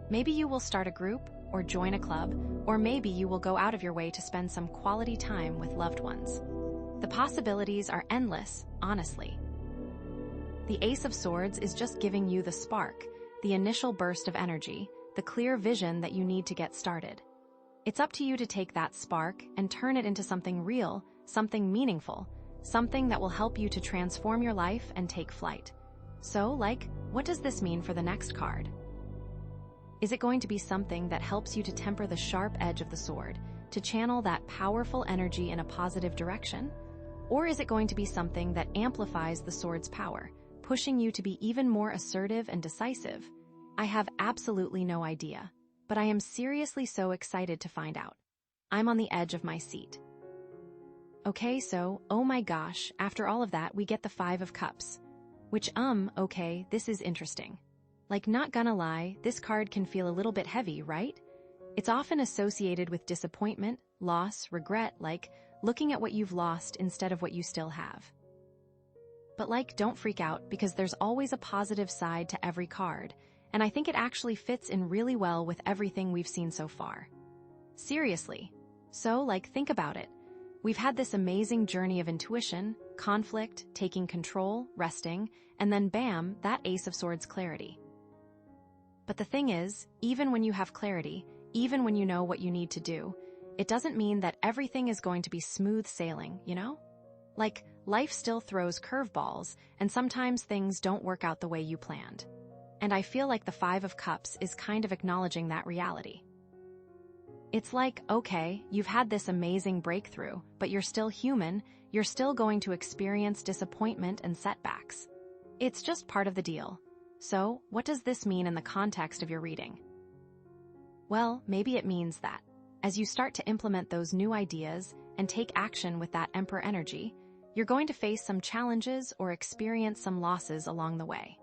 Maybe you will start a group, or join a club, or maybe you will go out of your way to spend some quality time with loved ones. The possibilities are endless, honestly. The Ace of Swords is just giving you the spark, the initial burst of energy, the clear vision that you need to get started. It's up to you to take that spark and turn it into something real, something meaningful, something that will help you to transform your life and take flight. So, what does this mean for the next card? Is it going to be something that helps you to temper the sharp edge of the sword, to channel that powerful energy in a positive direction? Or is it going to be something that amplifies the sword's power, pushing you to be even more assertive and decisive? I have absolutely no idea, but I am seriously so excited to find out. I'm on the edge of my seat. Okay, so, oh my gosh, after all of that, we get the Five of Cups. Which, okay, this is interesting. Not gonna lie, this card can feel a little bit heavy, right? It's often associated with disappointment, loss, regret, looking at what you've lost instead of what you still have. But don't freak out, because there's always a positive side to every card, and I think it actually fits in really well with everything we've seen so far. Seriously. So, think about it. We've had this amazing journey of intuition, conflict, taking control, resting, and then bam, that Ace of Swords clarity. But the thing is, even when you have clarity, even when you know what you need to do, it doesn't mean that everything is going to be smooth sailing, you know? Life still throws curveballs, and sometimes things don't work out the way you planned. And I feel like the Five of Cups is kind of acknowledging that reality. It's okay, you've had this amazing breakthrough, but you're still human, you're still going to experience disappointment and setbacks. It's just part of the deal. So, what does this mean in the context of your reading? Well, maybe it means that, as you start to implement those new ideas and take action with that Emperor energy, you're going to face some challenges or experience some losses along the way.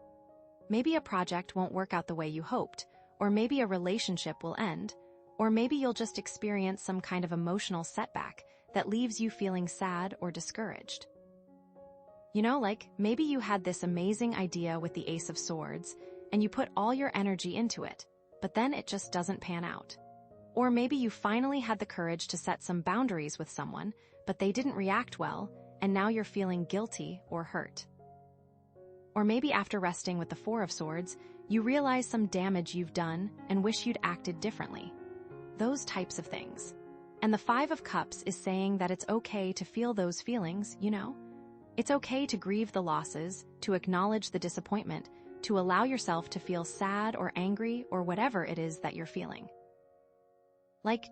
Maybe a project won't work out the way you hoped, or maybe a relationship will end, or maybe you'll just experience some kind of emotional setback that leaves you feeling sad or discouraged. You know, maybe you had this amazing idea with the Ace of Swords, and you put all your energy into it, but then it just doesn't pan out. Or maybe you finally had the courage to set some boundaries with someone, but they didn't react well, and now you're feeling guilty or hurt. Or maybe after resting with the Four of Swords, you realize some damage you've done and wish you'd acted differently. Those types of things. And the Five of Cups is saying that it's okay to feel those feelings, you know? It's okay to grieve the losses, to acknowledge the disappointment, to allow yourself to feel sad or angry or whatever it is that you're feeling.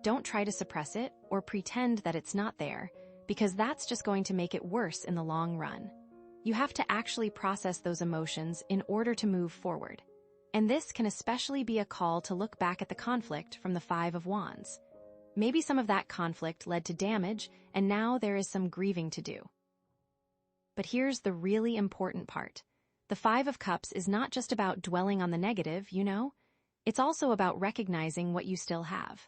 Don't try to suppress it or pretend that it's not there, because that's just going to make it worse in the long run. You have to actually process those emotions in order to move forward. And this can especially be a call to look back at the conflict from the Five of Wands. Maybe some of that conflict led to damage, and now there is some grieving to do. But here's the really important part. The Five of Cups is not just about dwelling on the negative, you know? It's also about recognizing what you still have.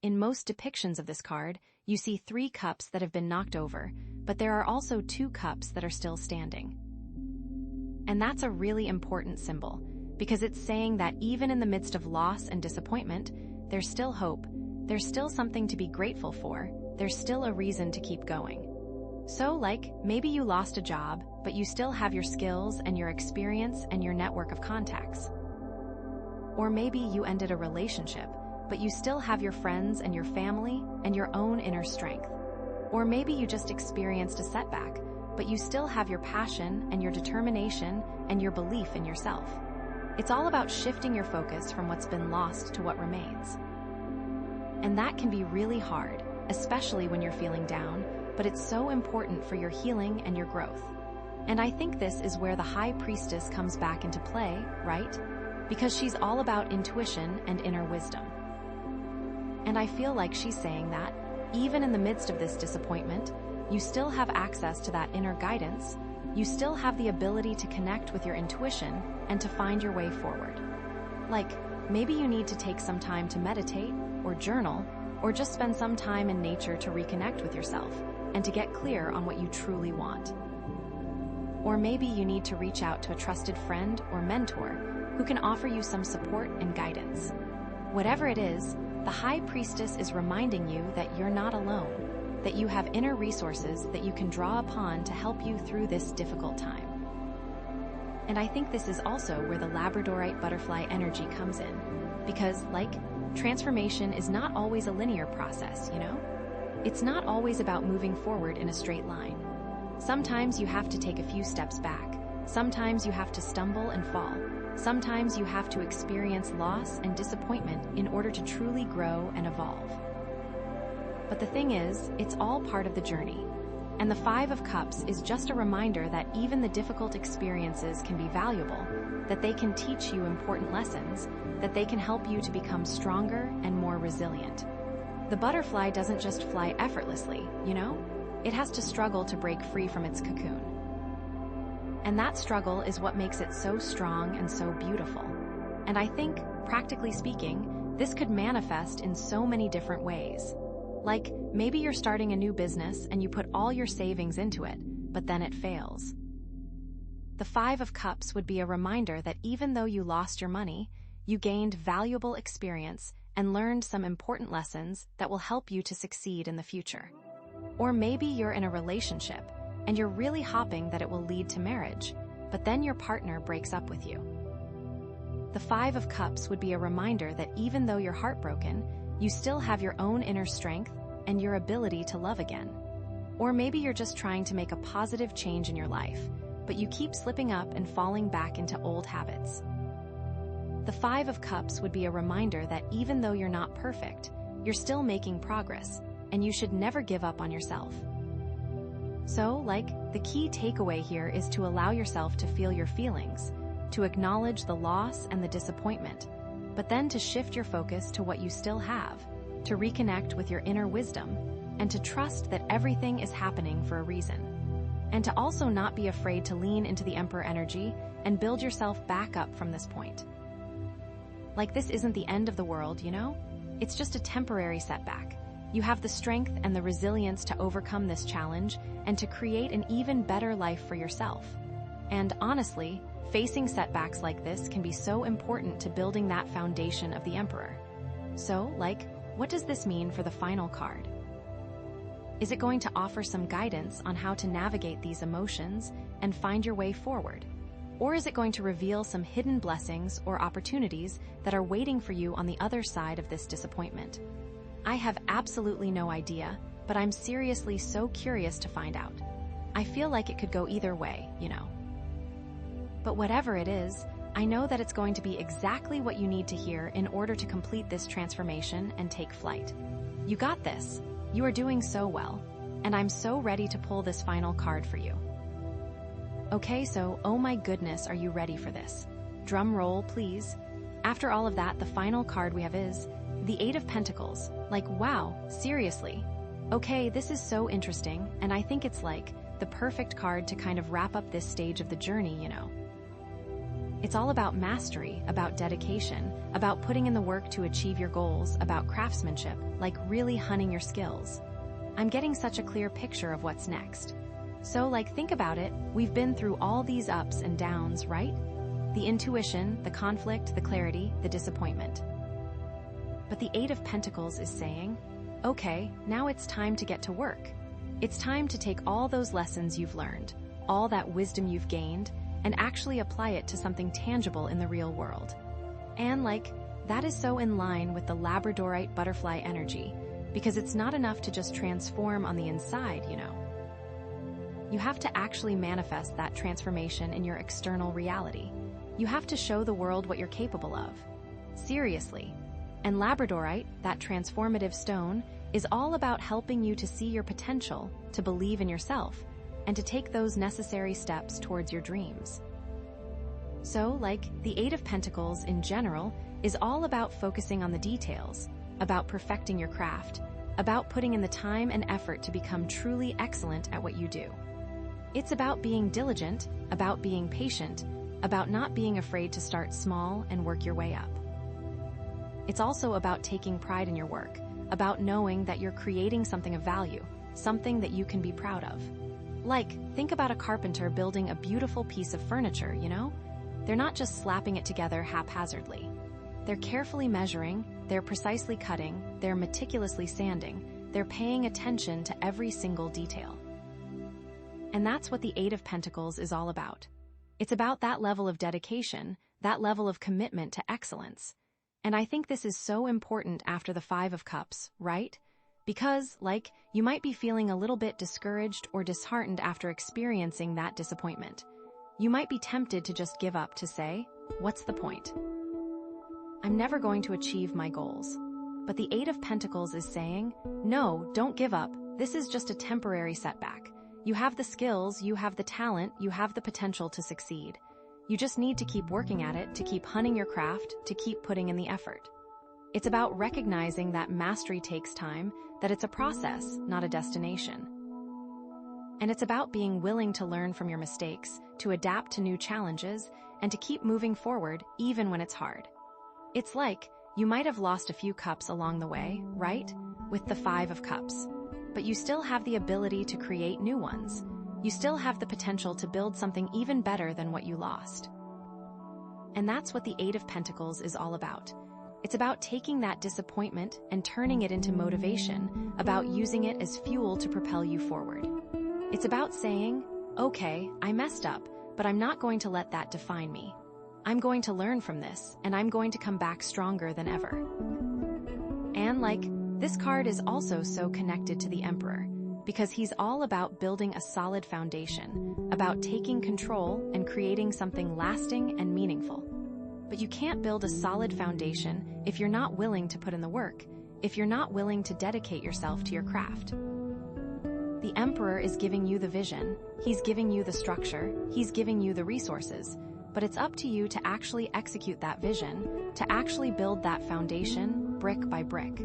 In most depictions of this card, you see 3 cups that have been knocked over, but there are also 2 cups that are still standing. And that's a really important symbol, because it's saying that even in the midst of loss and disappointment, there's still hope, there's still something to be grateful for, there's still a reason to keep going. So, maybe you lost a job, but you still have your skills and your experience and your network of contacts. Or maybe you ended a relationship, but you still have your friends and your family and your own inner strength. Or maybe you just experienced a setback, but you still have your passion and your determination and your belief in yourself. It's all about shifting your focus from what's been lost to what remains. And that can be really hard, especially when you're feeling down, but it's so important for your healing and your growth. And I think this is where the High Priestess comes back into play, right? Because she's all about intuition and inner wisdom. And I feel like she's saying that, even in the midst of this disappointment, you still have access to that inner guidance, you still have the ability to connect with your intuition and to find your way forward. Like, maybe you need to take some time to meditate, or journal, or just spend some time in nature to reconnect with yourself and to get clear on what you truly want. Or maybe you need to reach out to a trusted friend or mentor who can offer you some support and guidance. Whatever it is, the High Priestess is reminding you that you're not alone, that you have inner resources that you can draw upon to help you through this difficult time. And I think this is also where the Labradorite butterfly energy comes in, because, like, transformation is not always a linear process, you know? It's not always about moving forward in a straight line. Sometimes you have to take a few steps back. Sometimes you have to stumble and fall. Sometimes you have to experience loss and disappointment in order to truly grow and evolve. But the thing is, it's all part of the journey. And the Five of Cups is just a reminder that even the difficult experiences can be valuable, that they can teach you important lessons, that they can help you to become stronger and more resilient. The butterfly doesn't just fly effortlessly, you know? It has to struggle to break free from its cocoon. And that struggle is what makes it so strong and so beautiful. And I think, practically speaking, this could manifest in so many different ways. Like, maybe you're starting a new business and you put all your savings into it, but then it fails. The Five of Cups would be a reminder that even though you lost your money, you gained valuable experience and learned some important lessons that will help you to succeed in the future. Or maybe you're in a relationship and you're really hoping that it will lead to marriage, but then your partner breaks up with you. The Five of Cups would be a reminder that even though you're heartbroken, you still have your own inner strength and your ability to love again. Or maybe you're just trying to make a positive change in your life, but you keep slipping up and falling back into old habits. The Five of Cups would be a reminder that even though you're not perfect, you're still making progress, and you should never give up on yourself. So, like, the key takeaway here is to allow yourself to feel your feelings, to acknowledge the loss and the disappointment, but then to shift your focus to what you still have, to reconnect with your inner wisdom, and to trust that everything is happening for a reason. And to also not be afraid to lean into the Emperor energy and build yourself back up from this point. Like, this isn't the end of the world, you know? It's just a temporary setback. You have the strength and the resilience to overcome this challenge and to create an even better life for yourself. And honestly, facing setbacks like this can be so important to building that foundation of the Emperor. So, like, what does this mean for the final card? Is it going to offer some guidance on how to navigate these emotions and find your way forward? Or is it going to reveal some hidden blessings or opportunities that are waiting for you on the other side of this disappointment? I have absolutely no idea, but I'm seriously so curious to find out. I feel like it could go either way, you know. But whatever it is, I know that it's going to be exactly what you need to hear in order to complete this transformation and take flight. You got this. You are doing so well, and I'm so ready to pull this final card for you. Okay, so, oh my goodness, are you ready for this? Drum roll, please. After all of that, the final card we have is the Eight of Pentacles. Like, wow, seriously. Okay, this is so interesting, and I think it's like the perfect card to kind of wrap up this stage of the journey, you know. It's all about mastery, about dedication, about putting in the work to achieve your goals, about craftsmanship, like really honing your skills. I'm getting such a clear picture of what's next. So, like, think about it, we've been through all these ups and downs, right? The intuition, the conflict, the clarity, the disappointment. But the Eight of Pentacles is saying, okay, now it's time to get to work. It's time to take all those lessons you've learned, all that wisdom you've gained, and actually apply it to something tangible in the real world. And, like, that is so in line with the Labradorite butterfly energy, because it's not enough to just transform on the inside, you know. You have to actually manifest that transformation in your external reality. You have to show the world what you're capable of. Seriously. And labradorite, that transformative stone, is all about helping you to see your potential, to believe in yourself, and to take those necessary steps towards your dreams. So, like the Eight of Pentacles in general, is all about focusing on the details, about perfecting your craft, about putting in the time and effort to become truly excellent at what you do. It's about being diligent, about being patient, about not being afraid to start small and work your way up. It's also about taking pride in your work, about knowing that you're creating something of value, something that you can be proud of. Like, think about a carpenter building a beautiful piece of furniture, you know? They're not just slapping it together haphazardly. They're carefully measuring, they're precisely cutting, they're meticulously sanding, they're paying attention to every single detail. And that's what the Eight of Pentacles is all about. It's about that level of dedication, that level of commitment to excellence. And I think this is so important after the Five of Cups, right? Because, like, you might be feeling a little bit discouraged or disheartened after experiencing that disappointment. You might be tempted to just give up, to say, what's the point? I'm never going to achieve my goals. But the Eight of Pentacles is saying, no, don't give up. This is just a temporary setback. You have the skills, you have the talent, you have the potential to succeed. You just need to keep working at it, to keep honing your craft, to keep putting in the effort. It's about recognizing that mastery takes time, that it's a process, not a destination. And it's about being willing to learn from your mistakes, to adapt to new challenges, and to keep moving forward even when it's hard. It's like, you might have lost a few cups along the way, right? With the Five of Cups. But you still have the ability to create new ones. You still have the potential to build something even better than what you lost. And that's what the Eight of Pentacles is all about. It's about taking that disappointment and turning it into motivation, about using it as fuel to propel you forward. It's about saying, okay, I messed up, but I'm not going to let that define me. I'm going to learn from this, and I'm going to come back stronger than ever. And like, this card is also so connected to the Emperor, because he's all about building a solid foundation, about taking control and creating something lasting and meaningful. But you can't build a solid foundation if you're not willing to put in the work, if you're not willing to dedicate yourself to your craft. The Emperor is giving you the vision, he's giving you the structure, he's giving you the resources, but it's up to you to actually execute that vision, to actually build that foundation brick by brick.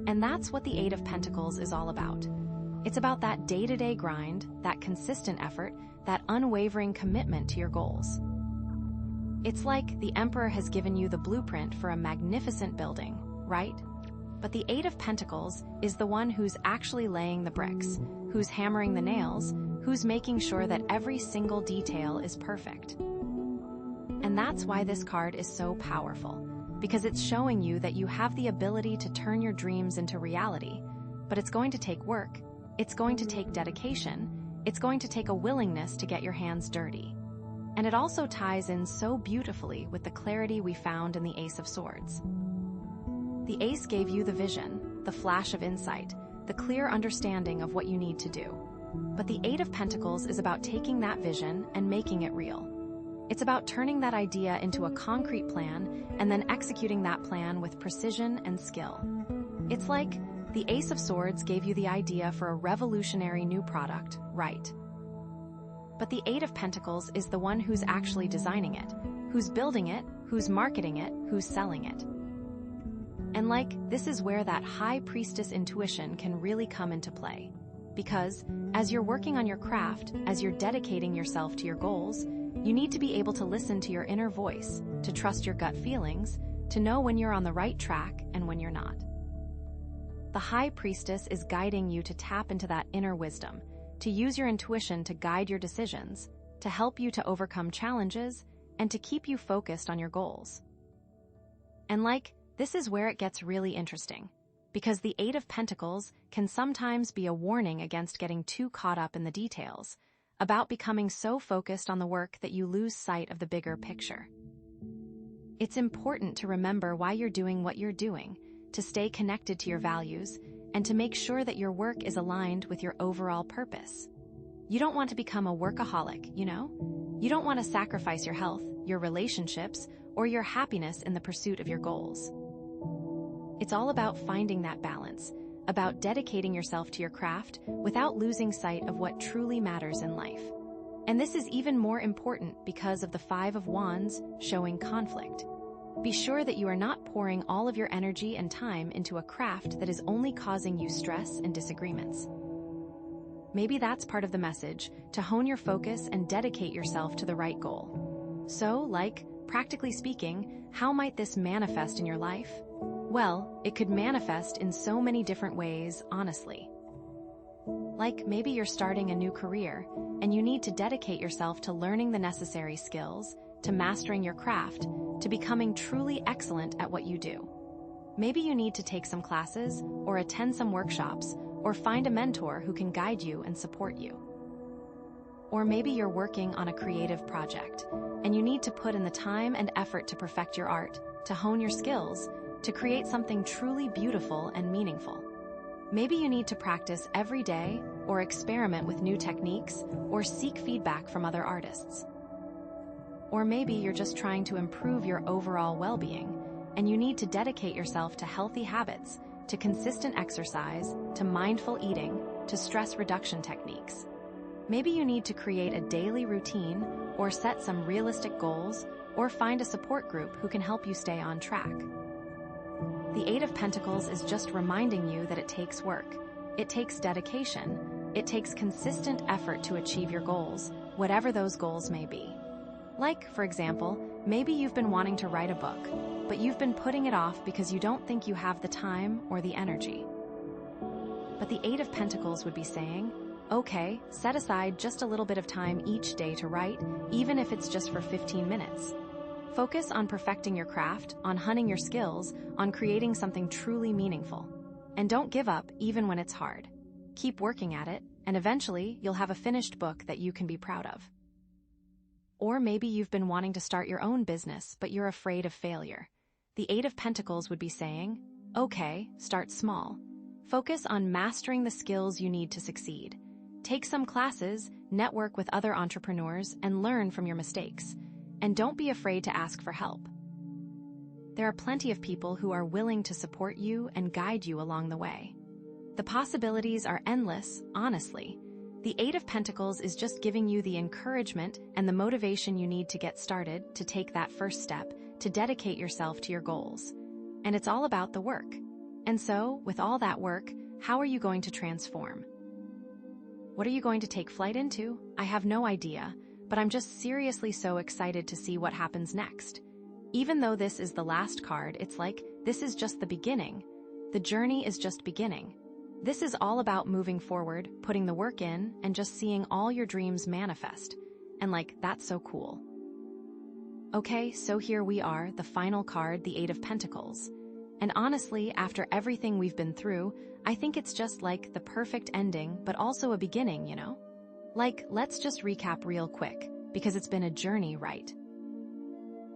And that's what the Eight of Pentacles is all about. It's about that day-to-day grind, that consistent effort, that unwavering commitment to your goals. It's like the Emperor has given you the blueprint for a magnificent building, right? But the Eight of Pentacles is the one who's actually laying the bricks, who's hammering the nails, who's making sure that every single detail is perfect. And that's why this card is so powerful, because it's showing you that you have the ability to turn your dreams into reality, but it's going to take work, it's going to take dedication, it's going to take a willingness to get your hands dirty. And it also ties in so beautifully with the clarity we found in the Ace of Swords. The Ace gave you the vision, the flash of insight, the clear understanding of what you need to do. But the Eight of Pentacles is about taking that vision and making it real. It's about turning that idea into a concrete plan and then executing that plan with precision and skill. It's like the Ace of Swords gave you the idea for a revolutionary new product, right? But the Eight of Pentacles is the one who's actually designing it, who's building it, who's marketing it, who's selling it. And like, this is where that High Priestess intuition can really come into play. Because as you're working on your craft, as you're dedicating yourself to your goals, you need to be able to listen to your inner voice, to trust your gut feelings, to know when you're on the right track and when you're not. The High Priestess is guiding you to tap into that inner wisdom, to use your intuition to guide your decisions, to help you to overcome challenges, and to keep you focused on your goals. And like, this is where it gets really interesting, because the Eight of Pentacles can sometimes be a warning against getting too caught up in the details, about becoming so focused on the work that you lose sight of the bigger picture. It's important to remember why you're doing what you're doing, to stay connected to your values, and to make sure that your work is aligned with your overall purpose. You don't want to become a workaholic, you know? You don't want to sacrifice your health, your relationships, or your happiness in the pursuit of your goals. It's all about finding that balance, about dedicating yourself to your craft without losing sight of what truly matters in life. And this is even more important because of the Five of Wands showing conflict. Be sure that you are not pouring all of your energy and time into a craft that is only causing you stress and disagreements. Maybe that's part of the message, to hone your focus and dedicate yourself to the right goal. So, like, practically speaking, how might this manifest in your life? Well, it could manifest in so many different ways, honestly. Like, maybe you're starting a new career, and you need to dedicate yourself to learning the necessary skills, to mastering your craft, to becoming truly excellent at what you do. Maybe you need to take some classes, or attend some workshops, or find a mentor who can guide you and support you. Or maybe you're working on a creative project, and you need to put in the time and effort to perfect your art, to hone your skills, to create something truly beautiful and meaningful. Maybe you need to practice every day, or experiment with new techniques, or seek feedback from other artists. Or maybe you're just trying to improve your overall well-being, and you need to dedicate yourself to healthy habits, to consistent exercise, to mindful eating, to stress reduction techniques. Maybe you need to create a daily routine, or set some realistic goals, or find a support group who can help you stay on track. The Eight of Pentacles is just reminding you that it takes work. It takes dedication. It takes consistent effort to achieve your goals, whatever those goals may be. Like, for example, maybe you've been wanting to write a book, but you've been putting it off because you don't think you have the time or the energy. But the Eight of Pentacles would be saying, okay, set aside just a little bit of time each day to write, even if it's just for 15 minutes. Focus on perfecting your craft, on honing your skills, on creating something truly meaningful. And don't give up even when it's hard. Keep working at it, and eventually you'll have a finished book that you can be proud of. Or maybe you've been wanting to start your own business, but you're afraid of failure. The Eight of Pentacles would be saying, okay, start small. Focus on mastering the skills you need to succeed. Take some classes, network with other entrepreneurs, and learn from your mistakes. And don't be afraid to ask for help. There are plenty of people who are willing to support you and guide you along the way. The possibilities are endless, honestly. The Eight of Pentacles is just giving you the encouragement and the motivation you need to get started, to take that first step, to dedicate yourself to your goals. And it's all about the work. And so, with all that work, how are you going to transform? What are you going to take flight into? I have no idea, but I'm just seriously so excited to see what happens next. Even though this is the last card, it's like, this is just the beginning. The journey is just beginning. This is all about moving forward, putting the work in, and just seeing all your dreams manifest. And that's so cool. Okay, so here we are, the final card, the Eight of Pentacles. And honestly, after everything we've been through, I think it's just like the perfect ending, but also a beginning, you know? Let's just recap real quick, because it's been a journey, right?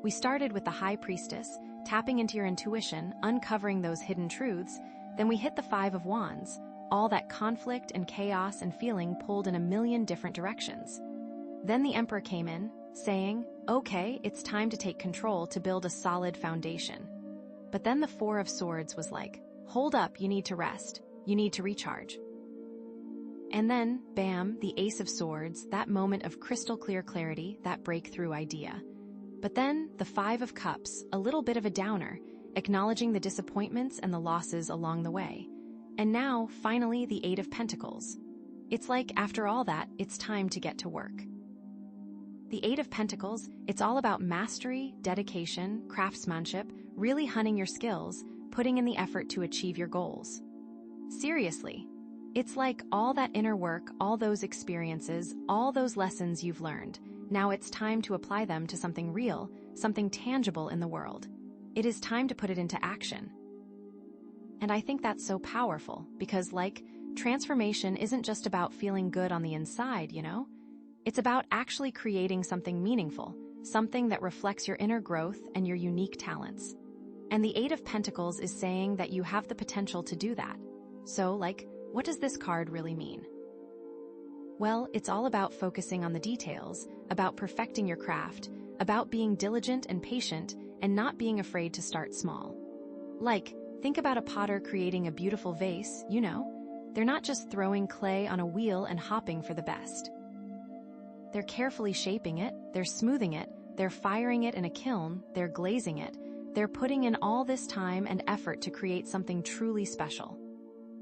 We started with the High Priestess, tapping into your intuition, uncovering those hidden truths. Then we hit the Five of Wands, all that conflict and chaos and feeling pulled in a million different directions. Then the Emperor came in, saying, okay, it's time to take control to build a solid foundation. But then the Four of Swords was like, hold up, you need to rest, you need to recharge. And then, bam, the Ace of Swords, that moment of crystal clear clarity, that breakthrough idea. But then, the Five of Cups, a little bit of a downer, acknowledging the disappointments and the losses along the way. And now, finally, the Eight of Pentacles. It's like, after all that, it's time to get to work. The Eight of Pentacles, it's all about mastery, dedication, craftsmanship, really honing your skills, putting in the effort to achieve your goals. Seriously. It's like all that inner work, all those experiences, all those lessons you've learned. Now it's time to apply them to something real, something tangible in the world. It is time to put it into action. And I think that's so powerful because, transformation isn't just about feeling good on the inside, you know? It's about actually creating something meaningful, something that reflects your inner growth and your unique talents. And the Eight of Pentacles is saying that you have the potential to do that. So, what does this card really mean? Well, it's all about focusing on the details, about perfecting your craft, about being diligent and patient, and not being afraid to start small. Like, think about a potter creating a beautiful vase, you know. They're not just throwing clay on a wheel and hopping for the best. They're carefully shaping it, they're smoothing it, they're firing it in a kiln, they're glazing it, they're putting in all this time and effort to create something truly special.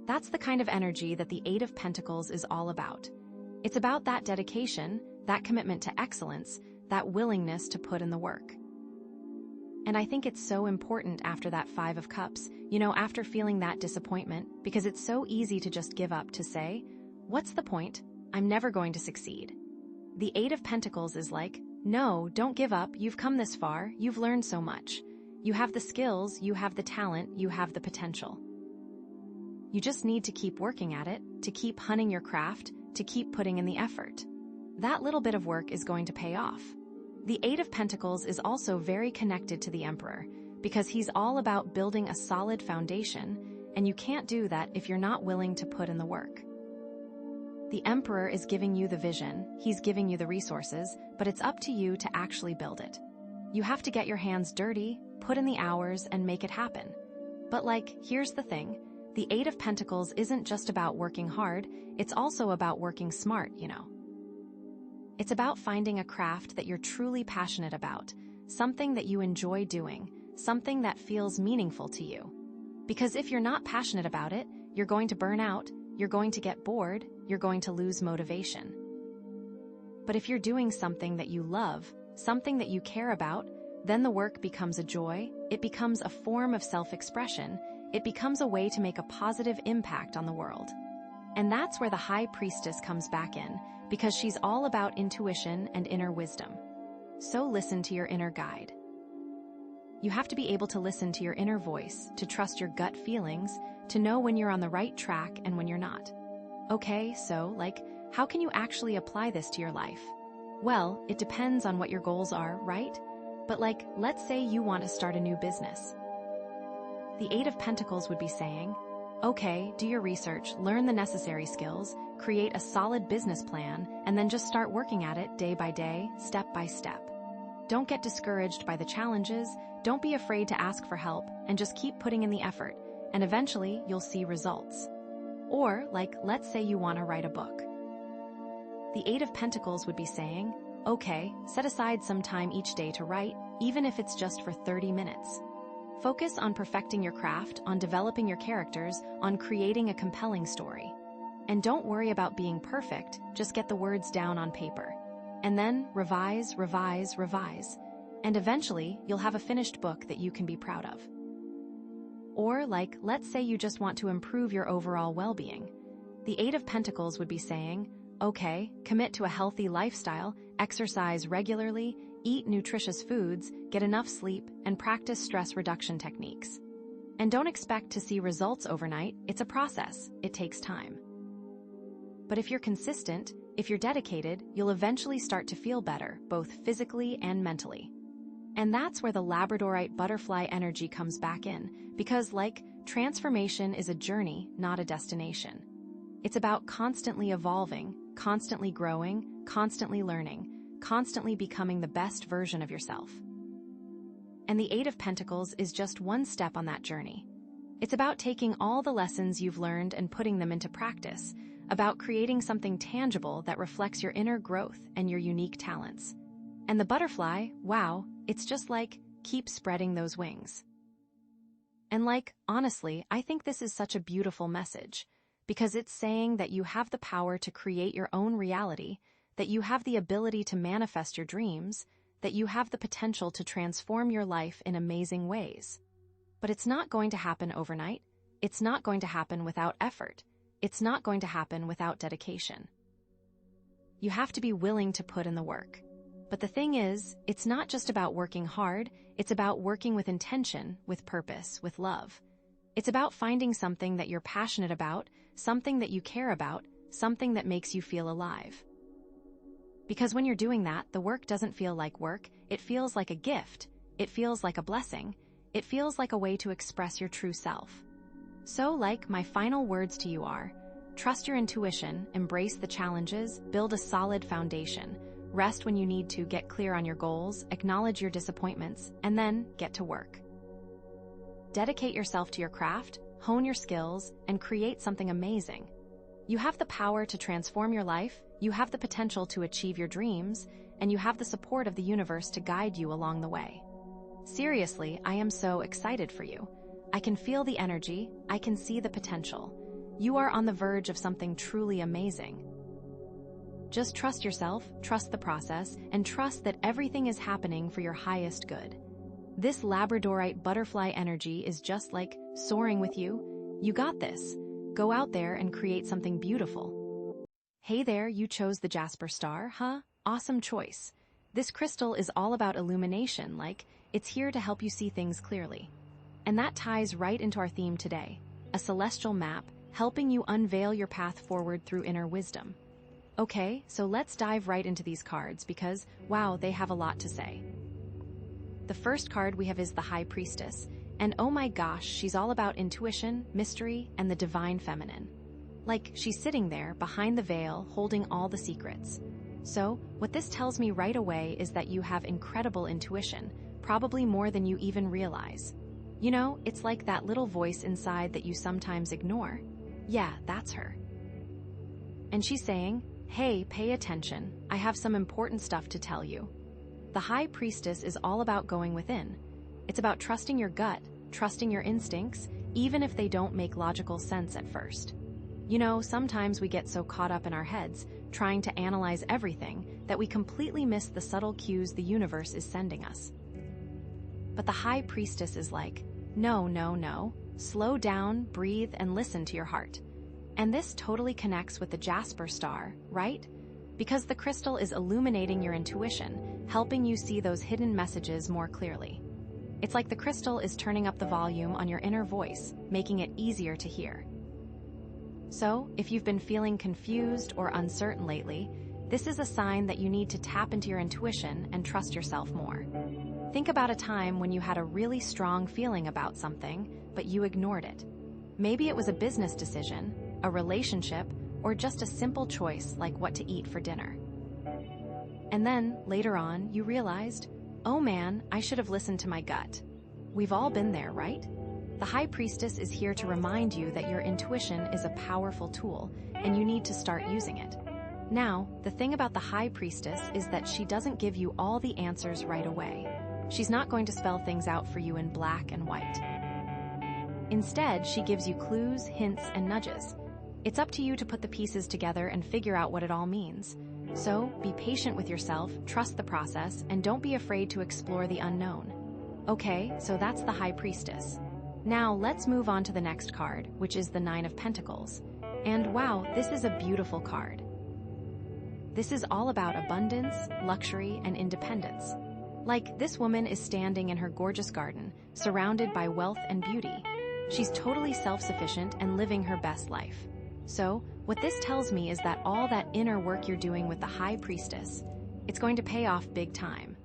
That's the kind of energy that the Eight of Pentacles is all about. It's about that dedication, that commitment to excellence, that willingness to put in the work. And I think it's so important after that Five of Cups, after feeling that disappointment, because it's so easy to just give up, to say, what's the point? I'm never going to succeed. The Eight of Pentacles is like, no, don't give up, you've come this far, you've learned so much. You have the skills, you have the talent, you have the potential. You just need to keep working at it, to keep honing your craft, to keep putting in the effort. That little bit of work is going to pay off. The Eight of Pentacles is also very connected to the Emperor, because he's all about building a solid foundation, and you can't do that if you're not willing to put in the work. The Emperor is giving you the vision, he's giving you the resources, but it's up to you to actually build it. You have to get your hands dirty, put in the hours, and make it happen. But here's the thing. The Eight of Pentacles isn't just about working hard, it's also about working smart, It's about finding a craft that you're truly passionate about, something that you enjoy doing, something that feels meaningful to you. Because if you're not passionate about it, you're going to burn out, you're going to get bored, you're going to lose motivation. But if you're doing something that you love, something that you care about, then the work becomes a joy, it becomes a form of self-expression, it becomes a way to make a positive impact on the world. And that's where the High Priestess comes back in, because she's all about intuition and inner wisdom. So listen to your inner guide. You have to be able to listen to your inner voice, to trust your gut feelings, to know when you're on the right track and when you're not. Okay, so, how can you actually apply this to your life? Well, it depends on what your goals are, right? But let's say you want to start a new business. The Eight of Pentacles would be saying, okay, do your research, learn the necessary skills, create a solid business plan, and then just start working at it day by day, step by step. Don't get discouraged by the challenges, don't be afraid to ask for help, and just keep putting in the effort, and eventually you'll see results. Or, let's say you want to write a book. The Eight of Pentacles would be saying, okay, set aside some time each day to write, even if it's just for 30 minutes. Focus on perfecting your craft, on developing your characters, on creating a compelling story. And don't worry about being perfect, just get the words down on paper. And then revise, revise, revise. And eventually, you'll have a finished book that you can be proud of. Or let's say you just want to improve your overall well-being. The Eight of Pentacles would be saying, okay, commit to a healthy lifestyle, exercise regularly, eat nutritious foods, get enough sleep, and practice stress reduction techniques. And don't expect to see results overnight, it's a process, it takes time. But if you're consistent, if you're dedicated, you'll eventually start to feel better, both physically and mentally. And that's where the Labradorite butterfly energy comes back in, because transformation is a journey, not a destination. It's about constantly evolving, constantly growing, constantly learning, constantly becoming the best version of yourself. And the Eight of Pentacles is just one step on that journey. It's about taking all the lessons you've learned and putting them into practice, about creating something tangible that reflects your inner growth and your unique talents. And the butterfly, wow, it's just keep spreading those wings. And honestly, I think this is such a beautiful message, because it's saying that you have the power to create your own reality, that you have the ability to manifest your dreams, that you have the potential to transform your life in amazing ways. But it's not going to happen overnight. It's not going to happen without effort. It's not going to happen without dedication. You have to be willing to put in the work. But the thing is, it's not just about working hard, it's about working with intention, with purpose, with love. It's about finding something that you're passionate about, something that you care about, something that makes you feel alive. Because when you're doing that, the work doesn't feel like work, it feels like a gift, it feels like a blessing, it feels like a way to express your true self. So my final words to you are, trust your intuition, embrace the challenges, build a solid foundation. Rest when you need to, get clear on your goals, acknowledge your disappointments, and then get to work. Dedicate yourself to your craft, hone your skills, and create something amazing. You have the power to transform your life, you have the potential to achieve your dreams, and you have the support of the universe to guide you along the way. Seriously, I am so excited for you. I can feel the energy, I can see the potential. You are on the verge of something truly amazing. Just trust yourself, trust the process, and trust that everything is happening for your highest good. This Labradorite butterfly energy is just like soaring with you. You got this. Go out there and create something beautiful. Hey there, you chose the Jasper Star, huh? Awesome choice. This crystal is all about illumination, like it's here to help you see things clearly. And that ties right into our theme today, a celestial map helping you unveil your path forward through inner wisdom. Okay, so let's dive right into these cards because, wow, they have a lot to say. The first card we have is the High Priestess, and oh my gosh, she's all about intuition, mystery, and the divine feminine. Like, she's sitting there, behind the veil, holding all the secrets. So, what this tells me right away is that you have incredible intuition, probably more than you even realize. You know, it's like that little voice inside that you sometimes ignore. Yeah, that's her. And she's saying, hey, pay attention, I have some important stuff to tell you. The High Priestess is all about going within. It's about trusting your gut, trusting your instincts, even if they don't make logical sense at first. You know, sometimes we get so caught up in our heads, trying to analyze everything, that we completely miss the subtle cues the universe is sending us. But the High Priestess is like, no, slow down, breathe, and listen to your heart. And this totally connects with the Jasper Star, right? Because the crystal is illuminating your intuition, helping you see those hidden messages more clearly. It's like the crystal is turning up the volume on your inner voice, making it easier to hear. So, if you've been feeling confused or uncertain lately, this is a sign that you need to tap into your intuition and trust yourself more. Think about a time when you had a really strong feeling about something, but you ignored it. Maybe it was a business decision, a relationship, or just a simple choice like what to eat for dinner. And then, later on, you realized, oh man, I should have listened to my gut. We've all been there, right? The High Priestess is here to remind you that your intuition is a powerful tool, and you need to start using it. Now, the thing about the High Priestess is that she doesn't give you all the answers right away. She's not going to spell things out for you in black and white. Instead, she gives you clues, hints, and nudges. It's up to you to put the pieces together and figure out what it all means. So, be patient with yourself, trust the process, and don't be afraid to explore the unknown. Okay, so that's the High Priestess. Now, let's move on to the next card, which is the Nine of Pentacles. And wow, this is a beautiful card. This is all about abundance, luxury, and independence. Like, this woman is standing in her gorgeous garden, surrounded by wealth and beauty. She's totally self-sufficient and living her best life. So, what this tells me is that all that inner work you're doing with the High Priestess, it's going to pay off big time.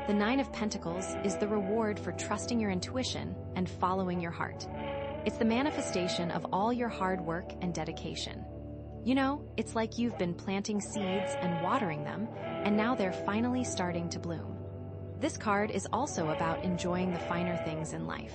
The Nine of Pentacles is the reward for trusting your intuition and following your heart. It's the manifestation of all your hard work and dedication. You know, it's like you've been planting seeds and watering them, and now they're finally starting to bloom. This card is also about enjoying the finer things in life.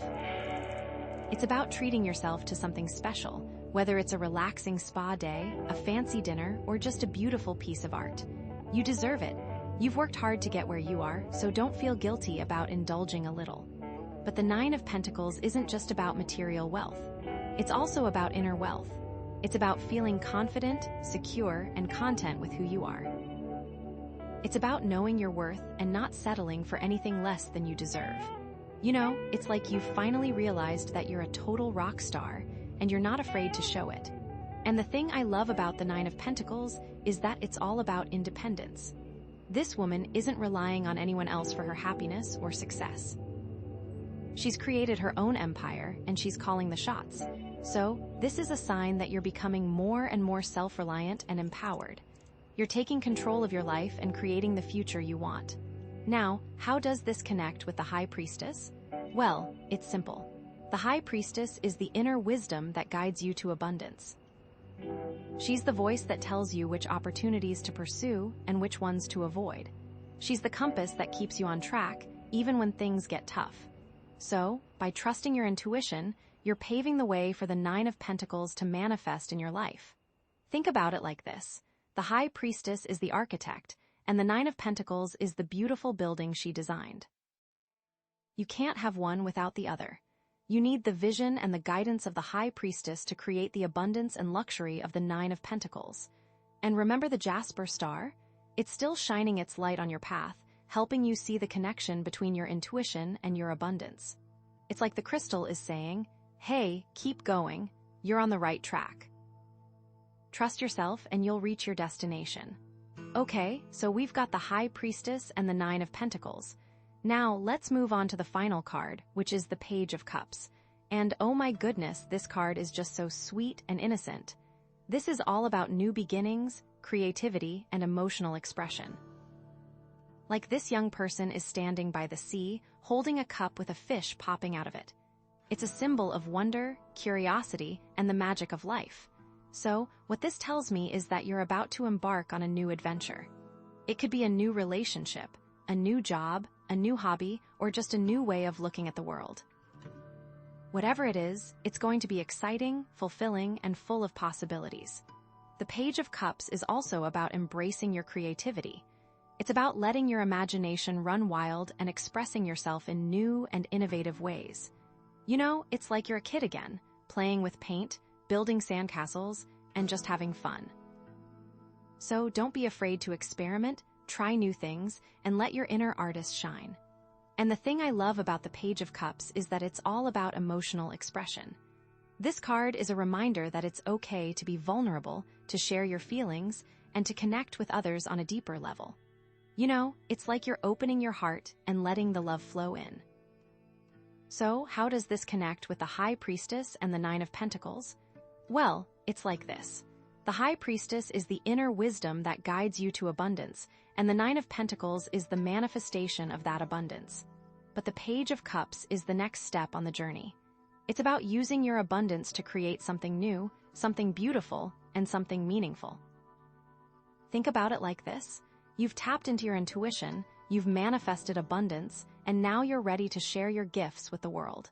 It's about treating yourself to something special, whether it's a relaxing spa day, a fancy dinner, or just a beautiful piece of art. You deserve it. You've worked hard to get where you are, so don't feel guilty about indulging a little. But the Nine of Pentacles isn't just about material wealth. It's also about inner wealth. It's about feeling confident, secure, and content with who you are. It's about knowing your worth and not settling for anything less than you deserve. You know, it's like you've finally realized that you're a total rock star, and you're not afraid to show it. And the thing I love about the Nine of Pentacles is that it's all about independence. This woman isn't relying on anyone else for her happiness or success. She's created her own empire, and she's calling the shots. So, this is a sign that you're becoming more and more self-reliant and empowered. You're taking control of your life and creating the future you want. Now, how does this connect with the High Priestess? Well, it's simple. The High Priestess is the inner wisdom that guides you to abundance. She's the voice that tells you which opportunities to pursue and which ones to avoid. She's the compass that keeps you on track, even when things get tough. So, by trusting your intuition, you're paving the way for the Nine of Pentacles to manifest in your life. Think about it like this. The High Priestess is the architect, and the Nine of Pentacles is the beautiful building she designed. You can't have one without the other. You need the vision and the guidance of the High Priestess to create the abundance and luxury of the Nine of Pentacles. And remember the Jasper star? It's still shining its light on your path, helping you see the connection between your intuition and your abundance. It's like the crystal is saying, hey, keep going, you're on the right track. Trust yourself and you'll reach your destination. Okay, so we've got the High Priestess and the Nine of Pentacles. Now, let's move on to the final card, which is the Page of Cups. And oh my goodness, this card is just so sweet and innocent. This is all about new beginnings, creativity, and emotional expression. Like this young person is standing by the sea, holding a cup with a fish popping out of it. It's a symbol of wonder, curiosity, and the magic of life. So, what this tells me is that you're about to embark on a new adventure. It could be a new relationship, a new job, a new hobby, or just a new way of looking at the world. Whatever it is, it's going to be exciting, fulfilling, and full of possibilities. The Page of Cups is also about embracing your creativity. It's about letting your imagination run wild and expressing yourself in new and innovative ways. You know, it's like you're a kid again, playing with paint, building sandcastles, and just having fun. So don't be afraid to experiment, try new things, and let your inner artist shine. And the thing I love about the Page of Cups is that it's all about emotional expression. This card is a reminder that it's okay to be vulnerable, to share your feelings, and to connect with others on a deeper level. You know, it's like you're opening your heart and letting the love flow in. So, how does this connect with the High Priestess and the Nine of Pentacles? Well, it's like this. The High Priestess is the inner wisdom that guides you to abundance, and the Nine of Pentacles is the manifestation of that abundance. But the Page of Cups is the next step on the journey. It's about using your abundance to create something new, something beautiful, and something meaningful. Think about it like this. You've tapped into your intuition, you've manifested abundance, and now you're ready to share your gifts with the world.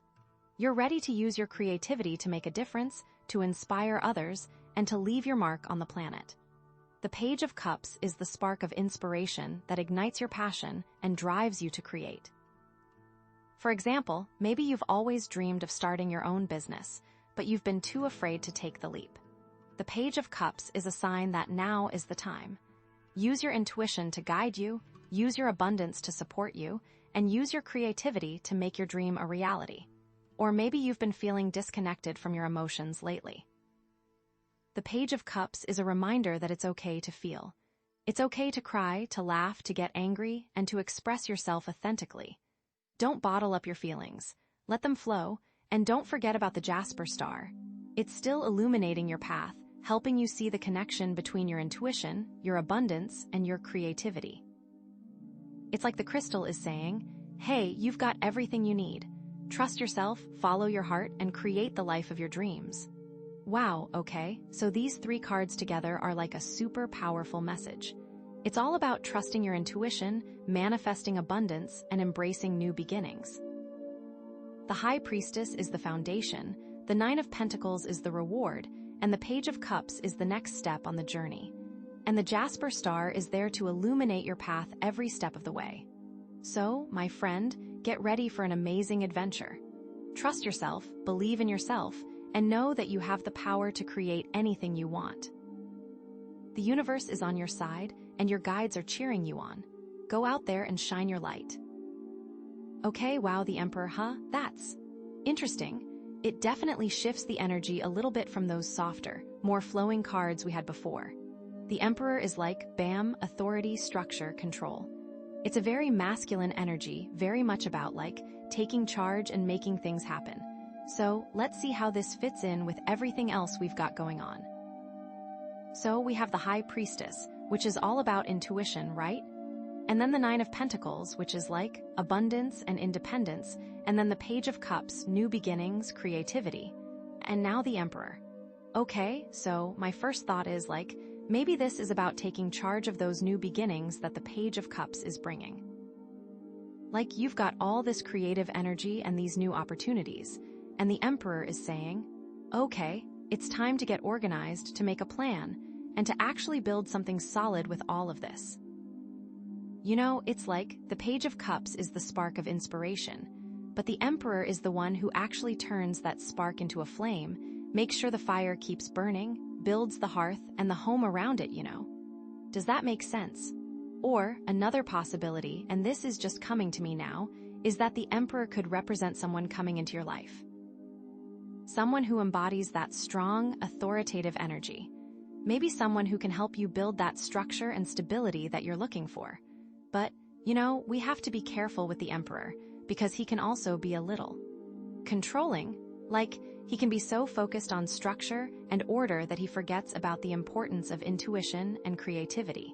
You're ready to use your creativity to make a difference, to inspire others, and to leave your mark on the planet. The Page of Cups is the spark of inspiration that ignites your passion and drives you to create. For example, maybe you've always dreamed of starting your own business, but you've been too afraid to take the leap. The Page of Cups is a sign that now is the time. Use your intuition to guide you, use your abundance to support you, and use your creativity to make your dream a reality. Or maybe you've been feeling disconnected from your emotions lately. The Page of Cups is a reminder that it's okay to feel. It's okay to cry, to laugh, to get angry, and to express yourself authentically. Don't bottle up your feelings. Let them flow, and don't forget about the Jasper star. It's still illuminating your path, helping you see the connection between your intuition, your abundance, and your creativity. It's like the crystal is saying, hey, you've got everything you need. Trust yourself, follow your heart, and create the life of your dreams. Wow, okay, so these three cards together are like a super powerful message. It's all about trusting your intuition, manifesting abundance, and embracing new beginnings. The High Priestess is the foundation, the Nine of Pentacles is the reward, and the Page of Cups is the next step on the journey. And the Jasper star is there to illuminate your path every step of the way. So, my friend, get ready for an amazing adventure. Trust yourself, believe in yourself, and know that you have the power to create anything you want. The universe is on your side, and your guides are cheering you on. Go out there and shine your light. Okay, wow, the Emperor, huh? That's interesting. It definitely shifts the energy a little bit from those softer, more flowing cards we had before. The Emperor is like, bam, authority, structure, control. It's a very masculine energy, very much about like, taking charge and making things happen. So, let's see how this fits in with everything else we've got going on. So, we have the High Priestess, which is all about intuition, right? And then the Nine of Pentacles, which is like abundance and independence, and then the Page of Cups, new beginnings, creativity. And now the Emperor. Okay, so my first thought is maybe this is about taking charge of those new beginnings that the Page of Cups is bringing. Like you've got all this creative energy and these new opportunities, and the Emperor is saying, okay, it's time to get organized, to make a plan, and to actually build something solid with all of this. You know, it's like the Page of Cups is the spark of inspiration, but the Emperor is the one who actually turns that spark into a flame, makes sure the fire keeps burning, builds the hearth and the home around it, you know. Does that make sense? Or another possibility, and this is just coming to me now, is that the Emperor could represent someone coming into your life. Someone who embodies that strong, authoritative energy. Maybe someone who can help you build that structure and stability that you're looking for. But, you know, we have to be careful with the Emperor, because he can also be a little controlling. Like, he can be so focused on structure and order that he forgets about the importance of intuition and creativity.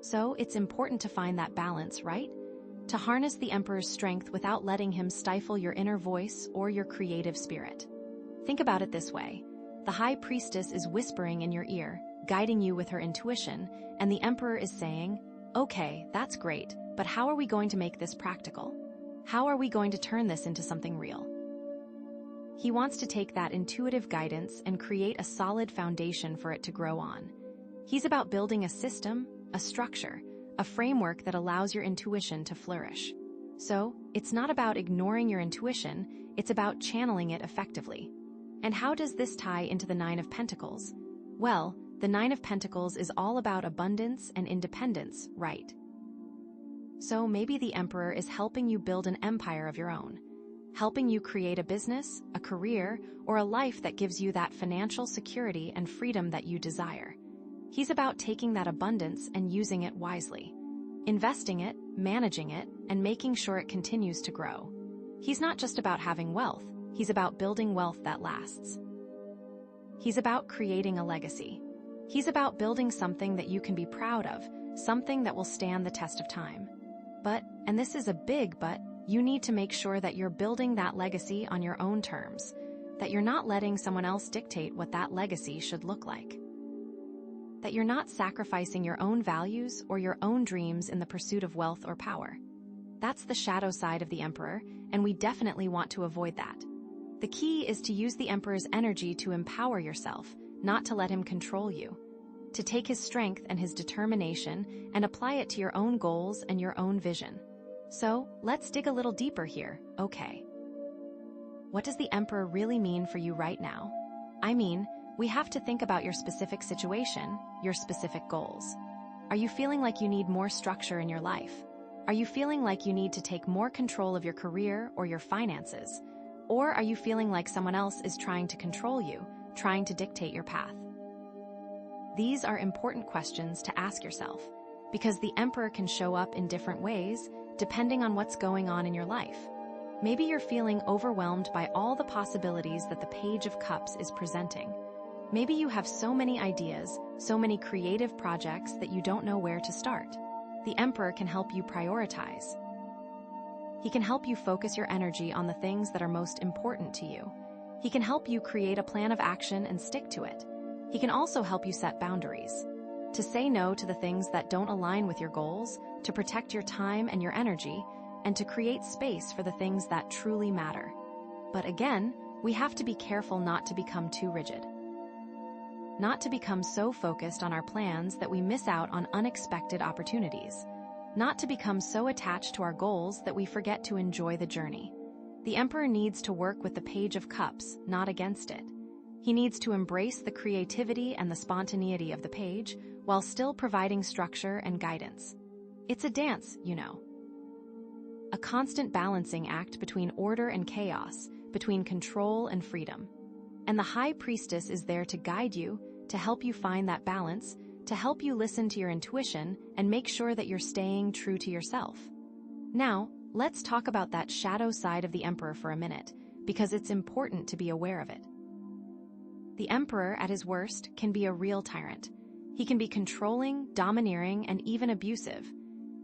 So it's important to find that balance, right? To harness the Emperor's strength without letting him stifle your inner voice or your creative spirit. Think about it this way. The High Priestess is whispering in your ear, guiding you with her intuition, and the Emperor is saying, okay, that's great, but how are we going to make this practical? How are we going to turn this into something real? He wants to take that intuitive guidance and create a solid foundation for it to grow on. He's about building a system, a structure, a framework that allows your intuition to flourish. So, it's not about ignoring your intuition, it's about channeling it effectively. And how does this tie into the Nine of Pentacles? Well, the Nine of Pentacles is all about abundance and independence, right? So maybe the Emperor is helping you build an empire of your own, helping you create a business, a career, or a life that gives you that financial security and freedom that you desire. He's about taking that abundance and using it wisely, investing it, managing it, and making sure it continues to grow. He's not just about having wealth, he's about building wealth that lasts. He's about creating a legacy. He's about building something that you can be proud of, something that will stand the test of time. But, and this is a big but, you need to make sure that you're building that legacy on your own terms, that you're not letting someone else dictate what that legacy should look like. That you're not sacrificing your own values or your own dreams in the pursuit of wealth or power. That's the shadow side of the Emperor, and we definitely want to avoid that. The key is to use the Emperor's energy to empower yourself, not to let him control you. To take his strength and his determination and apply it to your own goals and your own vision. So, let's dig a little deeper here, okay? What does the Emperor really mean for you right now? I mean, we have to think about your specific situation, your specific goals. Are you feeling like you need more structure in your life? Are you feeling like you need to take more control of your career or your finances? Or are you feeling like someone else is trying to control you, trying to dictate your path? These are important questions to ask yourself, because the Emperor can show up in different ways depending on what's going on in your life. Maybe you're feeling overwhelmed by all the possibilities that the Page of Cups is presenting. Maybe you have so many ideas, so many creative projects that you don't know where to start. The Emperor can help you prioritize. He can help you focus your energy on the things that are most important to you. He can help you create a plan of action and stick to it. He can also help you set boundaries. To say no to the things that don't align with your goals, to protect your time and your energy, and to create space for the things that truly matter. But again, we have to be careful not to become too rigid. Not to become so focused on our plans that we miss out on unexpected opportunities. Not to become so attached to our goals that we forget to enjoy the journey. The Emperor needs to work with the Page of Cups, not against it. He needs to embrace the creativity and the spontaneity of the page while still providing structure and guidance. It's a dance, you know. A constant balancing act between order and chaos, between control and freedom. And the High Priestess is there to guide you, to help you find that balance, to help you listen to your intuition and make sure that you're staying true to yourself. Now, let's talk about that shadow side of the Emperor for a minute, because it's important to be aware of it. The Emperor, at his worst, can be a real tyrant. He can be controlling, domineering, and even abusive.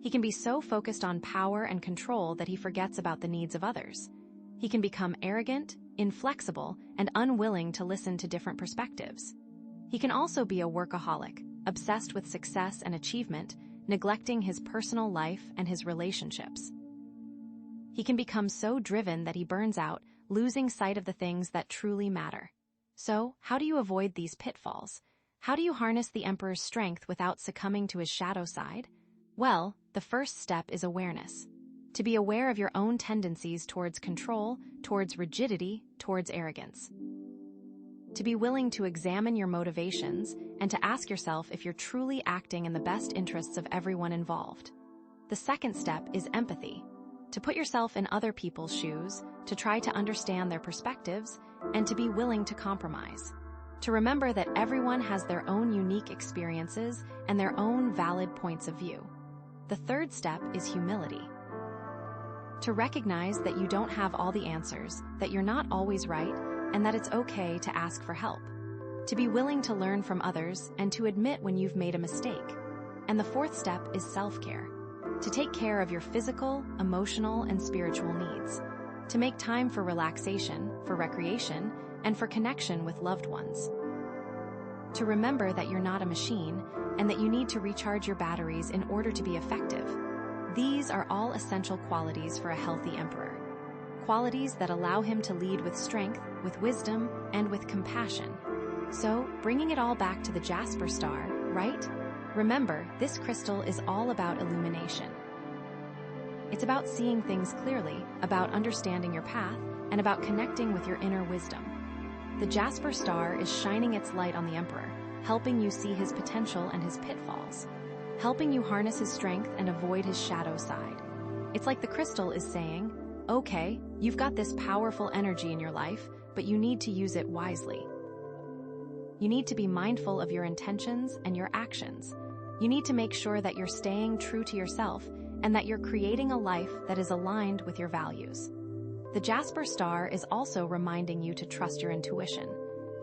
He can be so focused on power and control that he forgets about the needs of others. He can become arrogant, inflexible, and unwilling to listen to different perspectives. He can also be a workaholic, obsessed with success and achievement, neglecting his personal life and his relationships. He can become so driven that he burns out, losing sight of the things that truly matter. So, how do you avoid these pitfalls? How do you harness the Emperor's strength without succumbing to his shadow side? Well, the first step is awareness. To be aware of your own tendencies towards control, towards rigidity, towards arrogance. To be willing to examine your motivations and to ask yourself if you're truly acting in the best interests of everyone involved. The second step is empathy. To put yourself in other people's shoes, to try to understand their perspectives, and to be willing to compromise. To remember that everyone has their own unique experiences and their own valid points of view. The third step is humility. To recognize that you don't have all the answers, that you're not always right, and that it's okay to ask for help. To be willing to learn from others and to admit when you've made a mistake. And the fourth step is self-care. To take care of your physical, emotional, and spiritual needs. To make time for relaxation, for recreation, and for connection with loved ones. To remember that you're not a machine and that you need to recharge your batteries in order to be effective. These are all essential qualities for a healthy emperor. Qualities that allow him to lead with strength, with wisdom, and with compassion. So, bringing it all back to the Jasper Star, right? Remember, this crystal is all about illumination. It's about seeing things clearly, about understanding your path, and about connecting with your inner wisdom. The Jasper Star is shining its light on the Emperor, helping you see his potential and his pitfalls, helping you harness his strength and avoid his shadow side. It's like the crystal is saying, okay, you've got this powerful energy in your life, but you need to use it wisely. You need to be mindful of your intentions and your actions. You need to make sure that you're staying true to yourself and that you're creating a life that is aligned with your values. The Jasper Star is also reminding you to trust your intuition,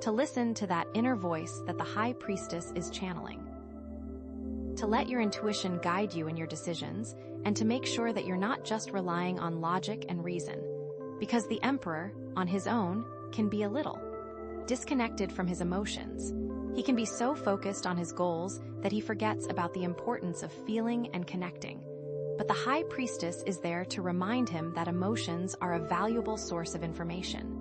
to listen to that inner voice that the High Priestess is channeling. To let your intuition guide you in your decisions, and to make sure that you're not just relying on logic and reason. Because the Emperor, on his own, can be a little disconnected from his emotions. He can be so focused on his goals that he forgets about the importance of feeling and connecting. But the High Priestess is there to remind him that emotions are a valuable source of information.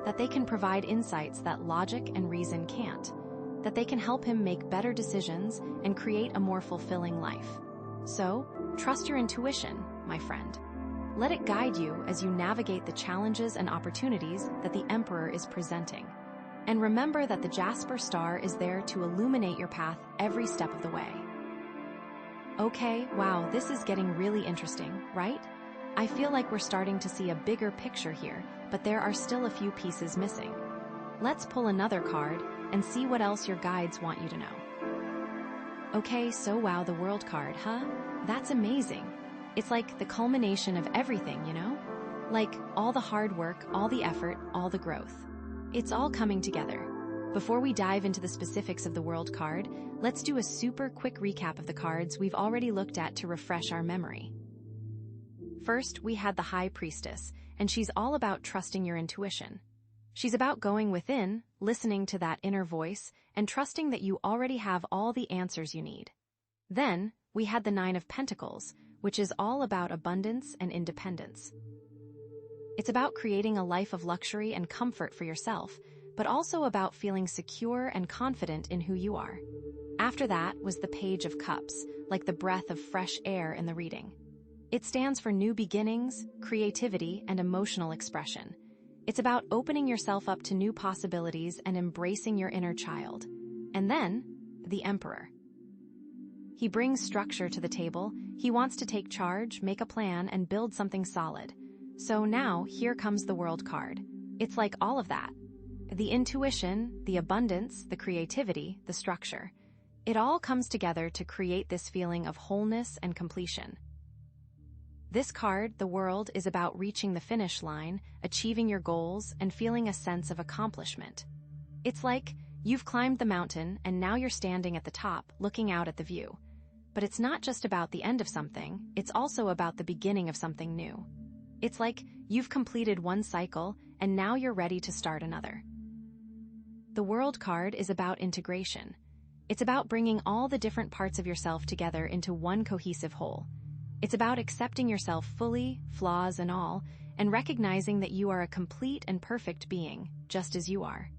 That they can provide insights that logic and reason can't. That they can help him make better decisions and create a more fulfilling life. So, trust your intuition, my friend. Let it guide you as you navigate the challenges and opportunities that the Emperor is presenting. And remember that the Jasper Star is there to illuminate your path every step of the way. Okay, wow, this is getting really interesting, right? I feel like we're starting to see a bigger picture here, but there are still a few pieces missing. Let's pull another card and see what else your guides want you to know. Okay, so wow, the World card, huh? That's amazing. It's like the culmination of everything, you know? Like all the hard work, all the effort, all the growth. It's all coming together. Before we dive into the specifics of the World card, let's do a super quick recap of the cards we've already looked at to refresh our memory. First, we had the High Priestess, and she's all about trusting your intuition. She's about going within, listening to that inner voice, and trusting that you already have all the answers you need. Then, we had the Nine of Pentacles, which is all about abundance and independence. It's about creating a life of luxury and comfort for yourself, but also about feeling secure and confident in who you are. After that was the Page of Cups, like the breath of fresh air in the reading. It stands for new beginnings, creativity, and emotional expression. It's about opening yourself up to new possibilities and embracing your inner child. And then, the Emperor. He brings structure to the table. He wants to take charge, make a plan, and build something solid. So now, here comes the World card. It's like all of that. The intuition, the abundance, the creativity, the structure. It all comes together to create this feeling of wholeness and completion. This card, the World, is about reaching the finish line, achieving your goals, and feeling a sense of accomplishment. It's like you've climbed the mountain and now you're standing at the top, looking out at the view. But it's not just about the end of something, it's also about the beginning of something new. It's like you've completed one cycle and now you're ready to start another. The World card is about integration. It's about bringing all the different parts of yourself together into one cohesive whole. It's about accepting yourself fully, flaws and all, and recognizing that you are a complete and perfect being, just as you are.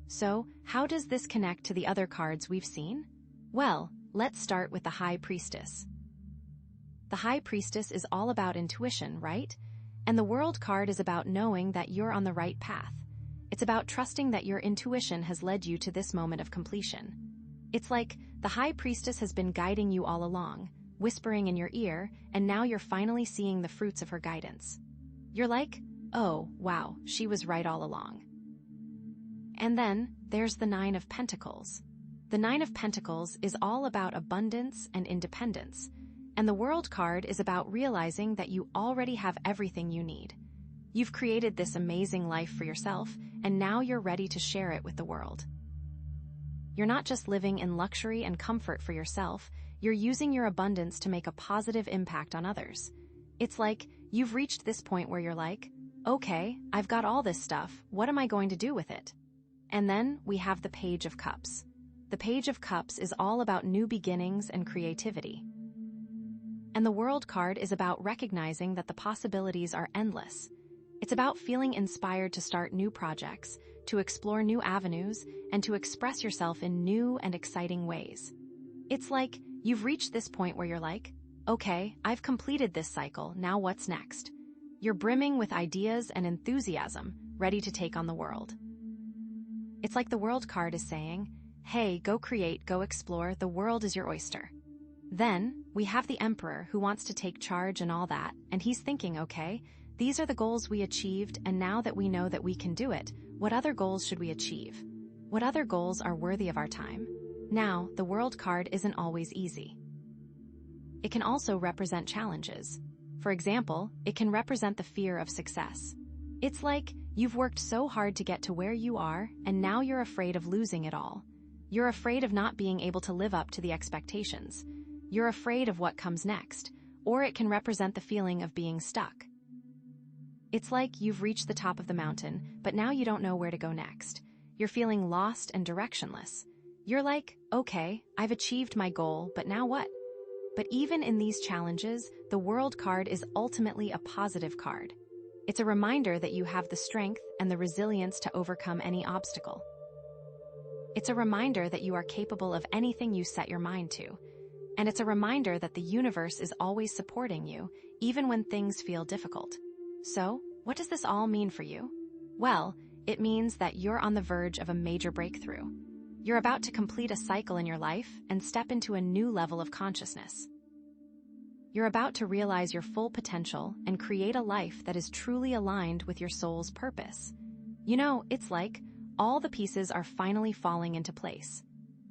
So, how does this connect to the other cards we've seen? Well, let's start with the High Priestess. The High Priestess is all about intuition, right? And the World card is about knowing that you're on the right path. It's about trusting that your intuition has led you to this moment of completion. It's like the High Priestess has been guiding you all along, whispering in your ear, and now you're finally seeing the fruits of her guidance. You're like, oh, wow, she was right all along. And then, there's the Nine of Pentacles. The Nine of Pentacles is all about abundance and independence, and the World card is about realizing that you already have everything you need. You've created this amazing life for yourself, and now you're ready to share it with the world. You're not just living in luxury and comfort for yourself, you're using your abundance to make a positive impact on others. It's like, you've reached this point where you're like, okay, I've got all this stuff, what am I going to do with it? And then we have the Page of Cups. The Page of Cups is all about new beginnings and creativity. And the World card is about recognizing that the possibilities are endless. It's about feeling inspired to start new projects, to explore new avenues, and to express yourself in new and exciting ways. It's like, you've reached this point where you're like, okay, I've completed this cycle, now what's next? You're brimming with ideas and enthusiasm, ready to take on the world. It's like the World card is saying, hey, go create, go explore, the world is your oyster. Then, we have the Emperor who wants to take charge and all that, and he's thinking, okay, these are the goals we achieved, and now that we know that we can do it, what other goals should we achieve? What other goals are worthy of our time? Now, the World card isn't always easy. It can also represent challenges. For example, it can represent the fear of success. It's like, you've worked so hard to get to where you are, and now you're afraid of losing it all. You're afraid of not being able to live up to the expectations. You're afraid of what comes next, or it can represent the feeling of being stuck. It's like you've reached the top of the mountain, but now you don't know where to go next. You're feeling lost and directionless. You're like, okay, I've achieved my goal, but now what? But even in these challenges, the World card is ultimately a positive card. It's a reminder that you have the strength and the resilience to overcome any obstacle. It's a reminder that you are capable of anything you set your mind to. And it's a reminder that the universe is always supporting you, even when things feel difficult. So, what does this all mean for you? Well, it means that you're on the verge of a major breakthrough. You're about to complete a cycle in your life and step into a new level of consciousness. You're about to realize your full potential and create a life that is truly aligned with your soul's purpose. You know, it's like all the pieces are finally falling into place.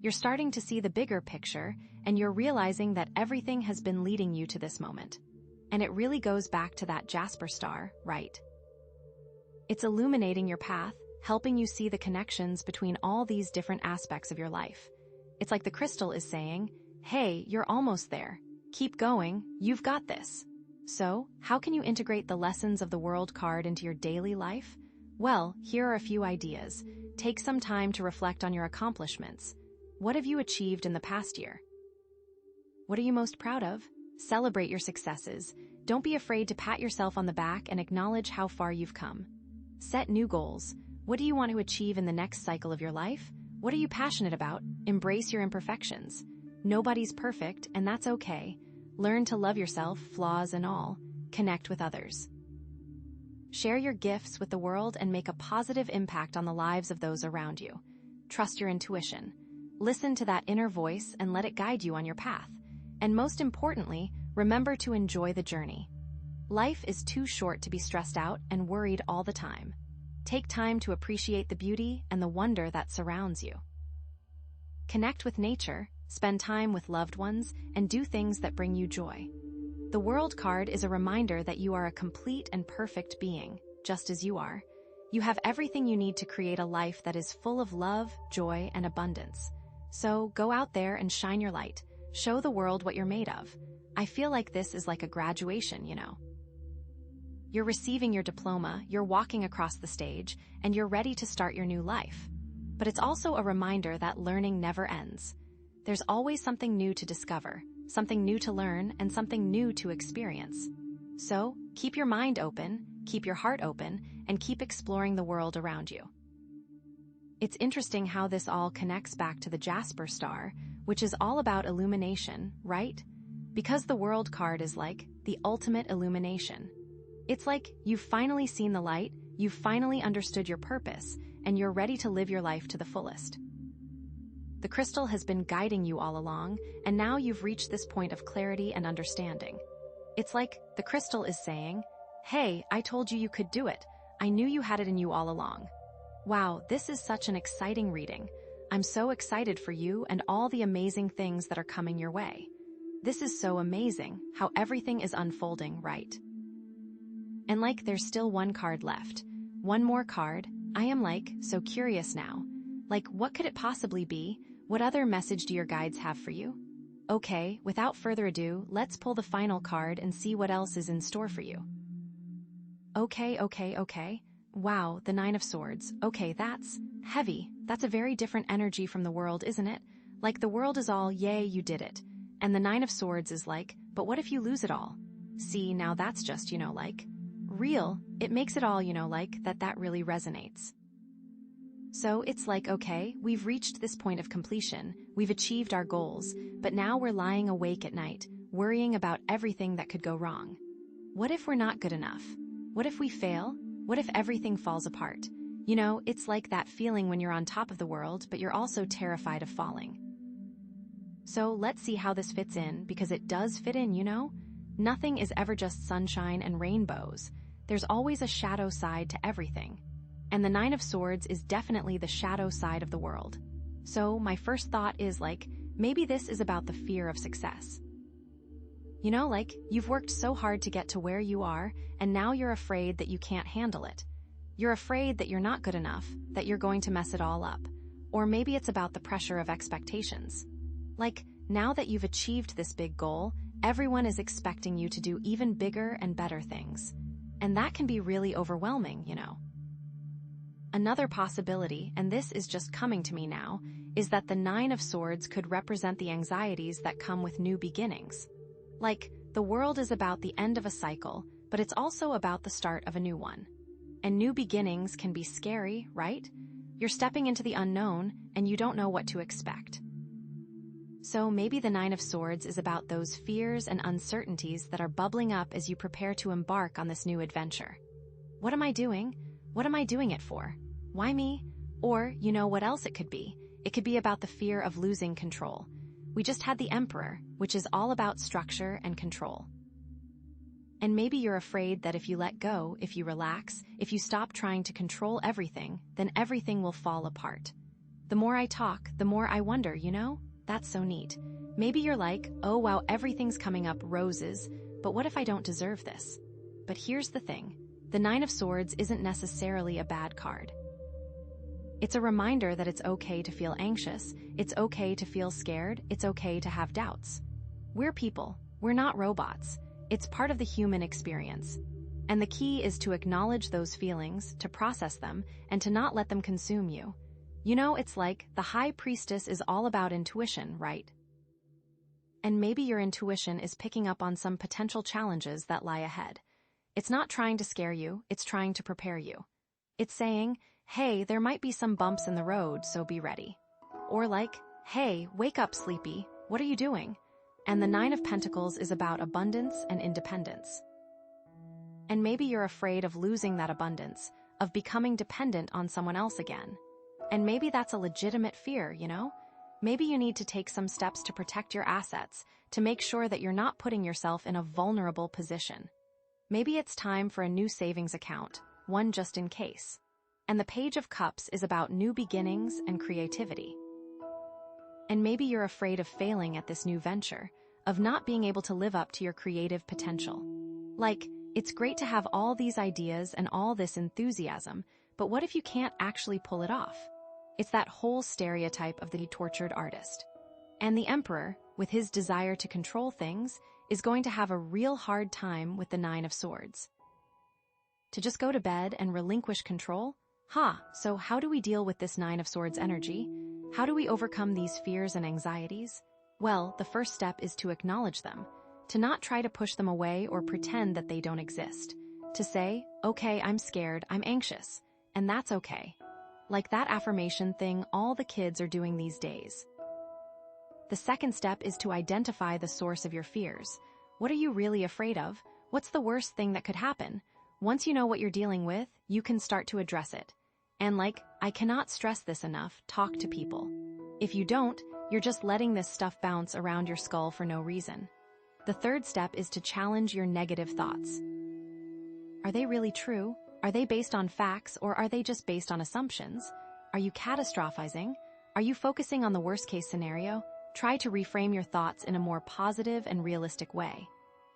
You're starting to see the bigger picture, and you're realizing that everything has been leading you to this moment. And it really goes back to that Jasper star, right? It's illuminating your path, helping you see the connections between all these different aspects of your life. It's like the crystal is saying, hey, you're almost there. Keep going, you've got this. So, how can you integrate the lessons of the World card into your daily life? Well, here are a few ideas. Take some time to reflect on your accomplishments. What have you achieved in the past year? What are you most proud of? Celebrate your successes. Don't be afraid to pat yourself on the back and acknowledge how far you've come. Set new goals. What do you want to achieve in the next cycle of your life? What are you passionate about? Embrace your imperfections. Nobody's perfect, and that's okay. Learn to love yourself, flaws and all. Connect with others. Share your gifts with the world and make a positive impact on the lives of those around you. Trust your intuition. Listen to that inner voice and let it guide you on your path. And most importantly, remember to enjoy the journey. Life is too short to be stressed out and worried all the time. Take time to appreciate the beauty and the wonder that surrounds you. Connect with nature, spend time with loved ones, and do things that bring you joy. The World card is a reminder that you are a complete and perfect being, just as you are. You have everything you need to create a life that is full of love, joy, and abundance. So go out there and shine your light. Show the world what you're made of. I feel like this is like a graduation, you know. You're receiving your diploma, you're walking across the stage, and you're ready to start your new life. But it's also a reminder that learning never ends. There's always something new to discover, something new to learn, and something new to experience. So, keep your mind open, keep your heart open, and keep exploring the world around you. It's interesting how this all connects back to the Jasper star, which is all about illumination, right? Because the World card is like the ultimate illumination. It's like you've finally seen the light, you've finally understood your purpose, and you're ready to live your life to the fullest. The crystal has been guiding you all along, and now you've reached this point of clarity and understanding. It's like the crystal is saying, "Hey, I told you you could do it. I knew you had it in you all along." Wow, this is such an exciting reading. I'm so excited for you and all the amazing things that are coming your way. This is so amazing, how everything is unfolding, right? And like there's still one card left. One more card. I am so curious now. What could it possibly be? What other message do your guides have for you? Okay, without further ado, let's pull the final card and see what else is in store for you. Okay. Wow, the Nine of Swords. Okay, that's heavy. That's a very different energy from the world, isn't it? The world is all, yay, you did it. And the Nine of Swords is but what if you lose it all? See, now that's just, real. It makes it all, that really resonates. So it's okay, we've reached this point of completion, we've achieved our goals, but now we're lying awake at night, worrying about everything that could go wrong. What if we're not good enough? What if we fail? What if everything falls apart? It's like that feeling when you're on top of the world, but you're also terrified of falling. So let's see how this fits in, because it does fit in, Nothing is ever just sunshine and rainbows. There's always a shadow side to everything. And the Nine of Swords is definitely the shadow side of the world. So my first thought is maybe this is about the fear of success. You've worked so hard to get to where you are, and now you're afraid that you can't handle it. You're afraid that you're not good enough, that you're going to mess it all up. Or maybe it's about the pressure of expectations. Now that you've achieved this big goal, everyone is expecting you to do even bigger and better things. And that can be really overwhelming, Another possibility, and this is just coming to me now, is that the Nine of Swords could represent the anxieties that come with new beginnings. The world is about the end of a cycle, but it's also about the start of a new one. And new beginnings can be scary, right? You're stepping into the unknown, and you don't know what to expect. So maybe the Nine of Swords is about those fears and uncertainties that are bubbling up as you prepare to embark on this new adventure. What am I doing? What am I doing it for? Why me? Or, what else it could be? It could be about the fear of losing control. We just had the Emperor, which is all about structure and control. And maybe you're afraid that if you let go, if you relax, if you stop trying to control everything, then everything will fall apart. The more I talk, the more I wonder, That's so neat. Maybe you're oh wow, everything's coming up roses, but what if I don't deserve this? But here's the thing. The Nine of Swords isn't necessarily a bad card. It's a reminder that it's okay to feel anxious, it's okay to feel scared, it's okay to have doubts. We're people, we're not robots. It's part of the human experience. And the key is to acknowledge those feelings, to process them, and to not let them consume you. It's the High Priestess is all about intuition, right? And maybe your intuition is picking up on some potential challenges that lie ahead. It's not trying to scare you, it's trying to prepare you. It's saying, hey, there might be some bumps in the road, so be ready. Or hey, wake up, sleepy, what are you doing? And the Nine of Pentacles is about abundance and independence. And maybe you're afraid of losing that abundance, of becoming dependent on someone else again. And maybe that's a legitimate fear, Maybe you need to take some steps to protect your assets, to make sure that you're not putting yourself in a vulnerable position. Maybe it's time for a new savings account, one just in case. And the Page of Cups is about new beginnings and creativity. And maybe you're afraid of failing at this new venture, of not being able to live up to your creative potential. It's great to have all these ideas and all this enthusiasm, but what if you can't actually pull it off? It's that whole stereotype of the tortured artist. And the Emperor, with his desire to control things, is going to have a real hard time with the Nine of Swords. To just go to bed and relinquish control? So how do we deal with this Nine of Swords energy? How do we overcome these fears and anxieties? Well, the first step is to acknowledge them, to not try to push them away or pretend that they don't exist. To say, okay, I'm scared, I'm anxious, and that's okay. Like that affirmation thing all the kids are doing these days. The second step is to identify the source of your fears. What are you really afraid of? What's the worst thing that could happen? Once you know what you're dealing with, you can start to address it. And I cannot stress this enough, talk to people. If you don't, you're just letting this stuff bounce around your skull for no reason. The third step is to challenge your negative thoughts. Are they really true? Are they based on facts, or are they just based on assumptions? Are you catastrophizing? Are you focusing on the worst-case scenario? Try to reframe your thoughts in a more positive and realistic way.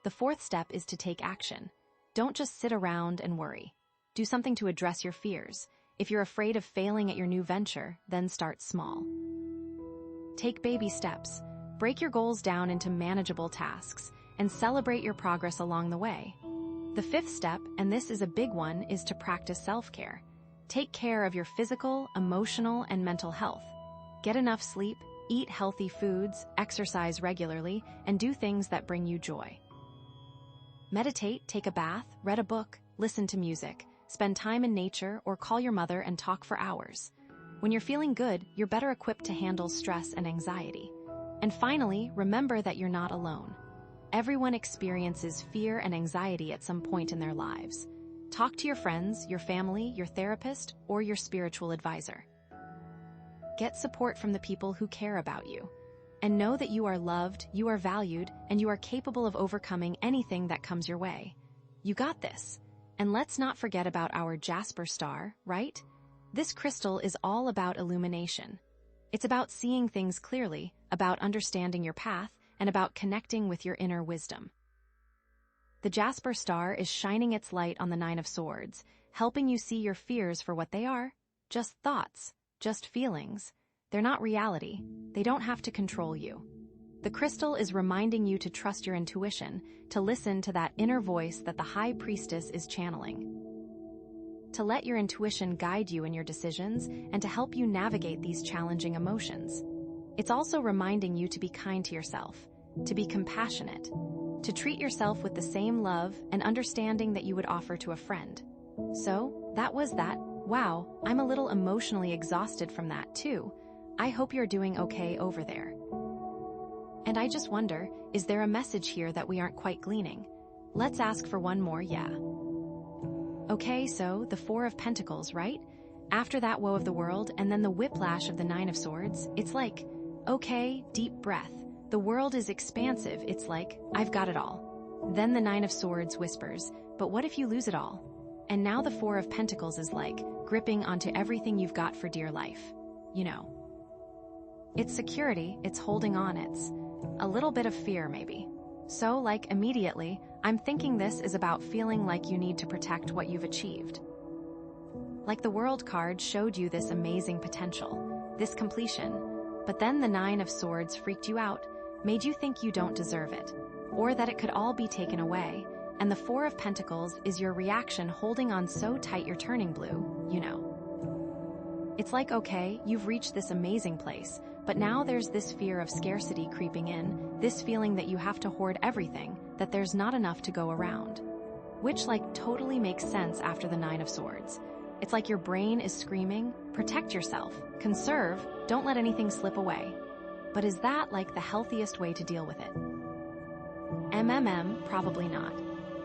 The fourth step is to take action. Don't just sit around and worry. Do something to address your fears. If you're afraid of failing at your new venture, then start small. Take baby steps. Break your goals down into manageable tasks and celebrate your progress along the way. The fifth step, and this is a big one, is to practice self-care. Take care of your physical, emotional, and mental health. Get enough sleep, eat healthy foods, exercise regularly, and do things that bring you joy. Meditate, take a bath, read a book, listen to music, spend time in nature, or call your mother and talk for hours. When you're feeling good, you're better equipped to handle stress and anxiety. And finally, remember that you're not alone. Everyone experiences fear and anxiety at some point in their lives. Talk to your friends, your family, your therapist, or your spiritual advisor. Get support from the people who care about you. And know that you are loved, you are valued, and you are capable of overcoming anything that comes your way. You got this. And let's not forget about our Jasper star, right? This crystal is all about illumination. It's about seeing things clearly, about understanding your path, and about connecting with your inner wisdom. The Jasper star is shining its light on the Nine of Swords, helping you see your fears for what they are. Just thoughts, just feelings. They're not reality. They don't have to control you. The crystal is reminding you to trust your intuition, to listen to that inner voice that the High Priestess is channeling. To let your intuition guide you in your decisions and to help you navigate these challenging emotions. It's also reminding you to be kind to yourself, to be compassionate, to treat yourself with the same love and understanding that you would offer to a friend. So, that was that. Wow, I'm a little emotionally exhausted from that too. I hope you're doing okay over there. And I just wonder, is there a message here that we aren't quite gleaning? Let's ask for one more, yeah. Okay, so the Four of Pentacles, right? After that woe of the world and then the whiplash of the Nine of Swords, it's like, okay, deep breath. The world is expansive. It's like, I've got it all. Then the Nine of Swords whispers, but what if you lose it all? And now the Four of Pentacles is like, gripping onto everything you've got for dear life. You know. It's security, it's holding on, it's a little bit of fear maybe. So, immediately, I'm thinking this is about feeling like you need to protect what you've achieved. Like the World card showed you this amazing potential, this completion, but then the Nine of Swords freaked you out, made you think you don't deserve it, or that it could all be taken away, and the Four of Pentacles is your reaction holding on so tight you're turning blue, you know. It's like, okay, you've reached this amazing place, but now there's this fear of scarcity creeping in, this feeling that you have to hoard everything, that there's not enough to go around. Which totally makes sense after the Nine of Swords. It's like your brain is screaming, protect yourself, conserve, don't let anything slip away. But is that the healthiest way to deal with it? Probably not.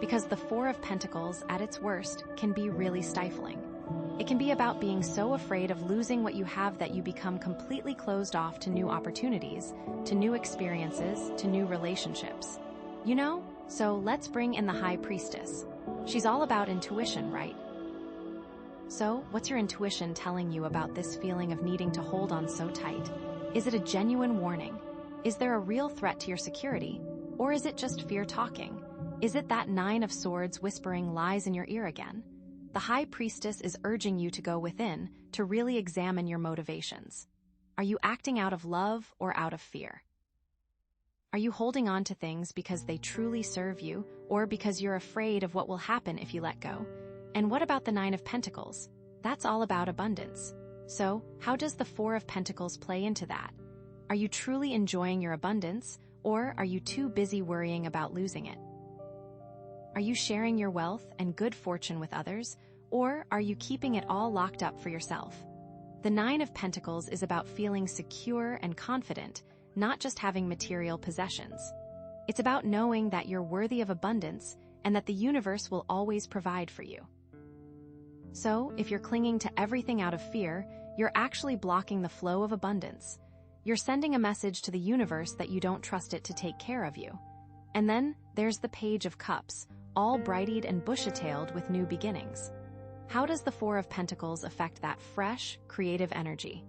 Because the Four of Pentacles, at its worst, can be really stifling. It can be about being so afraid of losing what you have that you become completely closed off to new opportunities, to new experiences, to new relationships. You know? So let's bring in the High Priestess. She's all about intuition, right? So, what's your intuition telling you about this feeling of needing to hold on so tight? Is it a genuine warning? Is there a real threat to your security? Or is it just fear talking? Is it that Nine of Swords whispering lies in your ear again? The High Priestess is urging you to go within, to really examine your motivations. Are you acting out of love or out of fear? Are you holding on to things because they truly serve you, or because you're afraid of what will happen if you let go? And what about the Nine of Pentacles? That's all about abundance. So, how does the Four of Pentacles play into that? Are you truly enjoying your abundance, or are you too busy worrying about losing it? Are you sharing your wealth and good fortune with others, or are you keeping it all locked up for yourself? The Nine of Pentacles is about feeling secure and confident, not just having material possessions. It's about knowing that you're worthy of abundance and that the universe will always provide for you. So, if you're clinging to everything out of fear, you're actually blocking the flow of abundance. You're sending a message to the universe that you don't trust it to take care of you. And then, there's the Page of Cups, all bright-eyed and bushy-tailed with new beginnings. How does the Four of Pentacles affect that fresh, creative energy?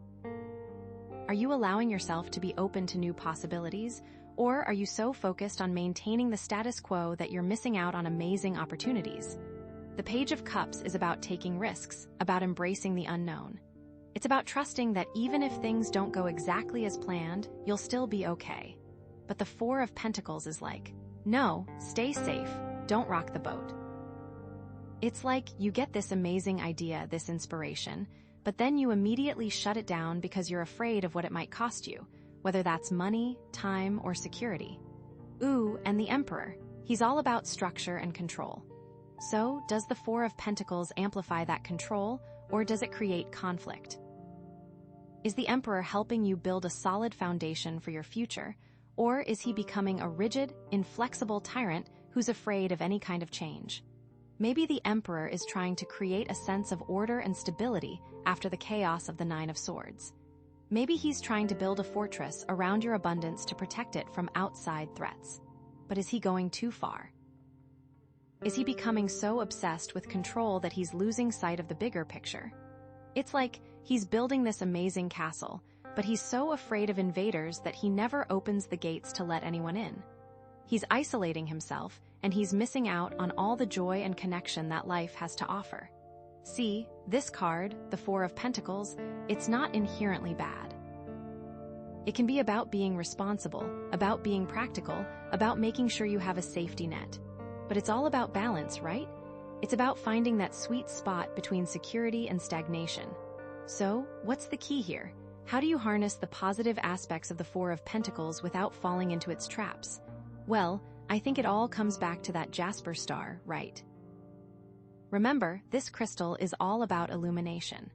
Are you allowing yourself to be open to new possibilities, or are you so focused on maintaining the status quo that you're missing out on amazing opportunities? The Page of Cups is about taking risks, about embracing the unknown. It's about trusting that even if things don't go exactly as planned, you'll still be okay. But the Four of Pentacles is like, no, stay safe, don't rock the boat. It's like you get this amazing idea, this inspiration, but then you immediately shut it down because you're afraid of what it might cost you, whether that's money, time, or security. Ooh, and the Emperor. He's all about structure and control. So, does the Four of Pentacles amplify that control, or does it create conflict? Is the Emperor helping you build a solid foundation for your future, or is he becoming a rigid, inflexible tyrant who's afraid of any kind of change? Maybe the Emperor is trying to create a sense of order and stability after the chaos of the Nine of Swords. Maybe he's trying to build a fortress around your abundance to protect it from outside threats. But is he going too far? Is he becoming so obsessed with control that he's losing sight of the bigger picture? It's like he's building this amazing castle, but he's so afraid of invaders that he never opens the gates to let anyone in. He's isolating himself, and he's missing out on all the joy and connection that life has to offer. See, this card, the Four of Pentacles, it's not inherently bad. It can be about being responsible, about being practical, about making sure you have a safety net. But it's all about balance, right? It's about finding that sweet spot between security and stagnation. So, what's the key here? How do you harness the positive aspects of the Four of Pentacles without falling into its traps? Well, I think it all comes back to that Jasper star, right? Remember, this crystal is all about illumination.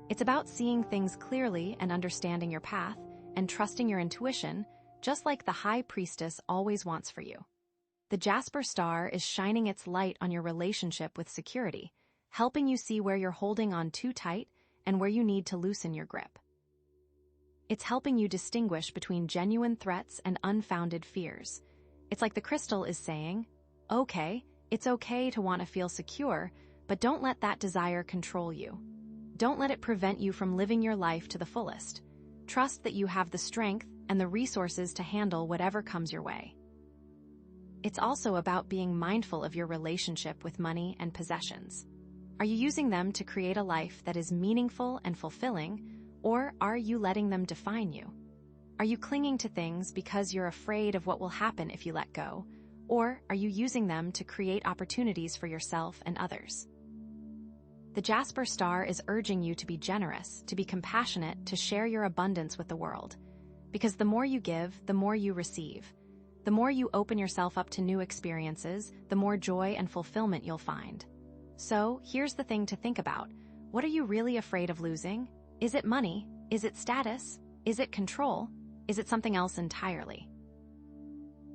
It's about seeing things clearly and understanding your path and trusting your intuition, just like the High Priestess always wants for you. The Jasper star is shining its light on your relationship with security, helping you see where you're holding on too tight and where you need to loosen your grip. It's helping you distinguish between genuine threats and unfounded fears. It's like the crystal is saying, okay, it's okay to want to feel secure, but don't let that desire control you. Don't let it prevent you from living your life to the fullest. Trust that you have the strength and the resources to handle whatever comes your way. It's also about being mindful of your relationship with money and possessions. Are you using them to create a life that is meaningful and fulfilling, or are you letting them define you? Are you clinging to things because you're afraid of what will happen if you let go, or are you using them to create opportunities for yourself and others? The Jasper star is urging you to be generous, to be compassionate, to share your abundance with the world. Because the more you give, the more you receive. The more you open yourself up to new experiences, the more joy and fulfillment you'll find. So, here's the thing to think about. What are you really afraid of losing? Is it money? Is it status? Is it control? Is it something else entirely?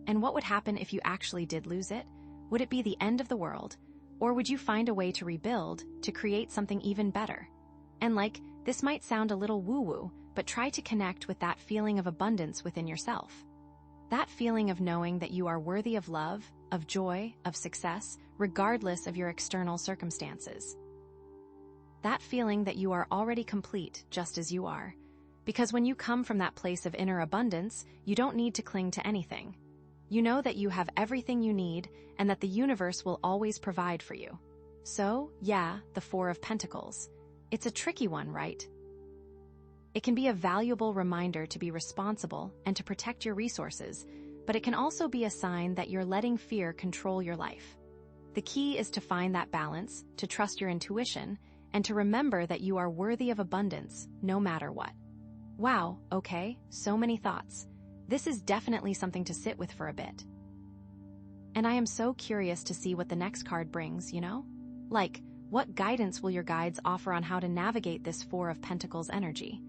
And what would happen if you actually did lose it? Would it be the end of the world? Or would you find a way to rebuild, to create something even better? And this might sound a little woo-woo, but try to connect with that feeling of abundance within yourself. That feeling of knowing that you are worthy of love, of joy, of success, regardless of your external circumstances. That feeling that you are already complete just as you are. Because when you come from that place of inner abundance, you don't need to cling to anything. You know that you have everything you need and that the universe will always provide for you. So, yeah, the Four of Pentacles. It's a tricky one, right? It can be a valuable reminder to be responsible and to protect your resources, but it can also be a sign that you're letting fear control your life. The key is to find that balance, to trust your intuition, and to remember that you are worthy of abundance, no matter what. Wow, okay, so many thoughts. This is definitely something to sit with for a bit. And I am so curious to see what the next card brings, you know? Like, what guidance will your guides offer on how to navigate this Four of Pentacles energy?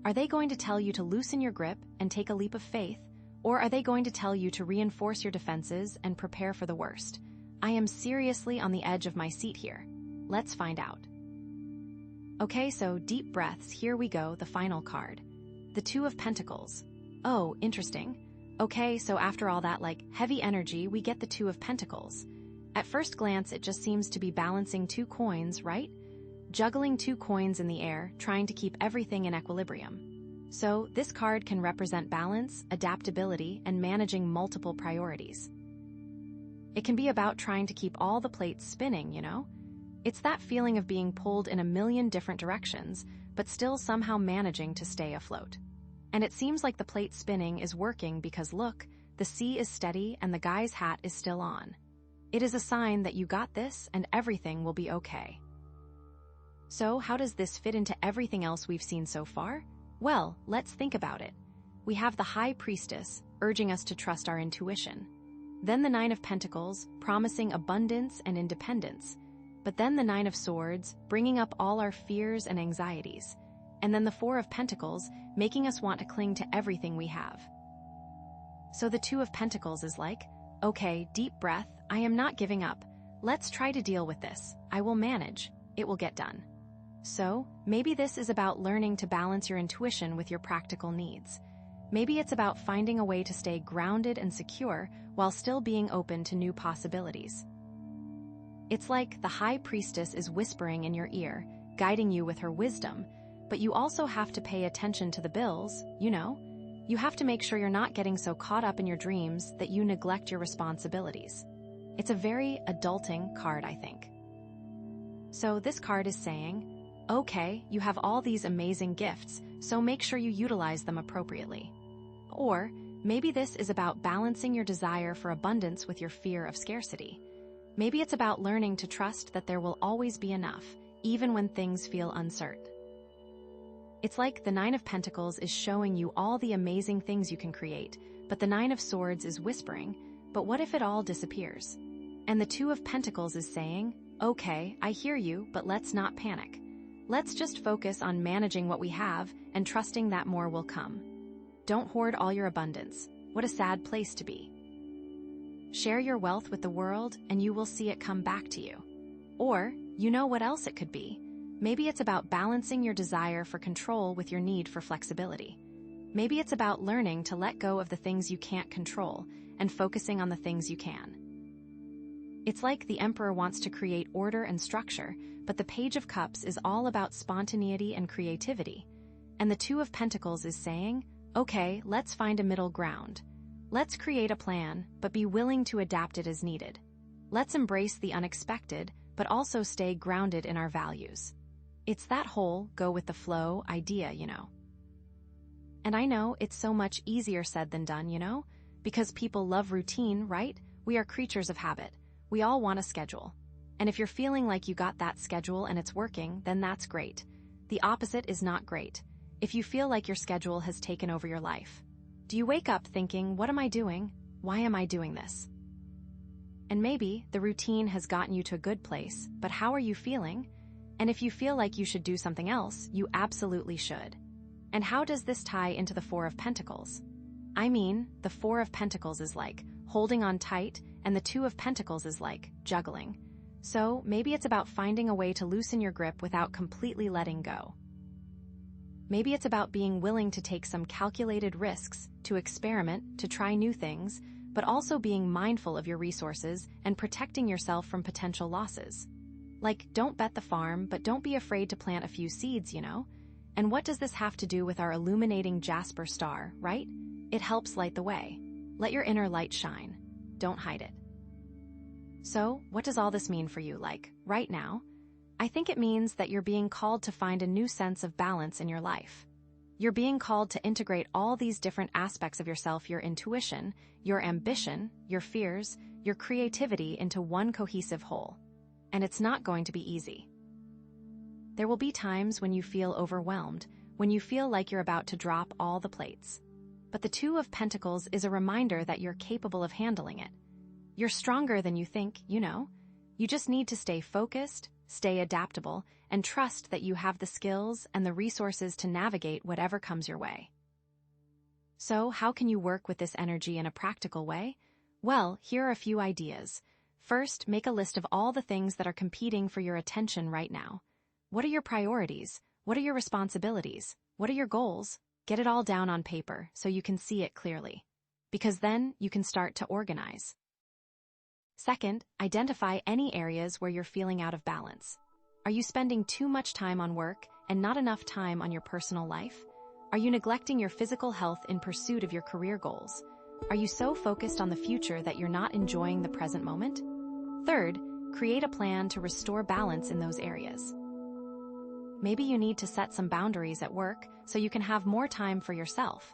Are they going to tell you to loosen your grip and take a leap of faith? Or are they going to tell you to reinforce your defenses and prepare for the worst? I am seriously on the edge of my seat here. Let's find out. Okay, so deep breaths, here we go, the final card. The Two of Pentacles. Oh, interesting. Okay, so after all that, like, heavy energy, we get the Two of Pentacles. At first glance, it just seems to be balancing two coins, right? Juggling two coins in the air, trying to keep everything in equilibrium. So, this card can represent balance, adaptability, and managing multiple priorities. It can be about trying to keep all the plates spinning, you know? It's that feeling of being pulled in a million different directions, but still somehow managing to stay afloat. And it seems like the plate spinning is working because look, the sea is steady and the guy's hat is still on. It is a sign that you got this and everything will be okay. So how does this fit into everything else we've seen so far? Well, let's think about it. We have the High Priestess urging us to trust our intuition. Then the Nine of Pentacles promising abundance and independence. But then the Nine of Swords bringing up all our fears and anxieties. And then the Four of Pentacles making us want to cling to everything we have. So the Two of Pentacles is like, okay, deep breath, I am not giving up. Let's try to deal with this. I will manage. It will get done. So, maybe this is about learning to balance your intuition with your practical needs. Maybe it's about finding a way to stay grounded and secure while still being open to new possibilities. It's like the High Priestess is whispering in your ear, guiding you with her wisdom, but you also have to pay attention to the bills, you know? You have to make sure you're not getting so caught up in your dreams that you neglect your responsibilities. It's a very adulting card, I think. So this card is saying, okay, you have all these amazing gifts, so make sure you utilize them appropriately. Or maybe this is about balancing your desire for abundance with your fear of scarcity. Maybe it's about learning to trust that there will always be enough, even when things feel uncertain. It's like the Nine of Pentacles is showing you all the amazing things you can create, but the Nine of Swords is whispering, but what if it all disappears? And the Two of Pentacles is saying, okay, I hear you, but let's not panic. Let's just focus on managing what we have and trusting that more will come. Don't hoard all your abundance. What a sad place to be. Share your wealth with the world and you will see it come back to you. Or, you know what else it could be? Maybe it's about balancing your desire for control with your need for flexibility. Maybe it's about learning to let go of the things you can't control and focusing on the things you can. It's like the Emperor wants to create order and structure, but the Page of Cups is all about spontaneity and creativity. And the Two of Pentacles is saying, okay, let's find a middle ground. Let's create a plan, but be willing to adapt it as needed. Let's embrace the unexpected, but also stay grounded in our values. It's that whole go with the flow idea, you know. And I know it's so much easier said than done, you know, because people love routine, right? We are creatures of habit. We all want a schedule. And if you're feeling like you got that schedule and it's working, then that's great. The opposite is not great. If you feel like your schedule has taken over your life. Do you wake up thinking, what am I doing? Why am I doing this? And maybe the routine has gotten you to a good place, but how are you feeling? And if you feel like you should do something else, you absolutely should. And how does this tie into the Four of Pentacles? I mean, the Four of Pentacles is like holding on tight, and the Two of Pentacles is like juggling. So maybe it's about finding a way to loosen your grip without completely letting go. Maybe it's about being willing to take some calculated risks, to experiment, to try new things, but also being mindful of your resources and protecting yourself from potential losses. Like, don't bet the farm, but don't be afraid to plant a few seeds, you know? And what does this have to do with our illuminating Jasper star, right? It helps light the way. Let your inner light shine. Don't hide it. So, what does all this mean for you, like, right now? I think it means that you're being called to find a new sense of balance in your life. You're being called to integrate all these different aspects of yourself, your intuition, your ambition, your fears, your creativity into one cohesive whole. And it's not going to be easy. There will be times when you feel overwhelmed, when you feel like you're about to drop all the plates. But the Two of Pentacles is a reminder that you're capable of handling it. You're stronger than you think, you know. You just need to stay focused, stay adaptable, and trust that you have the skills and the resources to navigate whatever comes your way. So, how can you work with this energy in a practical way? Well, here are a few ideas. First, make a list of all the things that are competing for your attention right now. What are your priorities? What are your responsibilities? What are your goals? Get it all down on paper so you can see it clearly. Because then you can start to organize. Second, identify any areas where you're feeling out of balance. Are you spending too much time on work and not enough time on your personal life? Are you neglecting your physical health in pursuit of your career goals? Are you so focused on the future that you're not enjoying the present moment? Third, create a plan to restore balance in those areas. Maybe you need to set some boundaries at work so you can have more time for yourself.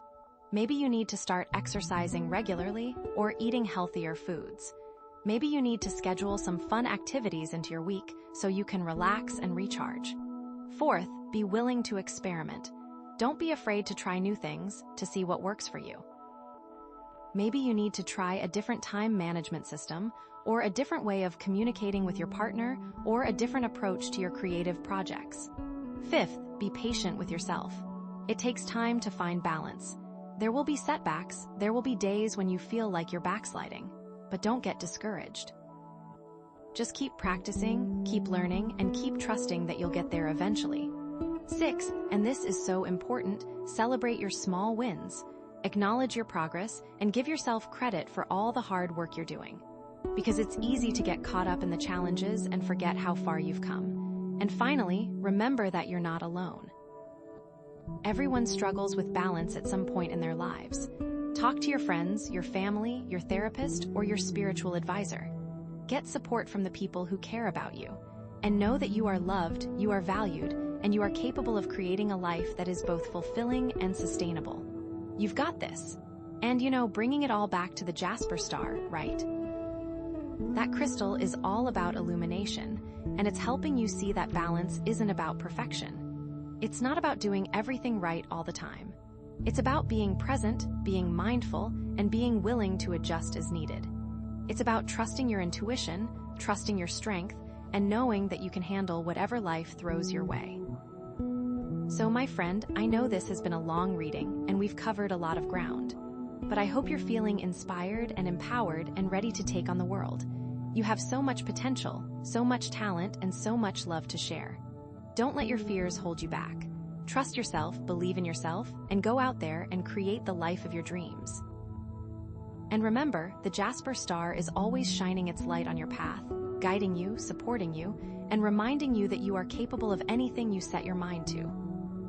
Maybe you need to start exercising regularly or eating healthier foods. Maybe you need to schedule some fun activities into your week so you can relax and recharge. Fourth, be willing to experiment. Don't be afraid to try new things to see what works for you. Maybe you need to try a different time management system, or a different way of communicating with your partner, or a different approach to your creative projects. Fifth, be patient with yourself. It takes time to find balance. There will be setbacks, there will be days when you feel like you're backsliding, but don't get discouraged. Just keep practicing, keep learning, and keep trusting that you'll get there eventually. Sixth, and this is so important, celebrate your small wins. Acknowledge your progress and give yourself credit for all the hard work you're doing. Because it's easy to get caught up in the challenges and forget how far you've come. And finally, remember that you're not alone. Everyone struggles with balance at some point in their lives. Talk to your friends, your family, your therapist, or your spiritual advisor. Get support from the people who care about you. And know that you are loved, you are valued, and you are capable of creating a life that is both fulfilling and sustainable. You've got this. And you know, bringing it all back to the Jasper star, right? That crystal is all about illumination, and it's helping you see that balance isn't about perfection. It's not about doing everything right all the time. It's about being present, being mindful, and being willing to adjust as needed. It's about trusting your intuition, trusting your strength, and knowing that you can handle whatever life throws your way. So, my friend, I know this has been a long reading, and we've covered a lot of ground. But I hope you're feeling inspired and empowered and ready to take on the world. You have so much potential, so much talent, and so much love to share. Don't let your fears hold you back. Trust yourself, believe in yourself, and go out there and create the life of your dreams. And remember, the Jasper star is always shining its light on your path, guiding you, supporting you, and reminding you that you are capable of anything you set your mind to.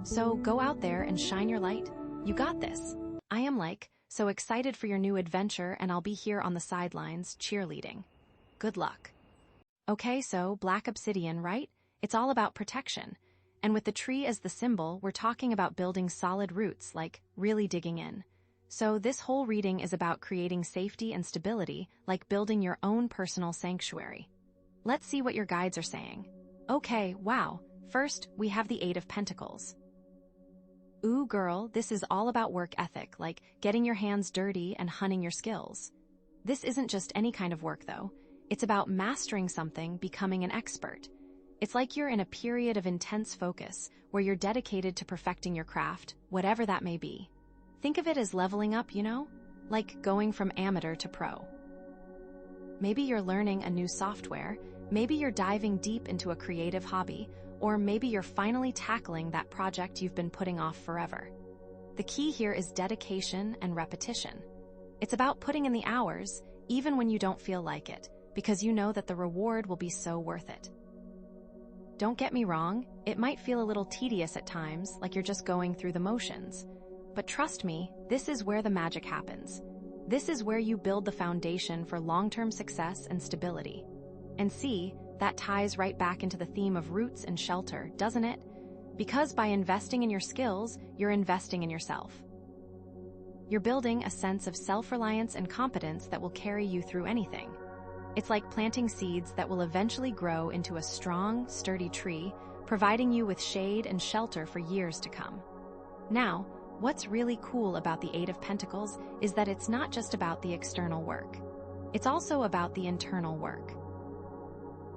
So go out there and shine your light. You got this. I am so excited for your new adventure, and I'll be here on the sidelines cheerleading. Good luck. Okay, so black obsidian, right? It's all about protection. And with the tree as the symbol, we're talking about building solid roots, like really digging in. So this whole reading is about creating safety and stability, like building your own personal sanctuary. Let's see what your guides are saying. Okay, wow. First, we have the Eight of Pentacles. Ooh, girl, this is all about work ethic, like getting your hands dirty and honing your skills. This isn't just any kind of work, though. It's about mastering something, becoming an expert. It's like you're in a period of intense focus, where you're dedicated to perfecting your craft, whatever that may be. Think of it as leveling up, you know? Like going from amateur to pro. Maybe you're learning a new software, maybe you're diving deep into a creative hobby, or maybe you're finally tackling that project you've been putting off forever. The key here is dedication and repetition. It's about putting in the hours, even when you don't feel like it, because you know that the reward will be so worth it. Don't get me wrong, it might feel a little tedious at times, like you're just going through the motions. But trust me, this is where the magic happens. This is where you build the foundation for long-term success and stability. And see, that ties right back into the theme of roots and shelter, doesn't it? Because by investing in your skills, you're investing in yourself. You're building a sense of self-reliance and competence that will carry you through anything. It's like planting seeds that will eventually grow into a strong, sturdy tree, providing you with shade and shelter for years to come. Now, what's really cool about the Eight of Pentacles is that it's not just about the external work. It's also about the internal work.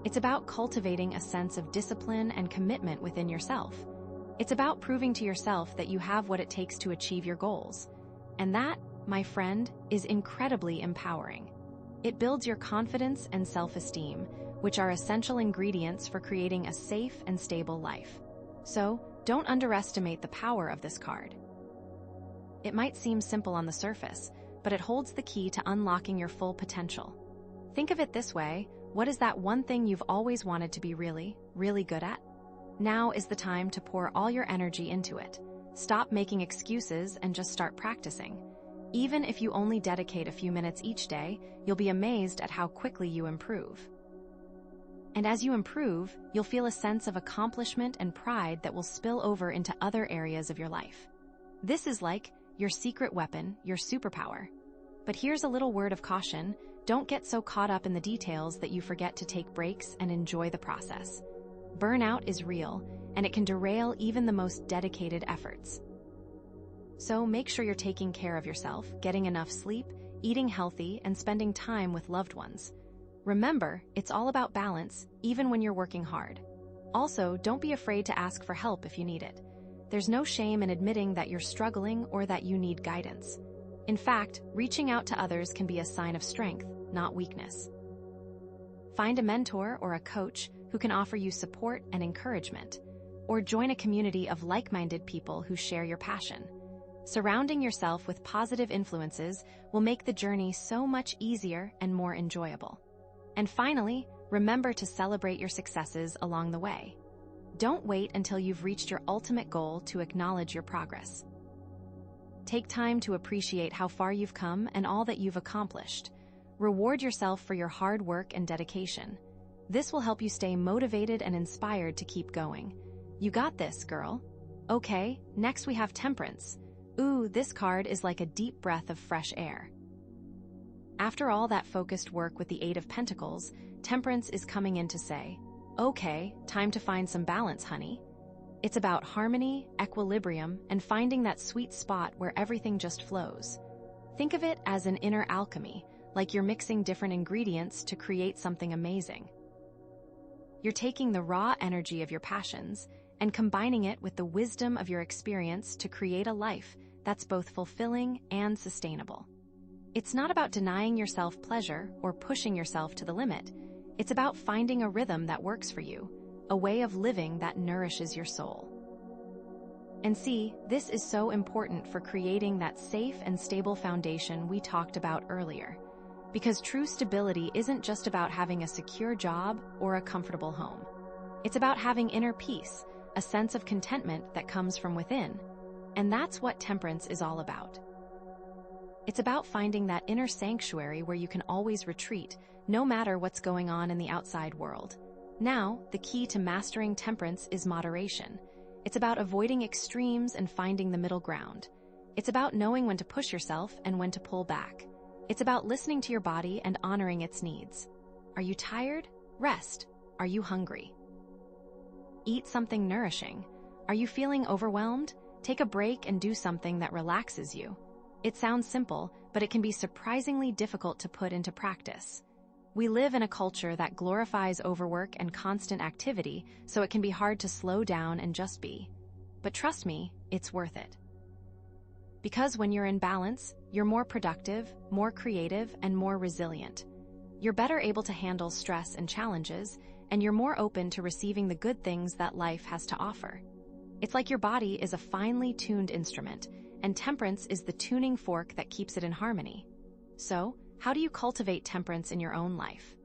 It's about cultivating a sense of discipline and commitment within yourself. It's about proving to yourself that you have what it takes to achieve your goals. And that, my friend, is incredibly empowering. It builds your confidence and self-esteem, which are essential ingredients for creating a safe and stable life. So, don't underestimate the power of this card. It might seem simple on the surface, but it holds the key to unlocking your full potential. Think of it this way: what is that one thing you've always wanted to be really, really good at? Now is the time to pour all your energy into it. Stop making excuses and just start practicing. Even if you only dedicate a few minutes each day, you'll be amazed at how quickly you improve. And as you improve, you'll feel a sense of accomplishment and pride that will spill over into other areas of your life. This is like your secret weapon, your superpower. But here's a little word of caution: don't get so caught up in the details that you forget to take breaks and enjoy the process. Burnout is real, and it can derail even the most dedicated efforts. So make sure you're taking care of yourself, getting enough sleep, eating healthy, and spending time with loved ones. Remember, it's all about balance, even when you're working hard. Also, don't be afraid to ask for help if you need it. There's no shame in admitting that you're struggling or that you need guidance. In fact, reaching out to others can be a sign of strength, not weakness. Find a mentor or a coach who can offer you support and encouragement, or join a community of like-minded people who share your passion. Surrounding yourself with positive influences will make the journey so much easier and more enjoyable. And finally, remember to celebrate your successes along the way. Don't wait until you've reached your ultimate goal to acknowledge your progress. Take time to appreciate how far you've come and all that you've accomplished. Reward yourself for your hard work and dedication. This will help you stay motivated and inspired to keep going. You got this, girl. Okay, next we have Temperance. Ooh, this card is like a deep breath of fresh air. After all that focused work with the Eight of Pentacles, Temperance is coming in to say, okay, time to find some balance, honey. It's about harmony, equilibrium, and finding that sweet spot where everything just flows. Think of it as an inner alchemy, like you're mixing different ingredients to create something amazing. You're taking the raw energy of your passions and combining it with the wisdom of your experience to create a life that's both fulfilling and sustainable. It's not about denying yourself pleasure or pushing yourself to the limit. It's about finding a rhythm that works for you, a way of living that nourishes your soul. And see, this is so important for creating that safe and stable foundation we talked about earlier. Because true stability isn't just about having a secure job or a comfortable home. It's about having inner peace, a sense of contentment that comes from within. And that's what Temperance is all about. It's about finding that inner sanctuary where you can always retreat, no matter what's going on in the outside world. Now, the key to mastering Temperance is moderation. It's about avoiding extremes and finding the middle ground. It's about knowing when to push yourself and when to pull back. It's about listening to your body and honoring its needs. Are you tired? Rest. Are you hungry? Eat something nourishing. Are you feeling overwhelmed? Take a break and do something that relaxes you. It sounds simple, but it can be surprisingly difficult to put into practice. We live in a culture that glorifies overwork and constant activity, so it can be hard to slow down and just be. But trust me, it's worth it. Because when you're in balance, you're more productive, more creative, and more resilient. You're better able to handle stress and challenges, and you're more open to receiving the good things that life has to offer. It's like your body is a finely tuned instrument, and Temperance is the tuning fork that keeps it in harmony. So, how do you cultivate temperance in your own life?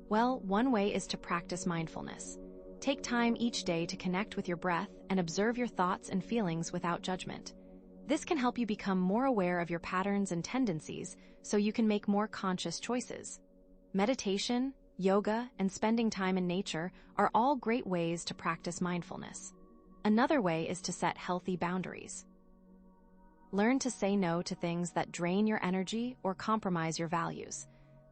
Well, one way is to practice mindfulness. Take time each day to connect with your breath and observe your thoughts and feelings without judgment. This can help you become more aware of your patterns and tendencies so you can make more conscious choices. Meditation, yoga, and spending time in nature are all great ways to practice mindfulness. Another way is to set healthy boundaries. Learn to say no to things that drain your energy or compromise your values.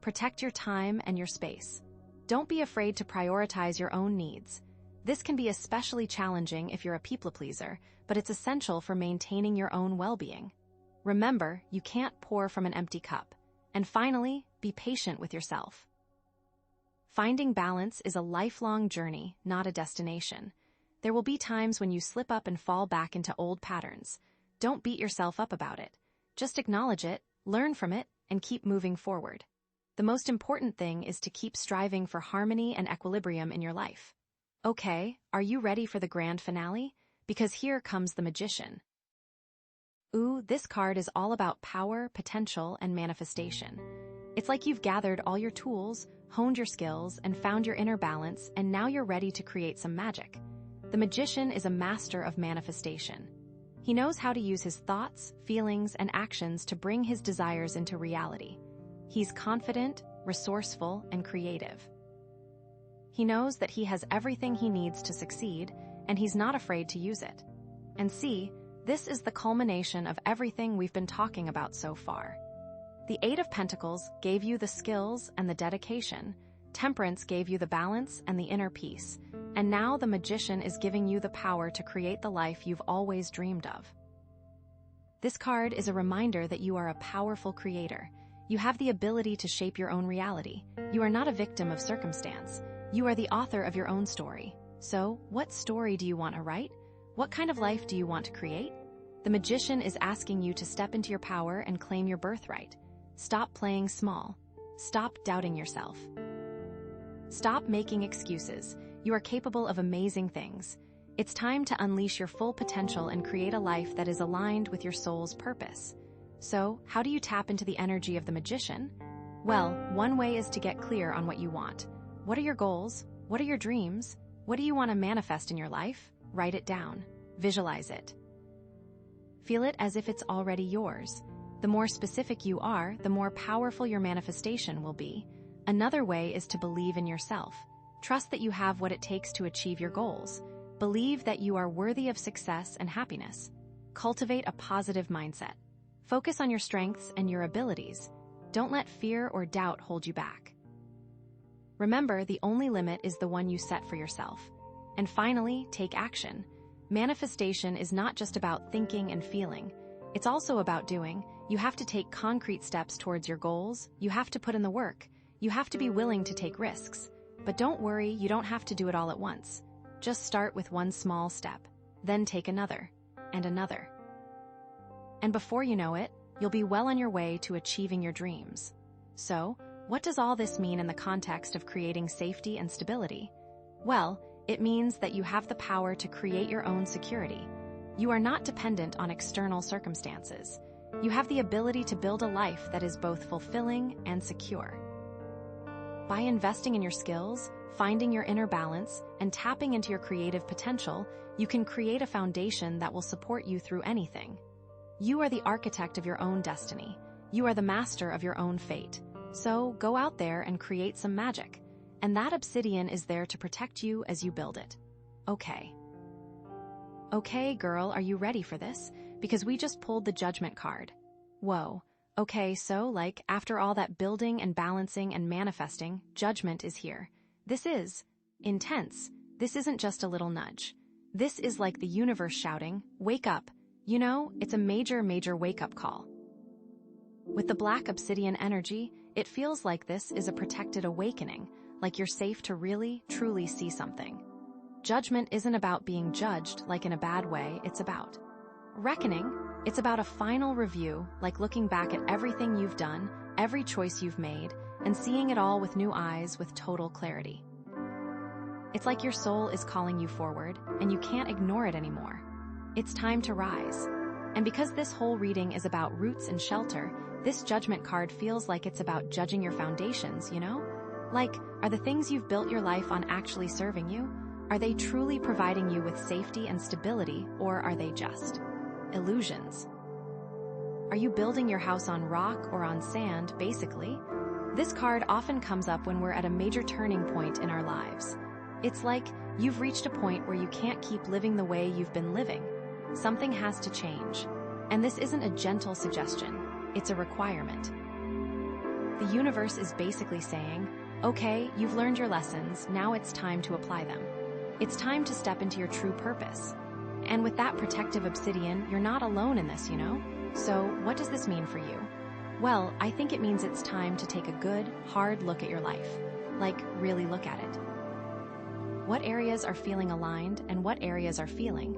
protect your time and your space. Don't be afraid to prioritize your own needs. This can be especially challenging if you're a people pleaser, but it's essential for maintaining your own well-being. Remember, you can't pour from an empty cup. And finally, be patient with yourself. Finding balance is a lifelong journey, not a destination. There will be times when you slip up and fall back into old patterns. Don't beat yourself up about it. Just acknowledge it, learn from it, and keep moving forward. The most important thing is to keep striving for harmony and equilibrium in your life. Okay, are you ready for the grand finale? Because here comes the Magician. Ooh, this card is all about power, potential, and manifestation. It's like you've gathered all your tools, honed your skills, and found your inner balance, and now you're ready to create some magic. The Magician is a master of manifestation. He knows how to use his thoughts, feelings, and actions to bring his desires into reality. He's confident, resourceful, and creative. He knows that he has everything he needs to succeed, and he's not afraid to use it. And see, this is the culmination of everything we've been talking about so far. The Eight of Pentacles gave you the skills and the dedication. Temperance gave you the balance and the inner peace. And now the Magician is giving you the power to create the life you've always dreamed of. This card is a reminder that you are a powerful creator. You have the ability to shape your own reality. You are not a victim of circumstance. You are the author of your own story. So, what story do you want to write? What kind of life do you want to create? The Magician is asking you to step into your power and claim your birthright. Stop playing small. Stop doubting yourself. Stop making excuses. You are capable of amazing things. It's time to unleash your full potential and create a life that is aligned with your soul's purpose. So, how do you tap into the energy of the Magician? Well, one way is to get clear on what you want. What are your goals? What are your dreams? What do you want to manifest in your life? Write it down. Visualize it. Feel it as if it's already yours. The more specific you are, the more powerful your manifestation will be. Another way is to believe in yourself. Trust that you have what it takes to achieve your goals. Believe that you are worthy of success and happiness. Cultivate a positive mindset. Focus on your strengths and your abilities. Don't let fear or doubt hold you back. Remember, the only limit is the one you set for yourself. And finally, take action. Manifestation is not just about thinking and feeling. It's also about doing. You have to take concrete steps towards your goals. You have to put in the work. You have to be willing to take risks. But don't worry, you don't have to do it all at once. Just start with one small step, then take another, and another. And before you know it, you'll be well on your way to achieving your dreams. So, what does all this mean in the context of creating safety and stability? Well, it means that you have the power to create your own security. You are not dependent on external circumstances. You have the ability to build a life that is both fulfilling and secure. By investing in your skills, finding your inner balance, and tapping into your creative potential, you can create a foundation that will support you through anything. You are the architect of your own destiny. You are the master of your own fate. So go out there and create some magic. And that obsidian is there to protect you as you build it. Okay. Okay, girl, are you ready for this? Because we just pulled the Judgment card. Whoa. Okay, so, after all that building and balancing and manifesting, Judgment is here. This is intense. This isn't just a little nudge. This is like the universe shouting, wake up. You know, it's a major, major wake-up call. With the black obsidian energy, it feels like this is a protected awakening, like you're safe to really, truly see something. Judgment isn't about being judged, like in a bad way, it's about reckoning. It's about a final review, like looking back at everything you've done, every choice you've made, and seeing it all with new eyes with total clarity. It's like your soul is calling you forward, and you can't ignore it anymore. It's time to rise. And because this whole reading is about roots and shelter, this Judgment card feels like it's about judging your foundations, you know? Like, are the things you've built your life on actually serving you? Are they truly providing you with safety and stability, or are they just illusions? Are you building your house on rock or on sand, basically? This card often comes up when we're at a major turning point in our lives. It's like you've reached a point where you can't keep living the way you've been living. Something has to change. And this isn't a gentle suggestion, it's a requirement. The universe is basically saying, okay, you've learned your lessons, now it's time to apply them. It's time to step into your true purpose. And with that protective obsidian, you're not alone in this, you know? So, what does this mean for you? Well, I think it means it's time to take a good, hard look at your life. Like, really look at it. What areas are feeling aligned and what areas are feeling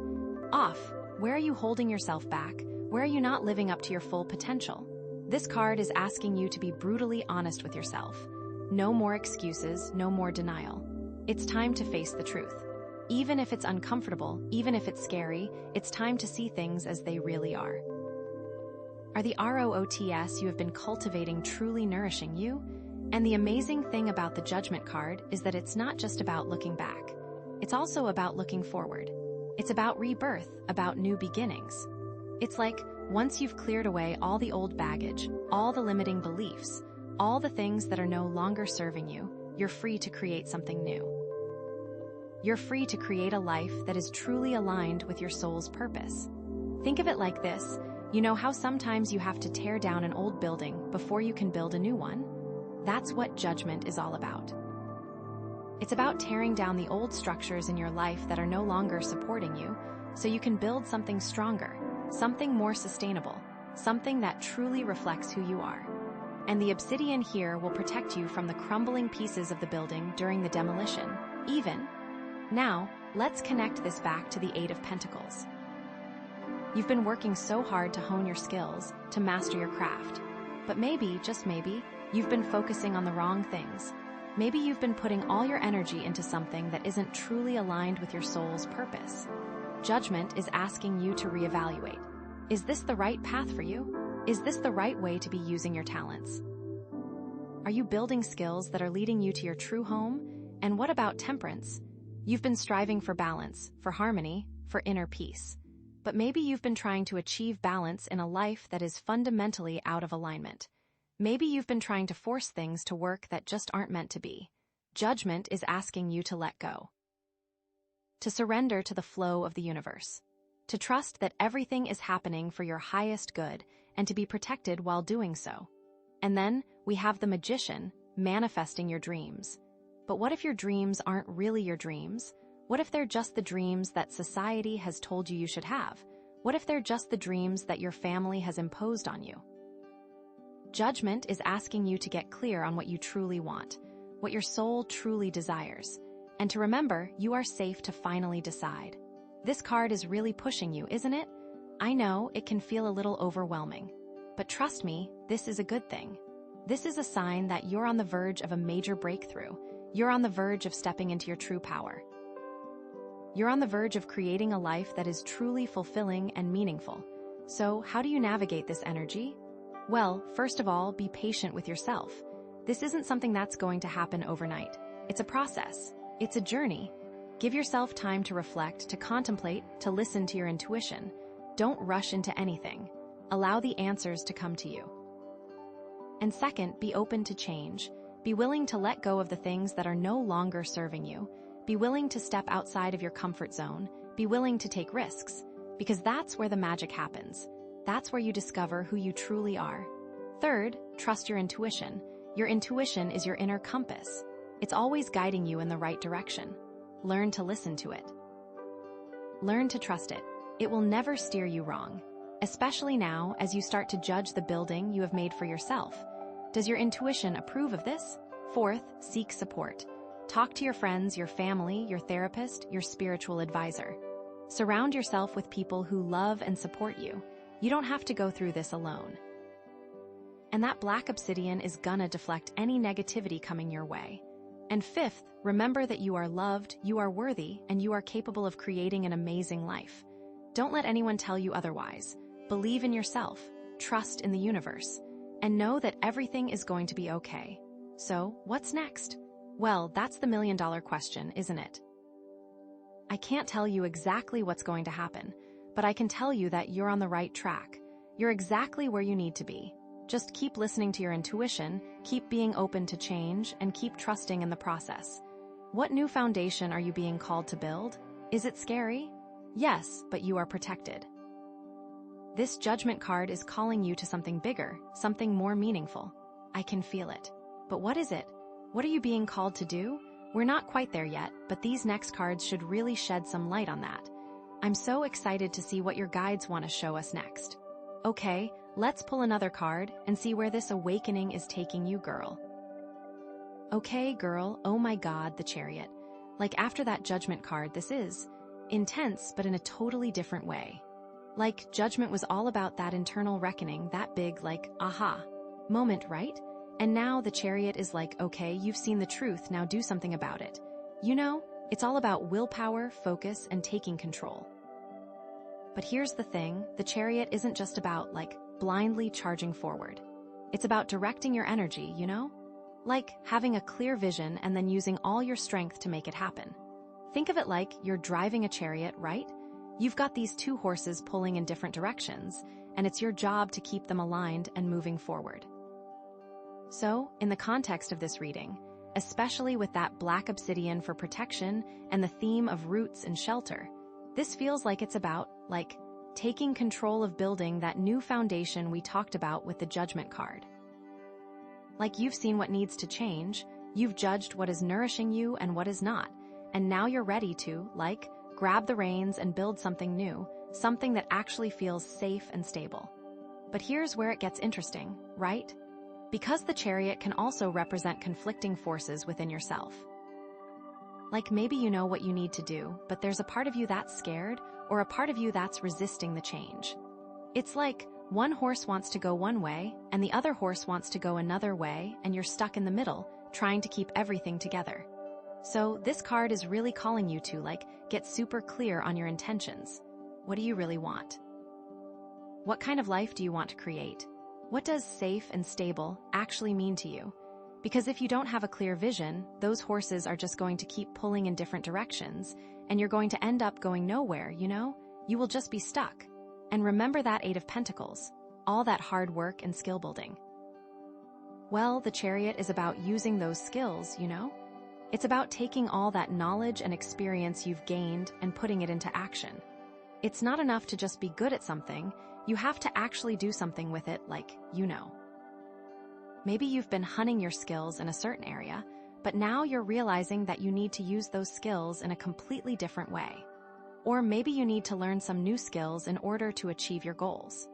off? Where are you holding yourself back? Where are you not living up to your full potential? This card is asking you to be brutally honest with yourself. No more excuses, no more denial. It's time to face the truth. Even if it's uncomfortable, even if it's scary, it's time to see things as they really are. Are the ROOTS you have been cultivating truly nourishing you? And the amazing thing about the Judgment card is that it's not just about looking back. It's also about looking forward. It's about rebirth, about new beginnings. It's like, once you've cleared away all the old baggage, all the limiting beliefs, all the things that are no longer serving you, you're free to create something new. You're free to create a life that is truly aligned with your soul's purpose. Think of it like this. You know how sometimes you have to tear down an old building before you can build a new one? That's what Judgment is all about. It's about tearing down the old structures in your life that are no longer supporting you, so you can build something stronger, something more sustainable, something that truly reflects who you are. And the obsidian here will protect you from the crumbling pieces of the building during the demolition, even. Now, let's connect this back to the Eight of Pentacles. You've been working so hard to hone your skills, to master your craft. But maybe, just maybe, you've been focusing on the wrong things. Maybe you've been putting all your energy into something that isn't truly aligned with your soul's purpose. Judgment is asking you to reevaluate. Is this the right path for you? Is this the right way to be using your talents? Are you building skills that are leading you to your true home? And what about temperance? You've been striving for balance, for harmony, for inner peace. But maybe you've been trying to achieve balance in a life that is fundamentally out of alignment. Maybe you've been trying to force things to work that just aren't meant to be. Judgment is asking you to let go. To surrender to the flow of the universe. To trust that everything is happening for your highest good and to be protected while doing so. And then we have the Magician manifesting your dreams. But what if your dreams aren't really your dreams? What if they're just the dreams that society has told you should have? What if they're just the dreams that your family has imposed on you? Judgment is asking you to get clear on what you truly want, what your soul truly desires, and to remember you are safe to finally decide. This card is really pushing you, isn't it? I know it can feel a little overwhelming, but trust me, this is a good thing. This is a sign that you're on the verge of a major breakthrough. You're on the verge of stepping into your true power. You're on the verge of creating a life that is truly fulfilling and meaningful. So, how do you navigate this energy? Well, first of all, be patient with yourself. This isn't something that's going to happen overnight. It's a process. It's a journey. Give yourself time to reflect, to contemplate, to listen to your intuition. Don't rush into anything. Allow the answers to come to you. And second, be open to change. Be willing to let go of the things that are no longer serving you. Be willing to step outside of your comfort zone. Be willing to take risks, because that's where the magic happens. That's where you discover who you truly are. Third, trust your intuition. Your intuition is your inner compass. It's always guiding you in the right direction. Learn to listen to it. Learn to trust it. It will never steer you wrong, especially now as you start to judge the building you have made for yourself. Does your intuition approve of this? Fourth, seek support. Talk to your friends, your family, your therapist, your spiritual advisor. Surround yourself with people who love and support you. You don't have to go through this alone. And that black obsidian is gonna deflect any negativity coming your way. And fifth, remember that you are loved, you are worthy, and you are capable of creating an amazing life. Don't let anyone tell you otherwise. Believe in yourself, trust in the universe, and know that everything is going to be okay. So, what's next? Well, that's the million-dollar question, isn't it? I can't tell you exactly what's going to happen, but I can tell you that you're on the right track. You're exactly where you need to be. Just keep listening to your intuition, keep being open to change, and keep trusting in the process. What new foundation are you being called to build? Is it scary? Yes, but you are protected. This Judgment card is calling you to something bigger, something more meaningful. I can feel it. But what is it? What are you being called to do? We're not quite there yet, but these next cards should really shed some light on that. I'm so excited to see what your guides want to show us next. Okay, let's pull another card and see where this awakening is taking you, girl. Okay, girl, oh my God, the Chariot. Like after that Judgment card, this is intense, but in a totally different way. Like Judgment was all about that internal reckoning, that big, like, aha moment, right? And now the Chariot is like, okay, you've seen the truth, now do something about it. You know, it's all about willpower, focus, and taking control. But here's the thing, the Chariot isn't just about, like, blindly charging forward. It's about directing your energy, you know? Like having a clear vision and then using all your strength to make it happen. Think of it like you're driving a chariot, right? You've got these two horses pulling in different directions, and it's your job to keep them aligned and moving forward. So, in the context of this reading, especially with that black obsidian for protection and the theme of roots and shelter, this feels like it's about, like, taking control of building that new foundation we talked about with the Judgment card. Like you've seen what needs to change, you've judged what is nourishing you and what is not, and now you're ready to, like, grab the reins and build something new, something that actually feels safe and stable. But here's where it gets interesting, right? Because the Chariot can also represent conflicting forces within yourself. Like maybe you know what you need to do, but there's a part of you that's scared, or a part of you that's resisting the change. It's like one horse wants to go one way, and the other horse wants to go another way, and you're stuck in the middle, trying to keep everything together. So this card is really calling you to, like, get super clear on your intentions. What do you really want? What kind of life do you want to create? What does safe and stable actually mean to you? Because if you don't have a clear vision, those horses are just going to keep pulling in different directions, and you're going to end up going nowhere, you know? You will just be stuck. And remember that Eight of Pentacles, all that hard work and skill building. Well, the Chariot is about using those skills, you know? It's about taking all that knowledge and experience you've gained and putting it into action. It's not enough to just be good at something, you have to actually do something with it, like, you know. Maybe you've been honing your skills in a certain area, but now you're realizing that you need to use those skills in a completely different way. Or maybe you need to learn some new skills in order to achieve your goals.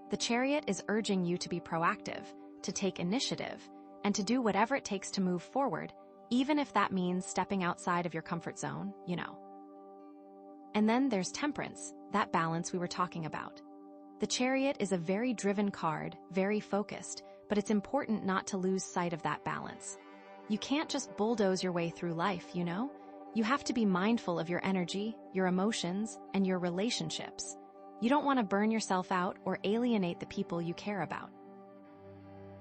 The Chariot is urging you to be proactive, to take initiative, and to do whatever it takes to move forward, even if that means stepping outside of your comfort zone, you know. And then there's Temperance, that balance we were talking about. The Chariot is a very driven card, very focused, but it's important not to lose sight of that balance. You can't just bulldoze your way through life, you know? You have to be mindful of your energy, your emotions, and your relationships. You don't want to burn yourself out or alienate the people you care about.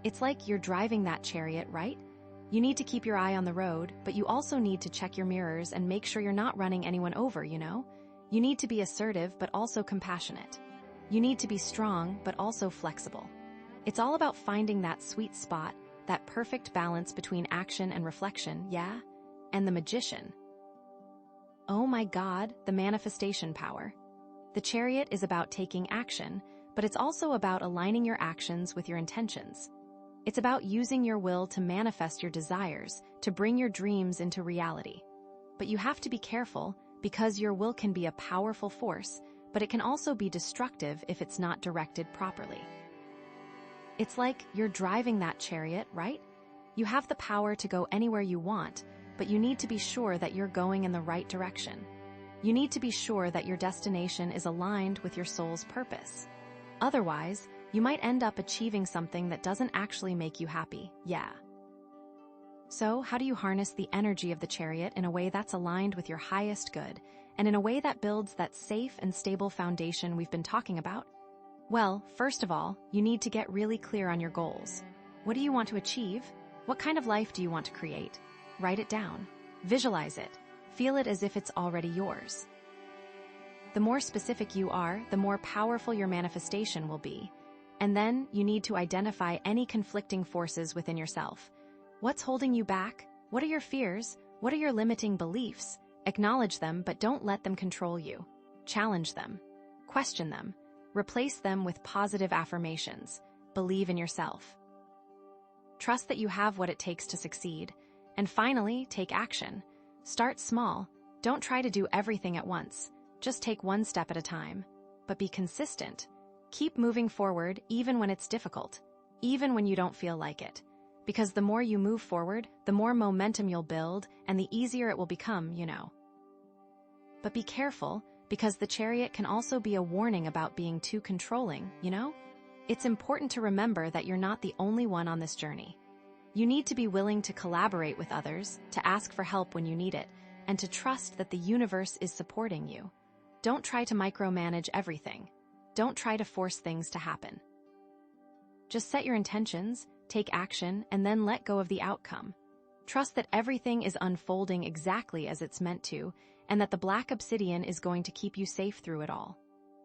It's like you're driving that chariot, right? You need to keep your eye on the road, but you also need to check your mirrors and make sure you're not running anyone over, you know? You need to be assertive, but also compassionate. You need to be strong, but also flexible. It's all about finding that sweet spot, that perfect balance between action and reflection, yeah? And the Magician. Oh my God, the manifestation power. The Chariot is about taking action, but it's also about aligning your actions with your intentions. It's about using your will to manifest your desires, to bring your dreams into reality. But you have to be careful, because your will can be a powerful force, but it can also be destructive if it's not directed properly. It's like you're driving that chariot, right? You have the power to go anywhere you want, but you need to be sure that you're going in the right direction. You need to be sure that your destination is aligned with your soul's purpose. Otherwise, you might end up achieving something that doesn't actually make you happy, yeah. So, how do you harness the energy of the chariot in a way that's aligned with your highest good, and in a way that builds that safe and stable foundation we've been talking about? Well, first of all, you need to get really clear on your goals. What do you want to achieve? What kind of life do you want to create? Write it down. Visualize it. Feel it as if it's already yours. The more specific you are, the more powerful your manifestation will be. And then you need to identify any conflicting forces within yourself. What's holding you back? What are your fears? What are your limiting beliefs? Acknowledge them, but don't let them control you. Challenge them. Question them. Replace them with positive affirmations. Believe in yourself. Trust that you have what it takes to succeed. And finally, take action. Start small. Don't try to do everything at once. Just take one step at a time. But be consistent. Keep moving forward even when it's difficult, even when you don't feel like it. Because the more you move forward, the more momentum you'll build, and the easier it will become, you know. But be careful, because the Chariot can also be a warning about being too controlling, you know? It's important to remember that you're not the only one on this journey. You need to be willing to collaborate with others, to ask for help when you need it, and to trust that the universe is supporting you. Don't try to micromanage everything. Don't try to force things to happen. Just set your intentions, take action, and then let go of the outcome. Trust that everything is unfolding exactly as it's meant to, and that the black obsidian is going to keep you safe through it all.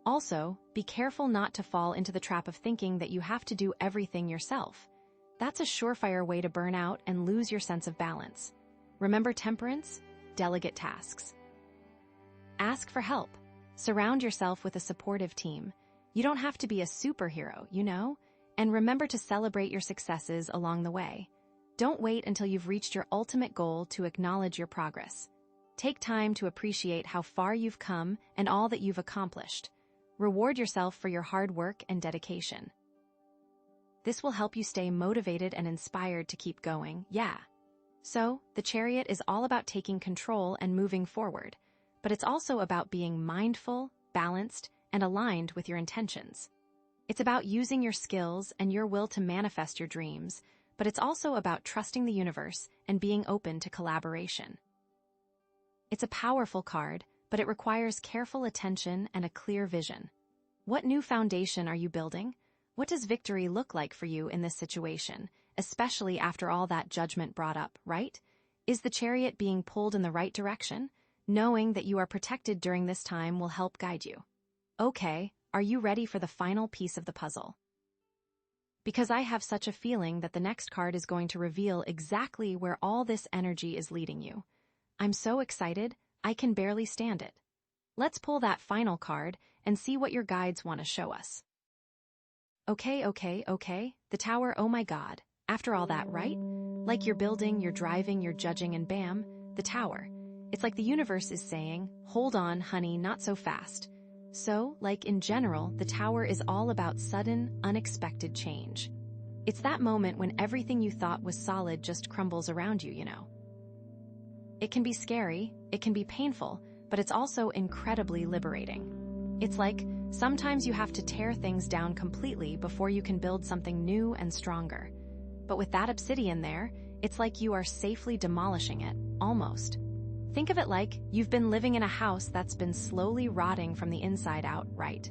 Also, be careful not to fall into the trap of thinking that you have to do everything yourself. That's a surefire way to burn out and lose your sense of balance. Remember temperance? Delegate tasks. Ask for help. Surround yourself with a supportive team. You don't have to be a superhero, you know? And remember to celebrate your successes along the way. Don't wait until you've reached your ultimate goal to acknowledge your progress. Take time to appreciate how far you've come and all that you've accomplished. Reward yourself for your hard work and dedication. This will help you stay motivated and inspired to keep going, yeah. So, the Chariot is all about taking control and moving forward, but it's also about being mindful, balanced, and aligned with your intentions. It's about using your skills and your will to manifest your dreams, but it's also about trusting the universe and being open to collaboration. It's a powerful card, but it requires careful attention and a clear vision. What new foundation are you building? What does victory look like for you in this situation, especially after all that judgment brought up, right? Is the Chariot being pulled in the right direction? Knowing that you are protected during this time will help guide you. Okay, are you ready for the final piece of the puzzle? Because I have such a feeling that the next card is going to reveal exactly where all this energy is leading you. I'm so excited, I can barely stand it. Let's pull that final card and see what your guides want to show us. Okay, the Tower, oh my god. After all that, right? Like you're building, you're driving, you're judging, and bam, the Tower. It's like the universe is saying, hold on, honey, not so fast. So, like in general, the Tower is all about sudden, unexpected change. It's that moment when everything you thought was solid just crumbles around you, you know. It can be scary, it can be painful, but it's also incredibly liberating. It's like, sometimes you have to tear things down completely before you can build something new and stronger. But with that obsidian there, it's like you are safely demolishing it, almost. Think of it like you've been living in a house that's been slowly rotting from the inside out, right?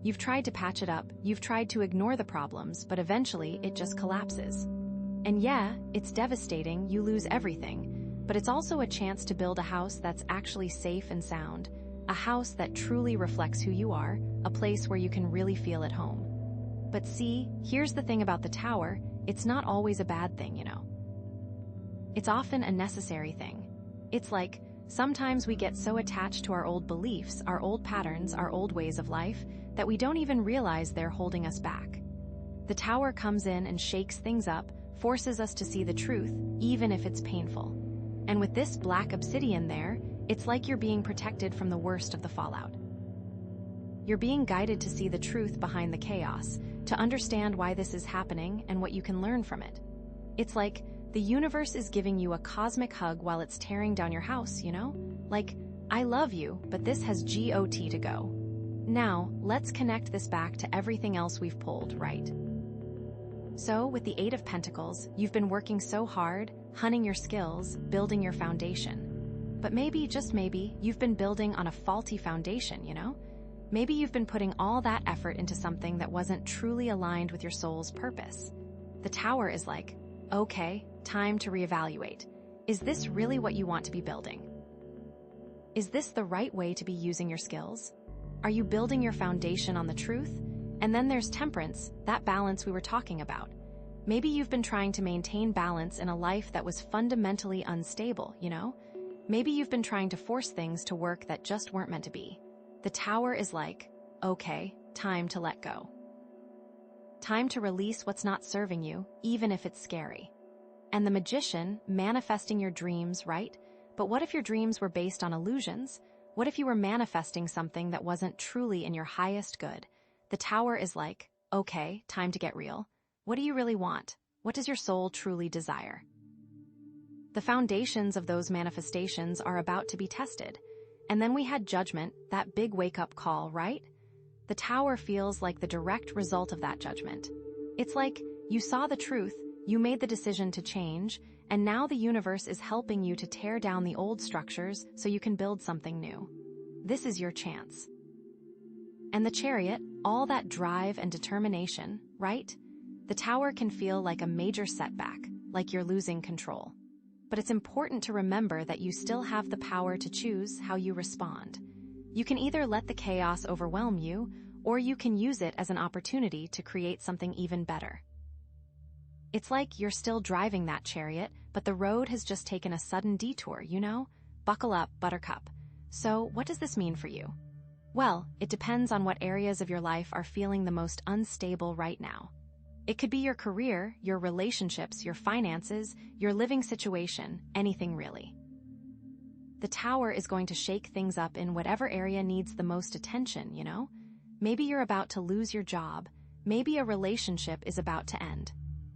You've tried to patch it up, you've tried to ignore the problems, but eventually it just collapses. And yeah, it's devastating, you lose everything, but it's also a chance to build a house that's actually safe and sound, a house that truly reflects who you are, a place where you can really feel at home. But see, here's the thing about the Tower, it's not always a bad thing, you know. It's often a necessary thing. It's like, sometimes we get so attached to our old beliefs, our old patterns, our old ways of life, that we don't even realize they're holding us back. The Tower comes in and shakes things up, forces us to see the truth, even if it's painful. And with this black obsidian there, it's like you're being protected from the worst of the fallout. You're being guided to see the truth behind the chaos, to understand why this is happening and what you can learn from it. It's like the universe is giving you a cosmic hug while it's tearing down your house, you know? Like, I love you, but this has got to go. Now, let's connect this back to everything else we've pulled, right? So, with the Eight of Pentacles, you've been working so hard, honing your skills, building your foundation. But maybe, just maybe, you've been building on a faulty foundation, you know? Maybe you've been putting all that effort into something that wasn't truly aligned with your soul's purpose. The Tower is like, okay, time to reevaluate. Is this really what you want to be building? Is this the right way to be using your skills? Are you building your foundation on the truth? And then there's temperance, that balance we were talking about. Maybe you've been trying to maintain balance in a life that was fundamentally unstable, you know? Maybe you've been trying to force things to work that just weren't meant to be. The Tower is like, okay, time to let go. Time to release what's not serving you, even if it's scary. And the Magician, manifesting your dreams, right? But what if your dreams were based on illusions? What if you were manifesting something that wasn't truly in your highest good? The Tower is like, okay, time to get real. What do you really want? What does your soul truly desire? The foundations of those manifestations are about to be tested. And then we had Judgment, that big wake-up call, right? The Tower feels like the direct result of that judgment. It's like, you saw the truth, you made the decision to change, and now the universe is helping you to tear down the old structures so you can build something new. This is your chance. And the Chariot, all that drive and determination, right? The Tower can feel like a major setback, like you're losing control. But it's important to remember that you still have the power to choose how you respond. You can either let the chaos overwhelm you, or you can use it as an opportunity to create something even better. It's like you're still driving that chariot, but the road has just taken a sudden detour, you know? Buckle up, Buttercup. So, what does this mean for you? Well, it depends on what areas of your life are feeling the most unstable right now. It could be your career, your relationships, your finances, your living situation, anything really. The Tower is going to shake things up in whatever area needs the most attention, you know? Maybe you're about to lose your job. Maybe a relationship is about to end.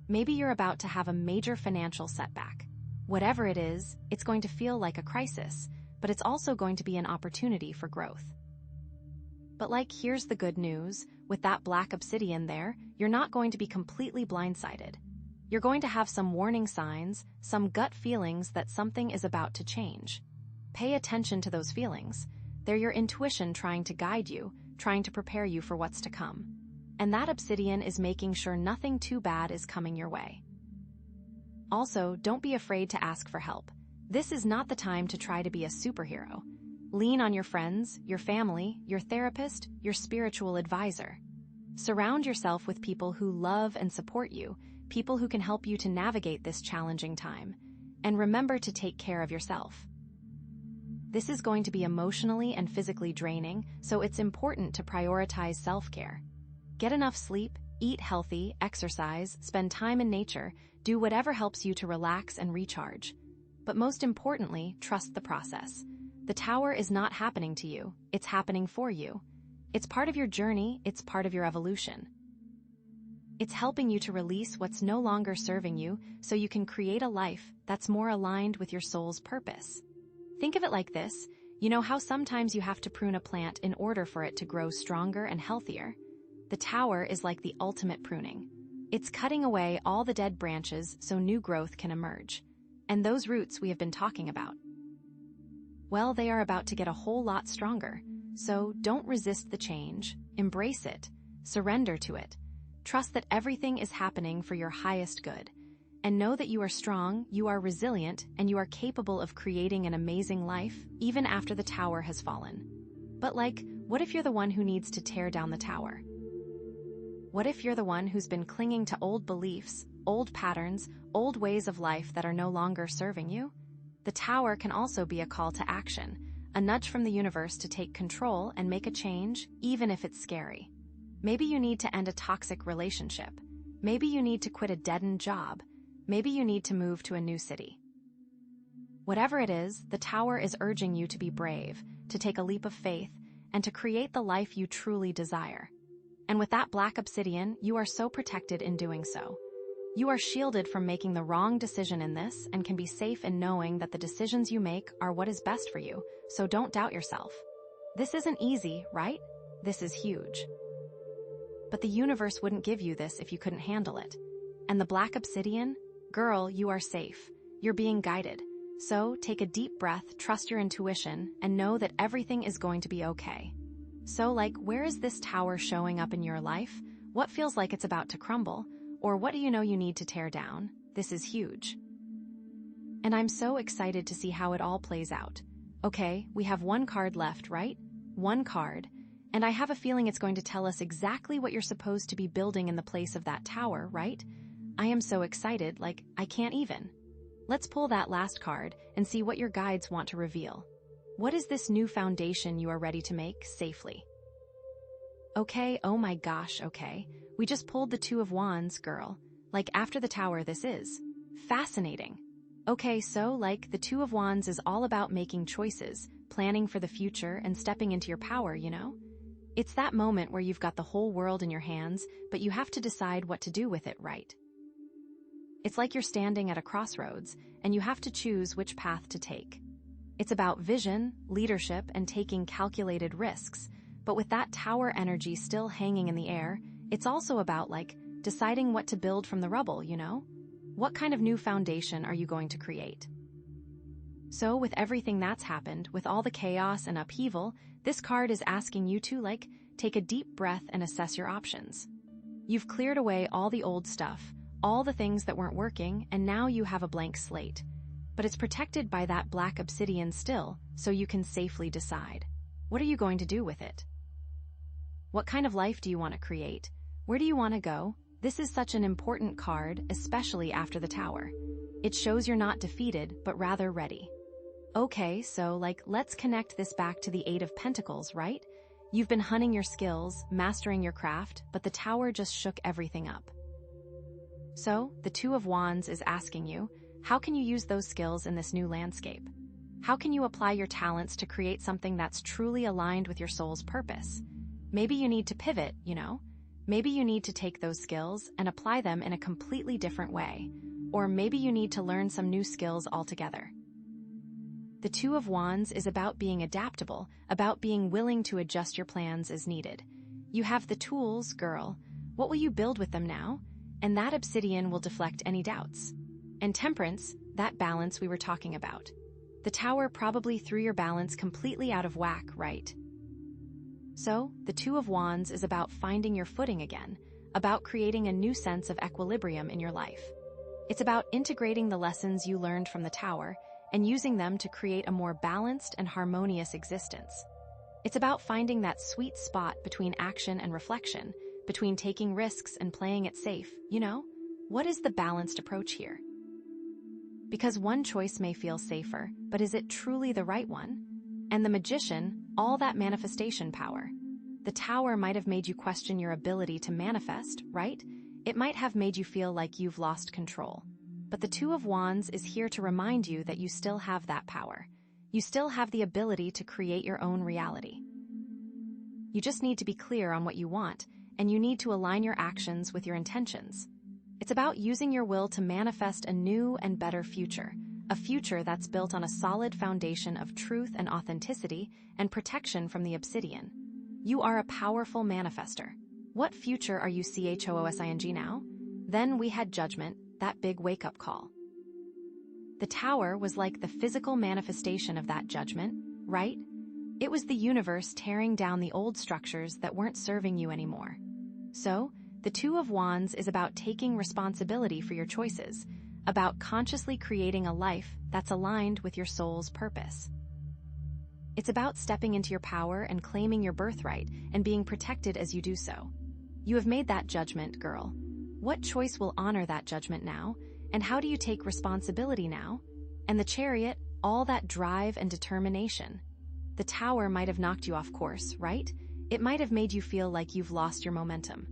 Maybe you're about to have a major financial setback. Whatever it is, it's going to feel like a crisis, but it's also going to be an opportunity for growth. But here's the good news. With that black obsidian there, you're not going to be completely blindsided. You're going to have some warning signs, some gut feelings that something is about to change. Pay attention to those feelings. They're your intuition trying to guide you, trying to prepare you for what's to come. And that obsidian is making sure nothing too bad is coming your way. Also, don't be afraid to ask for help. This is not the time to try to be a superhero. Lean on your friends, your family, your therapist, your spiritual advisor. Surround yourself with people who love and support you, people who can help you to navigate this challenging time. And remember to take care of yourself. This is going to be emotionally and physically draining, so it's important to prioritize self-care. Get enough sleep, eat healthy, exercise, spend time in nature, do whatever helps you to relax and recharge. But most importantly, trust the process. The Tower is not happening to you, it's happening for you. It's part of your journey, it's part of your evolution. It's helping you to release what's no longer serving you so you can create a life that's more aligned with your soul's purpose. Think of it like this. You know how sometimes you have to prune a plant in order for it to grow stronger and healthier? The Tower is like the ultimate pruning. It's cutting away all the dead branches so new growth can emerge. And those roots we have been talking about. Well, they are about to get a whole lot stronger. So don't resist the change, embrace it, surrender to it. Trust that everything is happening for your highest good. And know that you are strong, you are resilient, and you are capable of creating an amazing life, even after the Tower has fallen. But what if you're the one who needs to tear down the Tower? What if you're the one who's been clinging to old beliefs, old patterns, old ways of life that are no longer serving you? The Tower can also be a call to action, a nudge from the universe to take control and make a change, even if it's scary. Maybe you need to end a toxic relationship. Maybe you need to quit a dead-end job. Maybe you need to move to a new city. Whatever it is, the Tower is urging you to be brave, to take a leap of faith, and to create the life you truly desire. And with that black obsidian, you are so protected in doing so. You are shielded from making the wrong decision in this and can be safe in knowing that the decisions you make are what is best for you, so don't doubt yourself. This isn't easy, right? This is huge. But the universe wouldn't give you this if you couldn't handle it. And the black obsidian? Girl, you are safe. You're being guided. So take a deep breath, trust your intuition, and know that everything is going to be okay. So where is this Tower showing up in your life? What feels like it's about to crumble? Or what do you know you need to tear down? This is huge. And I'm so excited to see how it all plays out. Okay, we have one card left, right? One card. And I have a feeling it's going to tell us exactly what you're supposed to be building in the place of that Tower, right? I am so excited, I can't even. Let's pull that last card and see what your guides want to reveal. What is this new foundation you are ready to make safely? Okay, oh my gosh, okay. We just pulled the Two of Wands, girl. Like after the Tower, this is fascinating. Okay, so the Two of Wands is all about making choices, planning for the future, and stepping into your power, you know? It's that moment where you've got the whole world in your hands, but you have to decide what to do with it, right? It's like you're standing at a crossroads, and you have to choose which path to take. It's about vision, leadership, and taking calculated risks, but with that Tower energy still hanging in the air, it's also about, deciding what to build from the rubble, you know? What kind of new foundation are you going to create? So, with everything that's happened, with all the chaos and upheaval, this card is asking you to, take a deep breath and assess your options. You've cleared away all the old stuff, all the things that weren't working, and now you have a blank slate. But it's protected by that black obsidian still, so you can safely decide. What are you going to do with it? What kind of life do you want to create? Where do you want to go? This is such an important card, especially after the Tower. It shows you're not defeated, but rather ready. Okay, so let's connect this back to the Eight of Pentacles, right? You've been honing your skills, mastering your craft, but the Tower just shook everything up. So, the Two of Wands is asking you, how can you use those skills in this new landscape? How can you apply your talents to create something that's truly aligned with your soul's purpose? Maybe you need to pivot, you know? Maybe you need to take those skills and apply them in a completely different way. Or maybe you need to learn some new skills altogether. The Two of Wands is about being adaptable, about being willing to adjust your plans as needed. You have the tools, girl. What will you build with them now? And that obsidian will deflect any doubts. And Temperance, that balance we were talking about. The Tower probably threw your balance completely out of whack, right? So, the Two of Wands is about finding your footing again, about creating a new sense of equilibrium in your life. It's about integrating the lessons you learned from the Tower and using them to create a more balanced and harmonious existence. It's about finding that sweet spot between action and reflection, between taking risks and playing it safe, you know? What is the balanced approach here? Because one choice may feel safer, but is it truly the right one? And the Magician, all that manifestation power. The Tower might have made you question your ability to manifest, right? It might have made you feel like you've lost control. But the Two of Wands is here to remind you that you still have that power. You still have the ability to create your own reality. You just need to be clear on what you want, and you need to align your actions with your intentions. It's about using your will to manifest a new and better future, a future that's built on a solid foundation of truth and authenticity and protection from the obsidian. You are a powerful manifester. What future are you choosing now? Then we had Judgment, that big wake-up call. The Tower was like the physical manifestation of that judgment, right? It was the universe tearing down the old structures that weren't serving you anymore. So, the Two of Wands is about taking responsibility for your choices, about consciously creating a life that's aligned with your soul's purpose. It's about stepping into your power and claiming your birthright and being protected as you do so. You have made that judgment, girl. What choice will honor that judgment now? And how do you take responsibility now? And the Chariot, all that drive and determination. The Tower might have knocked you off course, right? It might have made you feel like you've lost your momentum.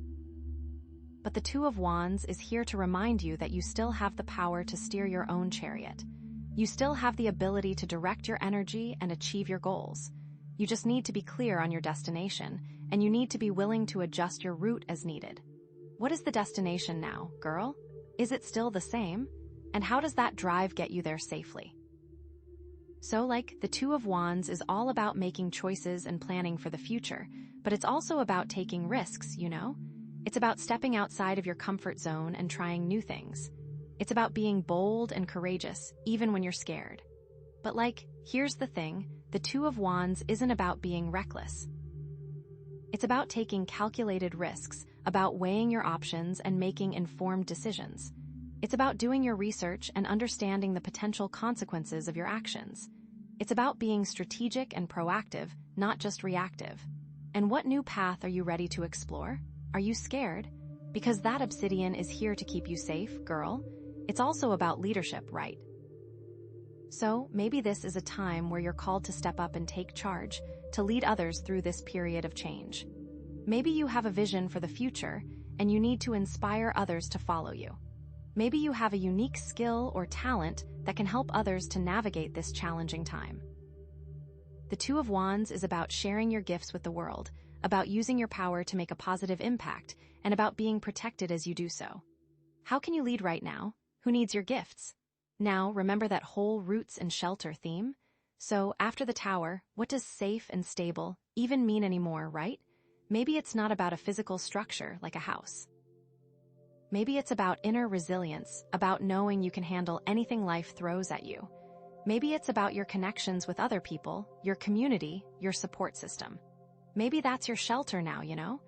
But the Two of Wands is here to remind you that you still have the power to steer your own chariot. You still have the ability to direct your energy and achieve your goals. You just need to be clear on your destination, and you need to be willing to adjust your route as needed. What is the destination now, girl? Is it still the same? And how does that drive get you there safely? So, the Two of Wands is all about making choices and planning for the future, but it's also about taking risks, you know? It's about stepping outside of your comfort zone and trying new things. It's about being bold and courageous, even when you're scared. But here's the thing, the Two of Wands isn't about being reckless. It's about taking calculated risks, about weighing your options and making informed decisions. It's about doing your research and understanding the potential consequences of your actions. It's about being strategic and proactive, not just reactive. And what new path are you ready to explore? Are you scared? Because that obsidian is here to keep you safe, girl. It's also about leadership, right? So maybe this is a time where you're called to step up and take charge, to lead others through this period of change. Maybe you have a vision for the future, and you need to inspire others to follow you. Maybe you have a unique skill or talent that can help others to navigate this challenging time. The Two of Wands is about sharing your gifts with the world, about using your power to make a positive impact, and about being protected as you do so. How can you lead right now? Who needs your gifts? Now, remember that whole roots and shelter theme? So, after the Tower, what does safe and stable even mean anymore, right? Maybe it's not about a physical structure like a house. Maybe it's about inner resilience, about knowing you can handle anything life throws at you. Maybe it's about your connections with other people, your community, your support system. Maybe that's your shelter now, you know?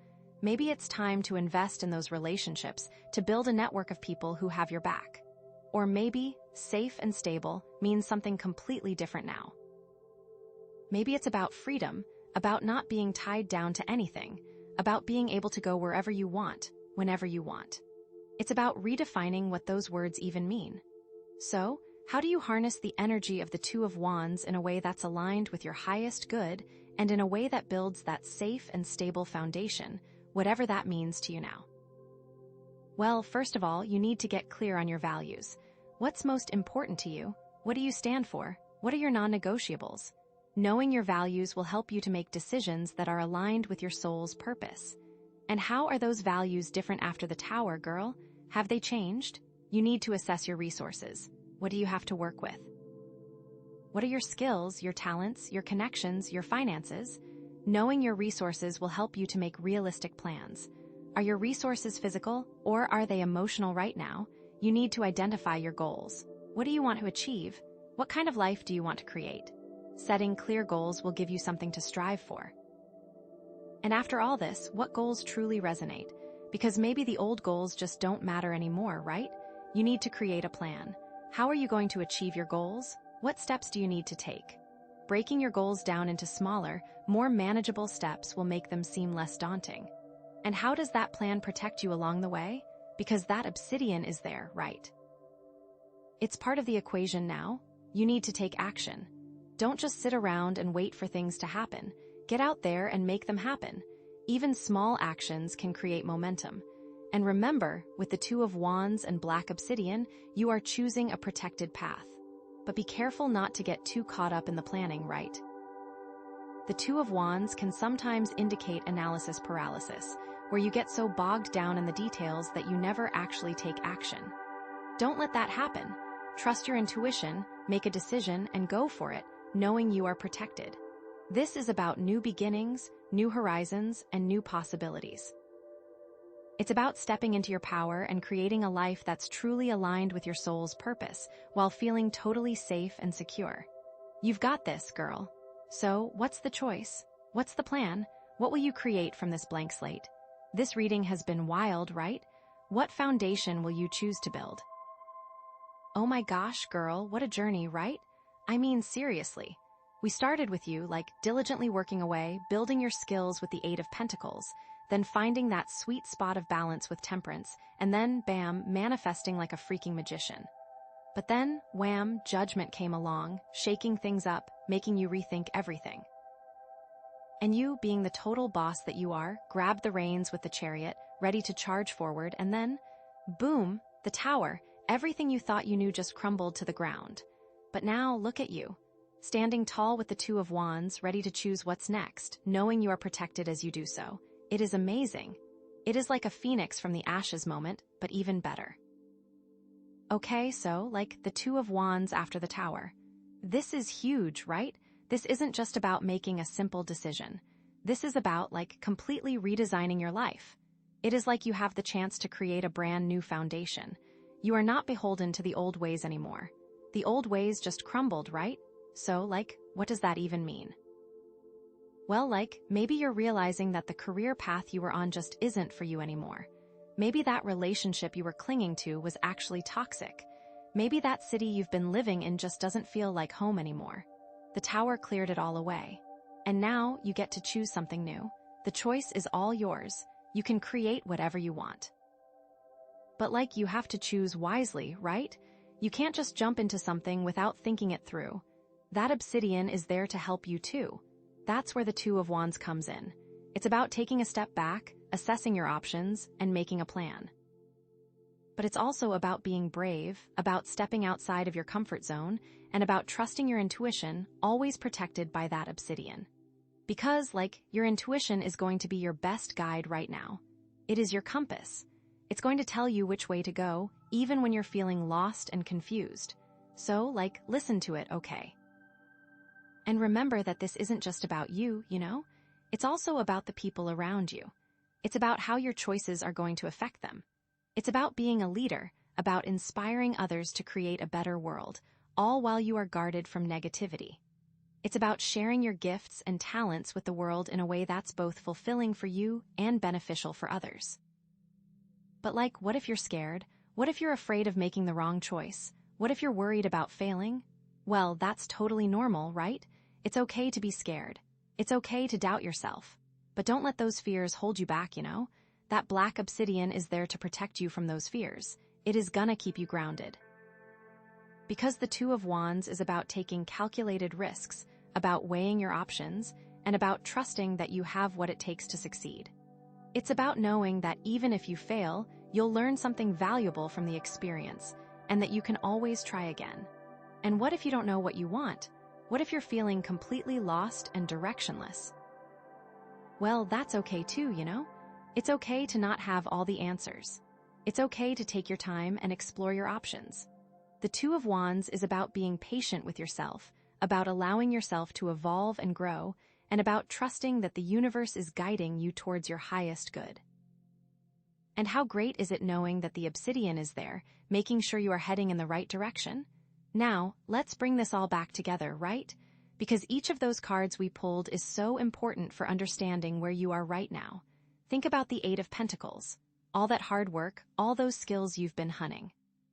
Maybe it's time to invest in those relationships, to build a network of people who have your back. Or maybe safe and stable means something completely different now. Maybe it's about freedom, about not being tied down to anything, about being able to go wherever you want, whenever you want. It's about redefining what those words even mean. So, how do you harness the energy of the Two of Wands in a way that's aligned with your highest good and in a way that builds that safe and stable foundation, whatever that means to you now? Well, first of all, you need to get clear on your values. What's most important to you? What do you stand for? What are your non-negotiables? Knowing your values will help you to make decisions that are aligned with your soul's purpose. And how are those values different after the Tower, girl? Have they changed? You need to assess your resources. What do you have to work with? What are your skills, your talents, your connections, your finances? Knowing your resources will help you to make realistic plans. Are your resources physical, or are they emotional right now? You need to identify your goals. What do you want to achieve? What kind of life do you want to create? Setting clear goals will give you something to strive for. And after all this, what goals truly resonate? Because maybe the old goals just don't matter anymore, right? You need to create a plan. How are you going to achieve your goals? What steps do you need to take? Breaking your goals down into smaller, more manageable steps will make them seem less daunting. And how does that plan protect you along the way? Because that obsidian is there, right? It's part of the equation now. You need to take action. Don't just sit around and wait for things to happen. Get out there and make them happen. Even small actions can create momentum. And remember, with the Two of Wands and Black Obsidian, you are choosing a protected path. But be careful not to get too caught up in the planning, right? The Two of Wands can sometimes indicate analysis paralysis, where you get so bogged down in the details that you never actually take action. Don't let that happen. Trust your intuition, make a decision, and go for it, knowing you are protected. This is about new beginnings, new horizons, and new possibilities. It's about stepping into your power and creating a life that's truly aligned with your soul's purpose, while feeling totally safe and secure. You've got this, girl. So, what's the choice? What's the plan? What will you create from this blank slate? This reading has been wild, right? What foundation will you choose to build? Oh my gosh, girl, what a journey, right? I mean, seriously. We started with you, like, diligently working away, building your skills with the Eight of Pentacles, then finding that sweet spot of balance with Temperance, and then, bam, manifesting like a freaking magician. But then, wham, Judgment came along, shaking things up, making you rethink everything. And you, being the total boss that you are, grabbed the reins with the Chariot, ready to charge forward, and then, boom, the Tower. Everything you thought you knew just crumbled to the ground. But now, look at you. Standing tall with the Two of Wands, ready to choose what's next, knowing you are protected as you do so. It is amazing. It is like a phoenix from the ashes moment, but even better. Okay, so, like the Two of Wands after the Tower. This is huge, right? This isn't just about making a simple decision. This is about, like, completely redesigning your life. It is like you have the chance to create a brand new foundation. You are not beholden to the old ways anymore. The old ways just crumbled, right? So, like, what does that even mean? Well, like, maybe you're realizing that the career path you were on just isn't for you anymore. Maybe that relationship you were clinging to was actually toxic. Maybe that city you've been living in just doesn't feel like home anymore. The Tower cleared it all away. And now you get to choose something new. The choice is all yours. You can create whatever you want. But like, you have to choose wisely, right? You can't just jump into something without thinking it through. That obsidian is there to help you too. That's where the Two of Wands comes in. It's about taking a step back, assessing your options, and making a plan. But it's also about being brave, about stepping outside of your comfort zone, and about trusting your intuition, always protected by that obsidian. Because, your intuition is going to be your best guide right now. It is your compass. It's going to tell you which way to go, even when you're feeling lost and confused. So, listen to it, okay? And remember that this isn't just about you, It's also about the people around you. It's about how your choices are going to affect them. It's about being a leader, about inspiring others to create a better world, all while you are guarded from negativity. It's about sharing your gifts and talents with the world in a way that's both fulfilling for you and beneficial for others. But what if you're scared? What if you're afraid of making the wrong choice? What if you're worried about failing? Well, that's totally normal, right? It's okay to be scared. It's okay to doubt yourself. But don't let those fears hold you back, That black obsidian is there to protect you from those fears. It is gonna keep you grounded. Because the Two of Wands is about taking calculated risks, about weighing your options, and about trusting that you have what it takes to succeed. It's about knowing that even if you fail, you'll learn something valuable from the experience, and that you can always try again. And what if you don't know what you want? What if you're feeling completely lost and directionless? Well, that's okay too, It's okay to not have all the answers. It's okay to take your time and explore your options. The Two of Wands is about being patient with yourself, about allowing yourself to evolve and grow, and about trusting that the universe is guiding you towards your highest good. And how great is it knowing that the obsidian is there, making sure you are heading in the right direction? Now, let's bring this all back together, right? Because each of those cards we pulled is so important for understanding where you are right now. Think about the Eight of Pentacles. All that hard work, all those skills you've been honing.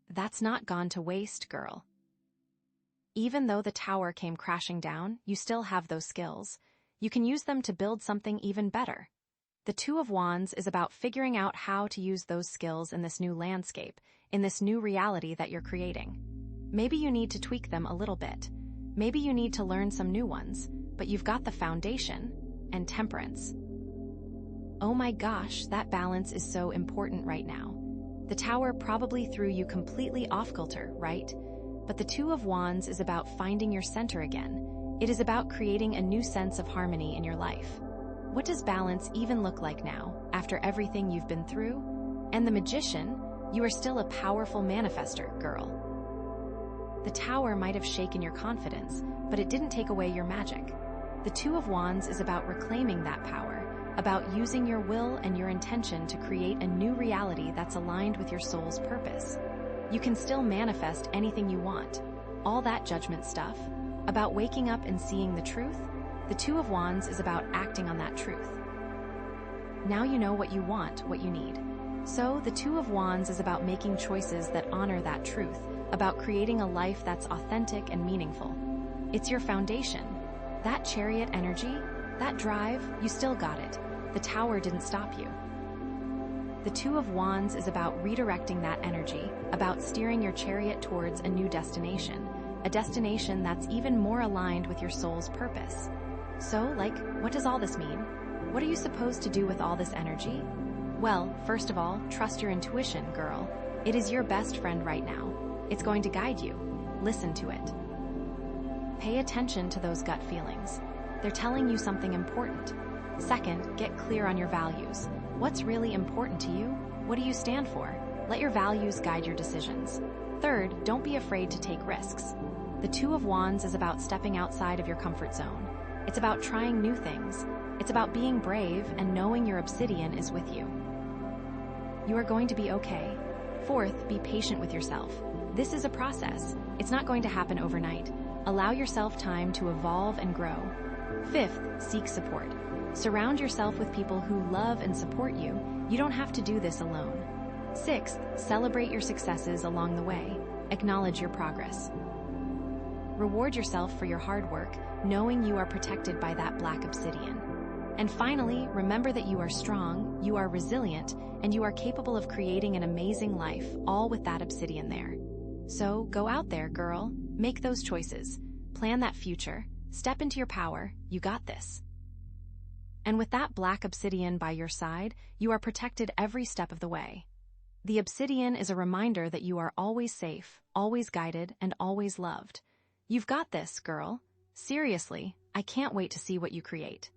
That's not gone to waste, girl. Even though the tower came crashing down, you still have those skills. You can use them to build something even better. The Two of Wands is about figuring out how to use those skills in this new landscape, in this new reality that you're creating. Maybe you need to tweak them a little bit. Maybe you need to learn some new ones, but you've got the foundation and temperance. Oh my gosh, that balance is so important right now. The tower probably threw you completely off kilter, right? But the Two of Wands is about finding your center again. It is about creating a new sense of harmony in your life. What does balance even look like now, after everything you've been through? And the Magician, you are still a powerful manifester, girl. The tower might have shaken your confidence, but it didn't take away your magic. The Two of Wands is about reclaiming that power, about using your will and your intention to create a new reality that's aligned with your soul's purpose. You can still manifest anything you want. All that judgment stuff, about waking up and seeing the truth, the Two of Wands is about acting on that truth. Now you know what you want, what you need. So the Two of Wands is about making choices that honor that truth, about creating a life that's authentic and meaningful. It's your foundation. That Chariot energy, that drive, you still got it. The tower didn't stop you. The Two of Wands is about redirecting that energy, about steering your chariot towards a new destination, a destination that's even more aligned with your soul's purpose. So, what does all this mean? What are you supposed to do with all this energy? Well, first of all, trust your intuition, girl. It is your best friend right now. It's going to guide you. Listen to it. Pay attention to those gut feelings. They're telling you something important. Second, get clear on your values. What's really important to you? What do you stand for? Let your values guide your decisions. Third, don't be afraid to take risks. The Two of Wands is about stepping outside of your comfort zone. It's about trying new things. It's about being brave and knowing your obsidian is with you. You are going to be okay. Fourth, be patient with yourself. This is a process. It's not going to happen overnight. Allow yourself time to evolve and grow. Fifth, seek support. Surround yourself with people who love and support you. You don't have to do this alone. Sixth, celebrate your successes along the way. Acknowledge your progress. Reward yourself for your hard work, knowing you are protected by that black obsidian. And finally, remember that you are strong, you are resilient, and you are capable of creating an amazing life, all with that obsidian there. So go out there, girl. Make those choices. Plan that future. Step into your power. You got this. And with that black obsidian by your side, you are protected every step of the way. The obsidian is a reminder that you are always safe, always guided, and always loved. You've got this, girl. Seriously, I can't wait to see what you create.